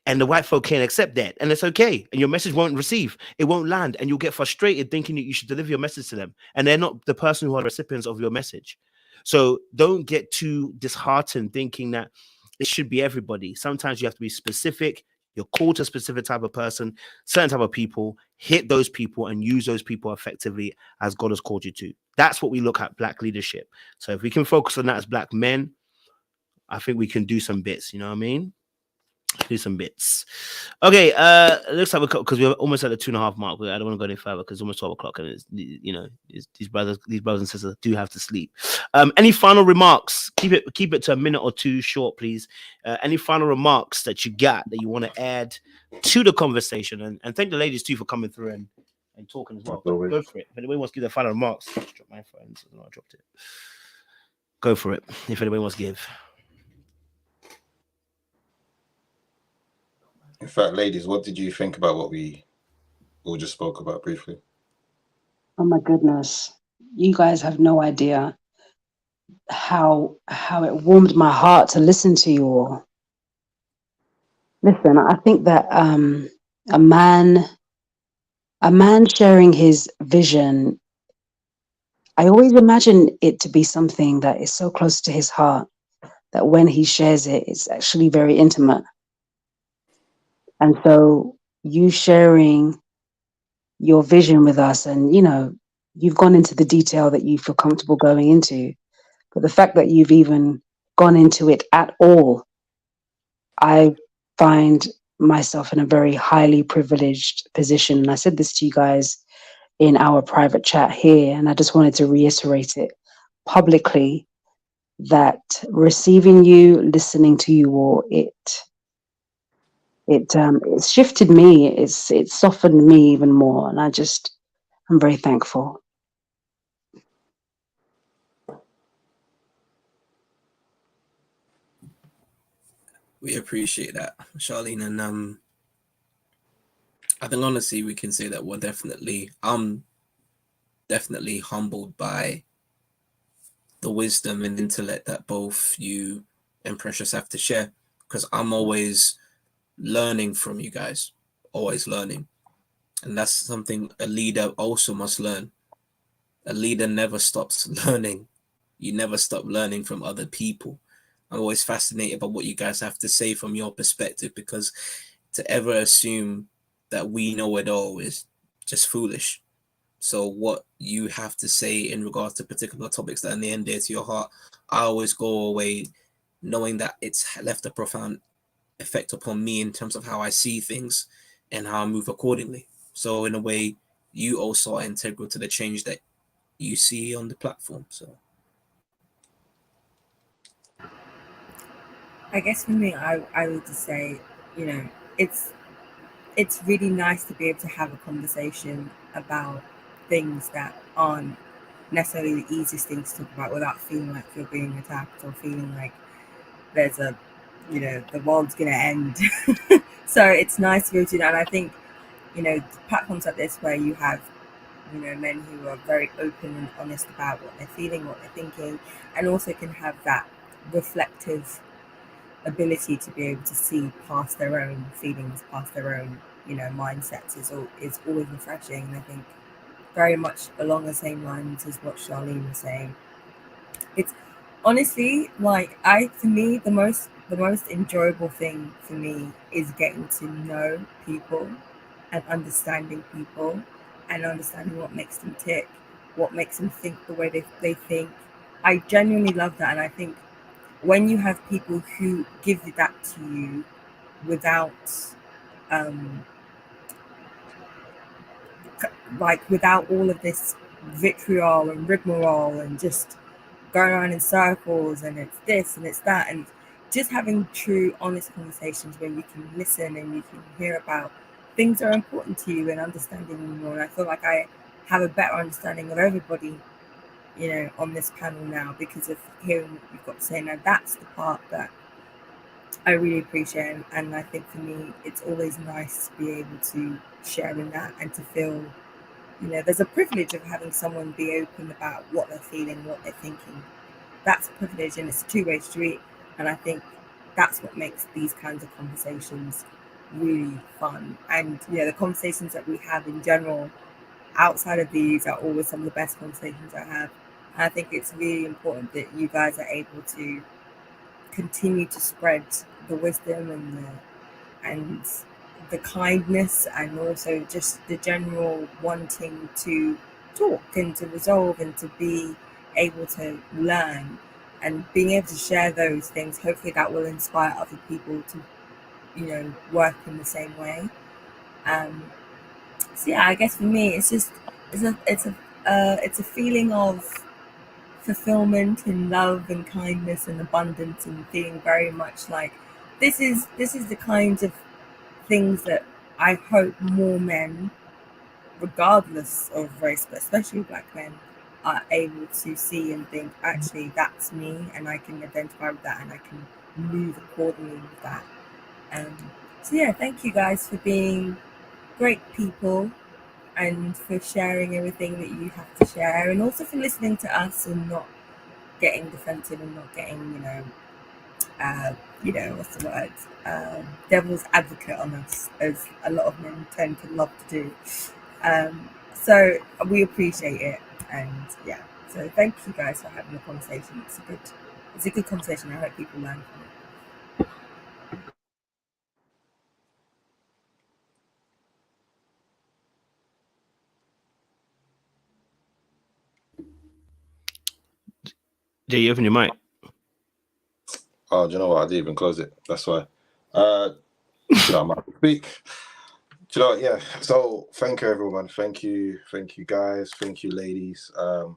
and the white folk can't accept that, and it's okay. And your message won't receive, it won't land, and you'll get frustrated thinking that you should deliver your message to them, and they're not the person who are the recipients of your message. So don't get too disheartened thinking that it should be everybody. Sometimes you have to be specific. You're called to a specific type of person, certain type of people, hit those people and use those people effectively as God has called you to. That's what we look at black leadership. So if we can focus on that as black men, I think we can do some bits, you know what I mean? Do some bits. Okay, looks like because we're almost at the 2.5 mark. I don't want to go any further because it's almost 12 o'clock, and it's, you know, these brothers and sisters do have to sleep. Any final remarks? Keep it to a minute or two short, please. Any final remarks that you got that you want to add to the conversation? And thank the ladies too for coming through and talking as well. Go for it. If anybody wants to give their final remarks, I dropped my phone, so I dropped it. Go for it. If anybody wants to give.
In fact, ladies, what did you think about what we all just spoke about briefly?
Oh my goodness. You guys have no idea how it warmed my heart to listen to you all. Listen, I think that a man sharing his vision, I always imagine it to be something that is so close to his heart that when he shares it, it's actually very intimate. And so you sharing your vision with us, and you know, you've gone into the detail that you feel comfortable going into, but the fact that you've even gone into it at all, I find myself in a very highly privileged position. And I said this to you guys in our private chat here, and I just wanted to reiterate it publicly, that receiving you, listening to you all, it's shifted me, it's softened me even more, and I'm very thankful.
We appreciate that, Charlene, and I think honestly we can say that I'm definitely humbled by the wisdom and intellect that both you and Precious have to share, because I'm always learning from you guys, always learning. And that's something a leader also must learn. A leader never stops learning. You never stop learning from other people. I'm always fascinated by what you guys have to say from your perspective, because to ever assume that we know it all is just foolish. So what you have to say in regards to particular topics that are near and dear to your heart, I always go away knowing that it's left a profound effect upon me in terms of how I see things and how I move accordingly. So in a way, you also are integral to the change that you see on the platform. So
I guess for me, I would just say, you know, it's really nice to be able to have a conversation about things that aren't necessarily the easiest things to talk about without feeling like you're being attacked or feeling like there's a, you know, the world's gonna end. So it's nice to be able to do that. And I think, you know, platforms like this where you have, you know, men who are very open and honest about what they're feeling, what they're thinking, and also can have that reflective ability to be able to see past their own feelings, past their own, you know, mindsets is always refreshing. And I think very much along the same lines as what Charlene was saying. It's honestly like for me the most enjoyable thing for me is getting to know people and understanding people and understanding what makes them tick, what makes them think the way they think. I genuinely love that, and I think when you have people who give that to you without um like without all of this vitriol and rigmarole and just going around in circles and it's this and it's that, and just having true honest conversations where you can listen and you can hear about things that are important to you and understanding you more. And I feel like I have a better understanding of everybody, you know, on this panel now because of hearing what you've got to say. Now that's the part that I really appreciate, and I think for me it's always nice to be able to share in that and to feel, you know, there's a privilege of having someone be open about what they're feeling, what they're thinking. That's a privilege, and it's a two-way street. And I think that's what makes these kinds of conversations really fun. And you know, the conversations that we have in general outside of these are always some of the best conversations I have. And I think it's really important that you guys are able to continue to spread the wisdom and the kindness and also just the general wanting to talk and to resolve and to be able to learn and being able to share those things. Hopefully that will inspire other people to, you know, work in the same way. So yeah, I guess for me it's just it's a feeling of fulfillment and love and kindness and abundance and feeling very much like this is the kinds of things that I hope more men, regardless of race, but especially black men, are able to see and think, actually, that's me, and I can identify with that, and I can move accordingly with that. So yeah, thank you guys for being great people and for sharing everything that you have to share, and also for listening to us and not getting defensive and not getting, you know, what's the word? Devil's advocate on us, as a lot of men tend to love to do. So we appreciate it, and yeah. So thank you guys for having the conversation. It's a good conversation. I hope people learn from it.
Jay, you open your mic.
Oh, do you know what? I didn't even close it. That's why. So I might speak. Do you know what? Yeah. So thank you, everyone. Thank you, guys. Thank you, ladies. Do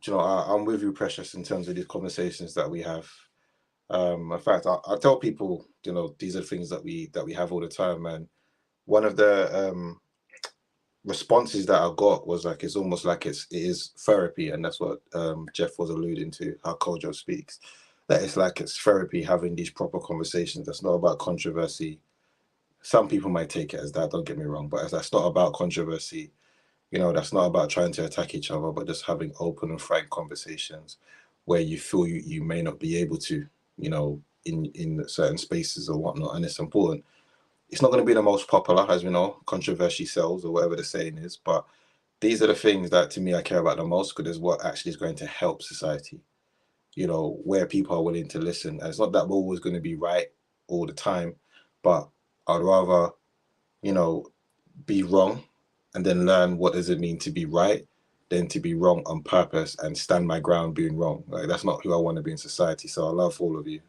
you know, I'm with you, Precious, in terms of these conversations that we have. In fact, I tell people, you know, these are things that we have all the time. And one of the responses that I got was like, it's almost like it is therapy, and that's what Jeff was alluding to, how Kojo speaks. That it's like it's therapy, having these proper conversations. That's not about controversy. Some people might take it as that, don't get me wrong, but that's not about controversy. You know, that's not about trying to attack each other, but just having open and frank conversations where you feel you may not be able to, you know, in certain spaces or whatnot. And it's important. It's not going to be the most popular, as we know, controversy sells or whatever the saying is, but these are the things that to me I care about the most, because it's what actually is going to help society, you know, where people are willing to listen. And it's not that we're always going to be right all the time, but I'd rather, you know, be wrong and then learn what does it mean to be right, than to be wrong on purpose and stand my ground being wrong. Like, that's not who I want to be in society. So I love all of you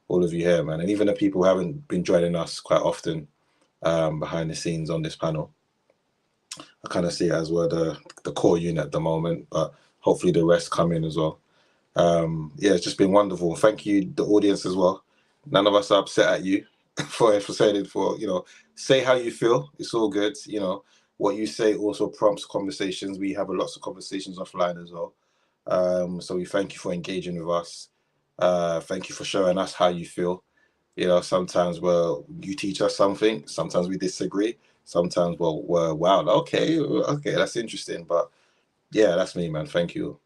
here, man. And even the people who haven't been joining us quite often behind the scenes on this panel. I kind of see it as we're the core unit at the moment, but hopefully the rest come in as well. Yeah, it's just been wonderful. Thank you, the audience as well. None of us are upset at you for saying it, for, you know, say how you feel. It's all good. You know, what you say also prompts conversations. We have lots of conversations offline as well. So we thank you for engaging with us. Thank you for showing us how you feel. You know, sometimes, well, you teach us something. Sometimes we disagree. Sometimes, well, we're wow, okay, that's interesting. But yeah, that's me, man. Thank you.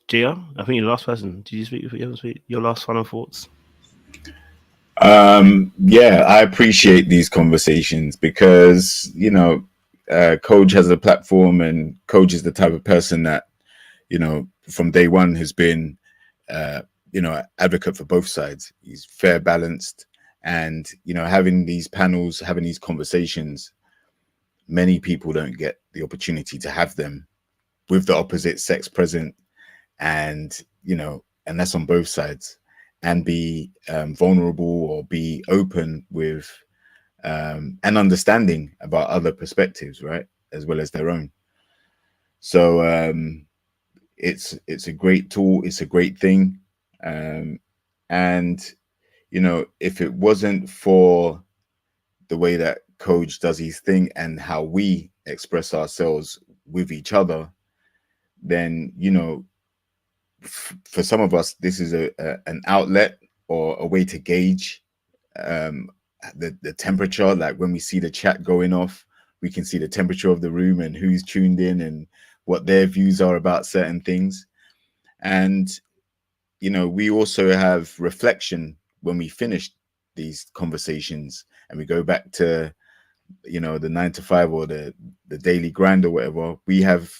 Gia, I think you're the last person. Did you speak? You haven't speak? Your last final thoughts?
Yeah, I appreciate these conversations because, you know, Coach has a platform, and Coach is the type of person that, you know, from day one has been, you know, advocate for both sides. He's fair, balanced, and, you know, having these panels, having these conversations, many people don't get the opportunity to have them with the opposite sex present, and, you know, and that's on both sides, and be vulnerable or be open with and understanding about other perspectives, right, as well as their own. So it's a great tool, it's a great thing, and, you know, if it wasn't for the way that Coach does his thing and how we express ourselves with each other, then, you know, for some of us, this is an outlet or a way to gauge um, the temperature. Like when we see the chat going off, we can see the temperature of the room and who's tuned in and what their views are about certain things. And, you know, we also have reflection when we finish these conversations and we go back to, you know, the 9 to 5 or the daily grind or whatever. We have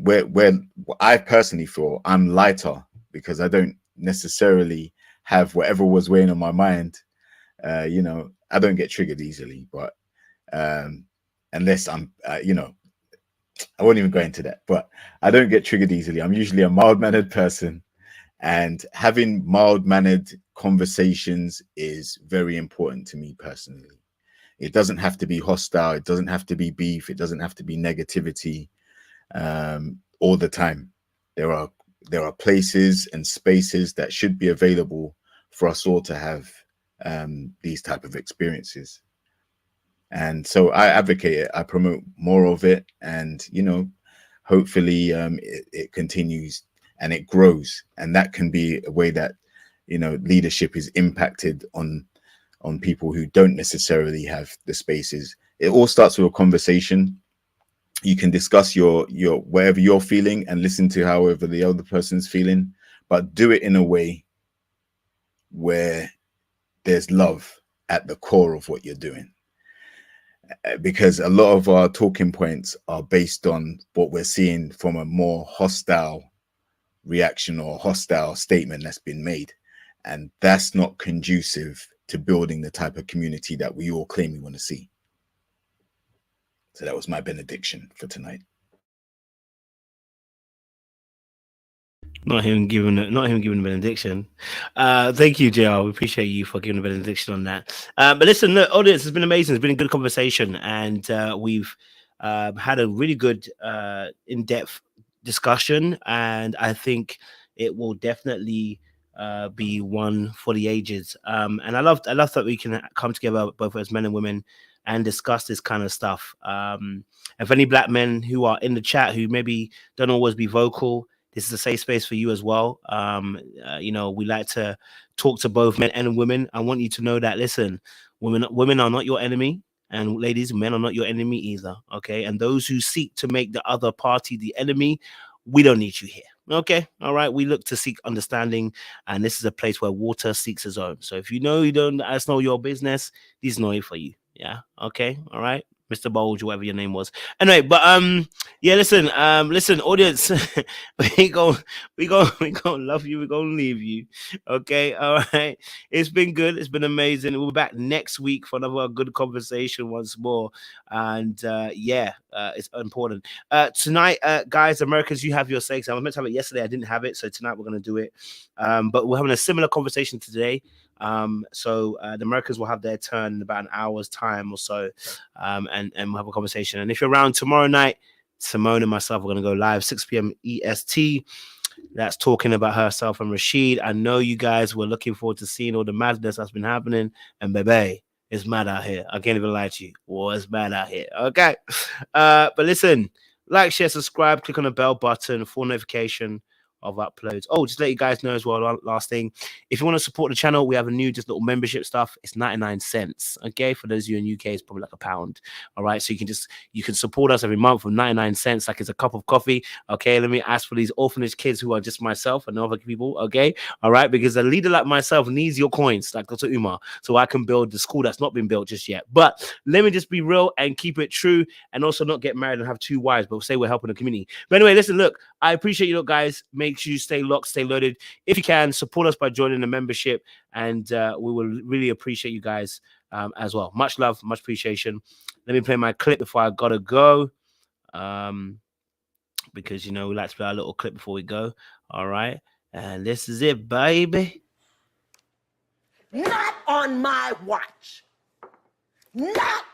where I personally feel I'm lighter because I don't necessarily have whatever was weighing on my mind. You know, I don't get triggered easily, but unless I'm, you know, I won't even go into that, but I don't get triggered easily. I'm usually a mild-mannered person, and having mild-mannered conversations is very important to me personally. It doesn't have to be hostile. It doesn't have to be beef. It doesn't have to be negativity all the time. There are places and spaces that should be available for us all to have these type of experiences. And so I advocate it. I promote more of it, and, you know, hopefully it continues and it grows, and that can be a way that, you know, leadership is impacted on people who don't necessarily have the spaces. It all starts with a conversation. You can discuss your whatever you're feeling and listen to however the other person's feeling, but do it in a way where there's love at the core of what you're doing. Because a lot of our talking points are based on what we're seeing from a more hostile reaction or hostile statement that's been made. And that's not conducive to building the type of community that we all claim we want to see. So that was my benediction for tonight.
Not him giving a benediction. Thank you, JR. We appreciate you for giving a benediction on that. But listen, the audience has been amazing. It's been a good conversation, and we've had a really good in-depth discussion, and I think it will definitely be one for the ages. And I love that we can come together both as men and women and discuss this kind of stuff. If any black men who are in the chat who maybe don't always be vocal, this is a safe space for you as well. You know, we like to talk to both men and women. I want you to know that, listen, women are not your enemy, and ladies, men are not your enemy either. Okay. And those who seek to make the other party the enemy, we don't need you here. Okay. All right. We look to seek understanding, and this is a place where water seeks its own. So if you know you don't, that's not your business, this is not it for you. Yeah. Okay. All right. Mr. Bulge, or whatever your name was. Anyway, but yeah, listen, audience, we gonna love you, we gonna leave you. Okay, all right. It's been good, it's been amazing. We'll be back next week for another good conversation once more. And it's important. Tonight, guys, Americans, you have your say. I was meant to have it yesterday, I didn't have it, so tonight we're gonna do it. But we're having a similar conversation today. So the Americans will have their turn in about an hour's time or so, and we'll have a conversation. And if you're around tomorrow night, Simone and myself are going to go live 6 p.m. EST. That's talking about herself and Rashid. I know you guys were looking forward to seeing all the madness that's been happening, and baby, it's mad out here. I can't even lie to you. Oh, it's mad out here. Okay, but listen, like, share, subscribe, click on the bell button for notification of uploads. Oh, just let you guys know as well, last thing, if you want to support the channel, we have a new just little membership stuff. It's 99 cents. Okay, for those of you in UK, it's probably like £1. All right, so you can support us every month for 99 cents, like it's a cup of coffee. Okay, let me ask for these orphanage kids who are just myself and no other people. Okay, all right, because a leader like myself needs your coins, like Dr. Umar, so I can build the school that's not been built just yet. But let me just be real and keep it true, and also not get married and have 2 wives, but say we're helping the community. But anyway, listen, look, I appreciate you, guys. Make sure you stay locked, stay loaded. If you can, support us by joining the membership, and we will really appreciate you guys as well. Much love, much appreciation. Let me play my clip before I gotta go, because we like to play our little clip before we go. All right, and this is it, baby.
Not on my watch. Not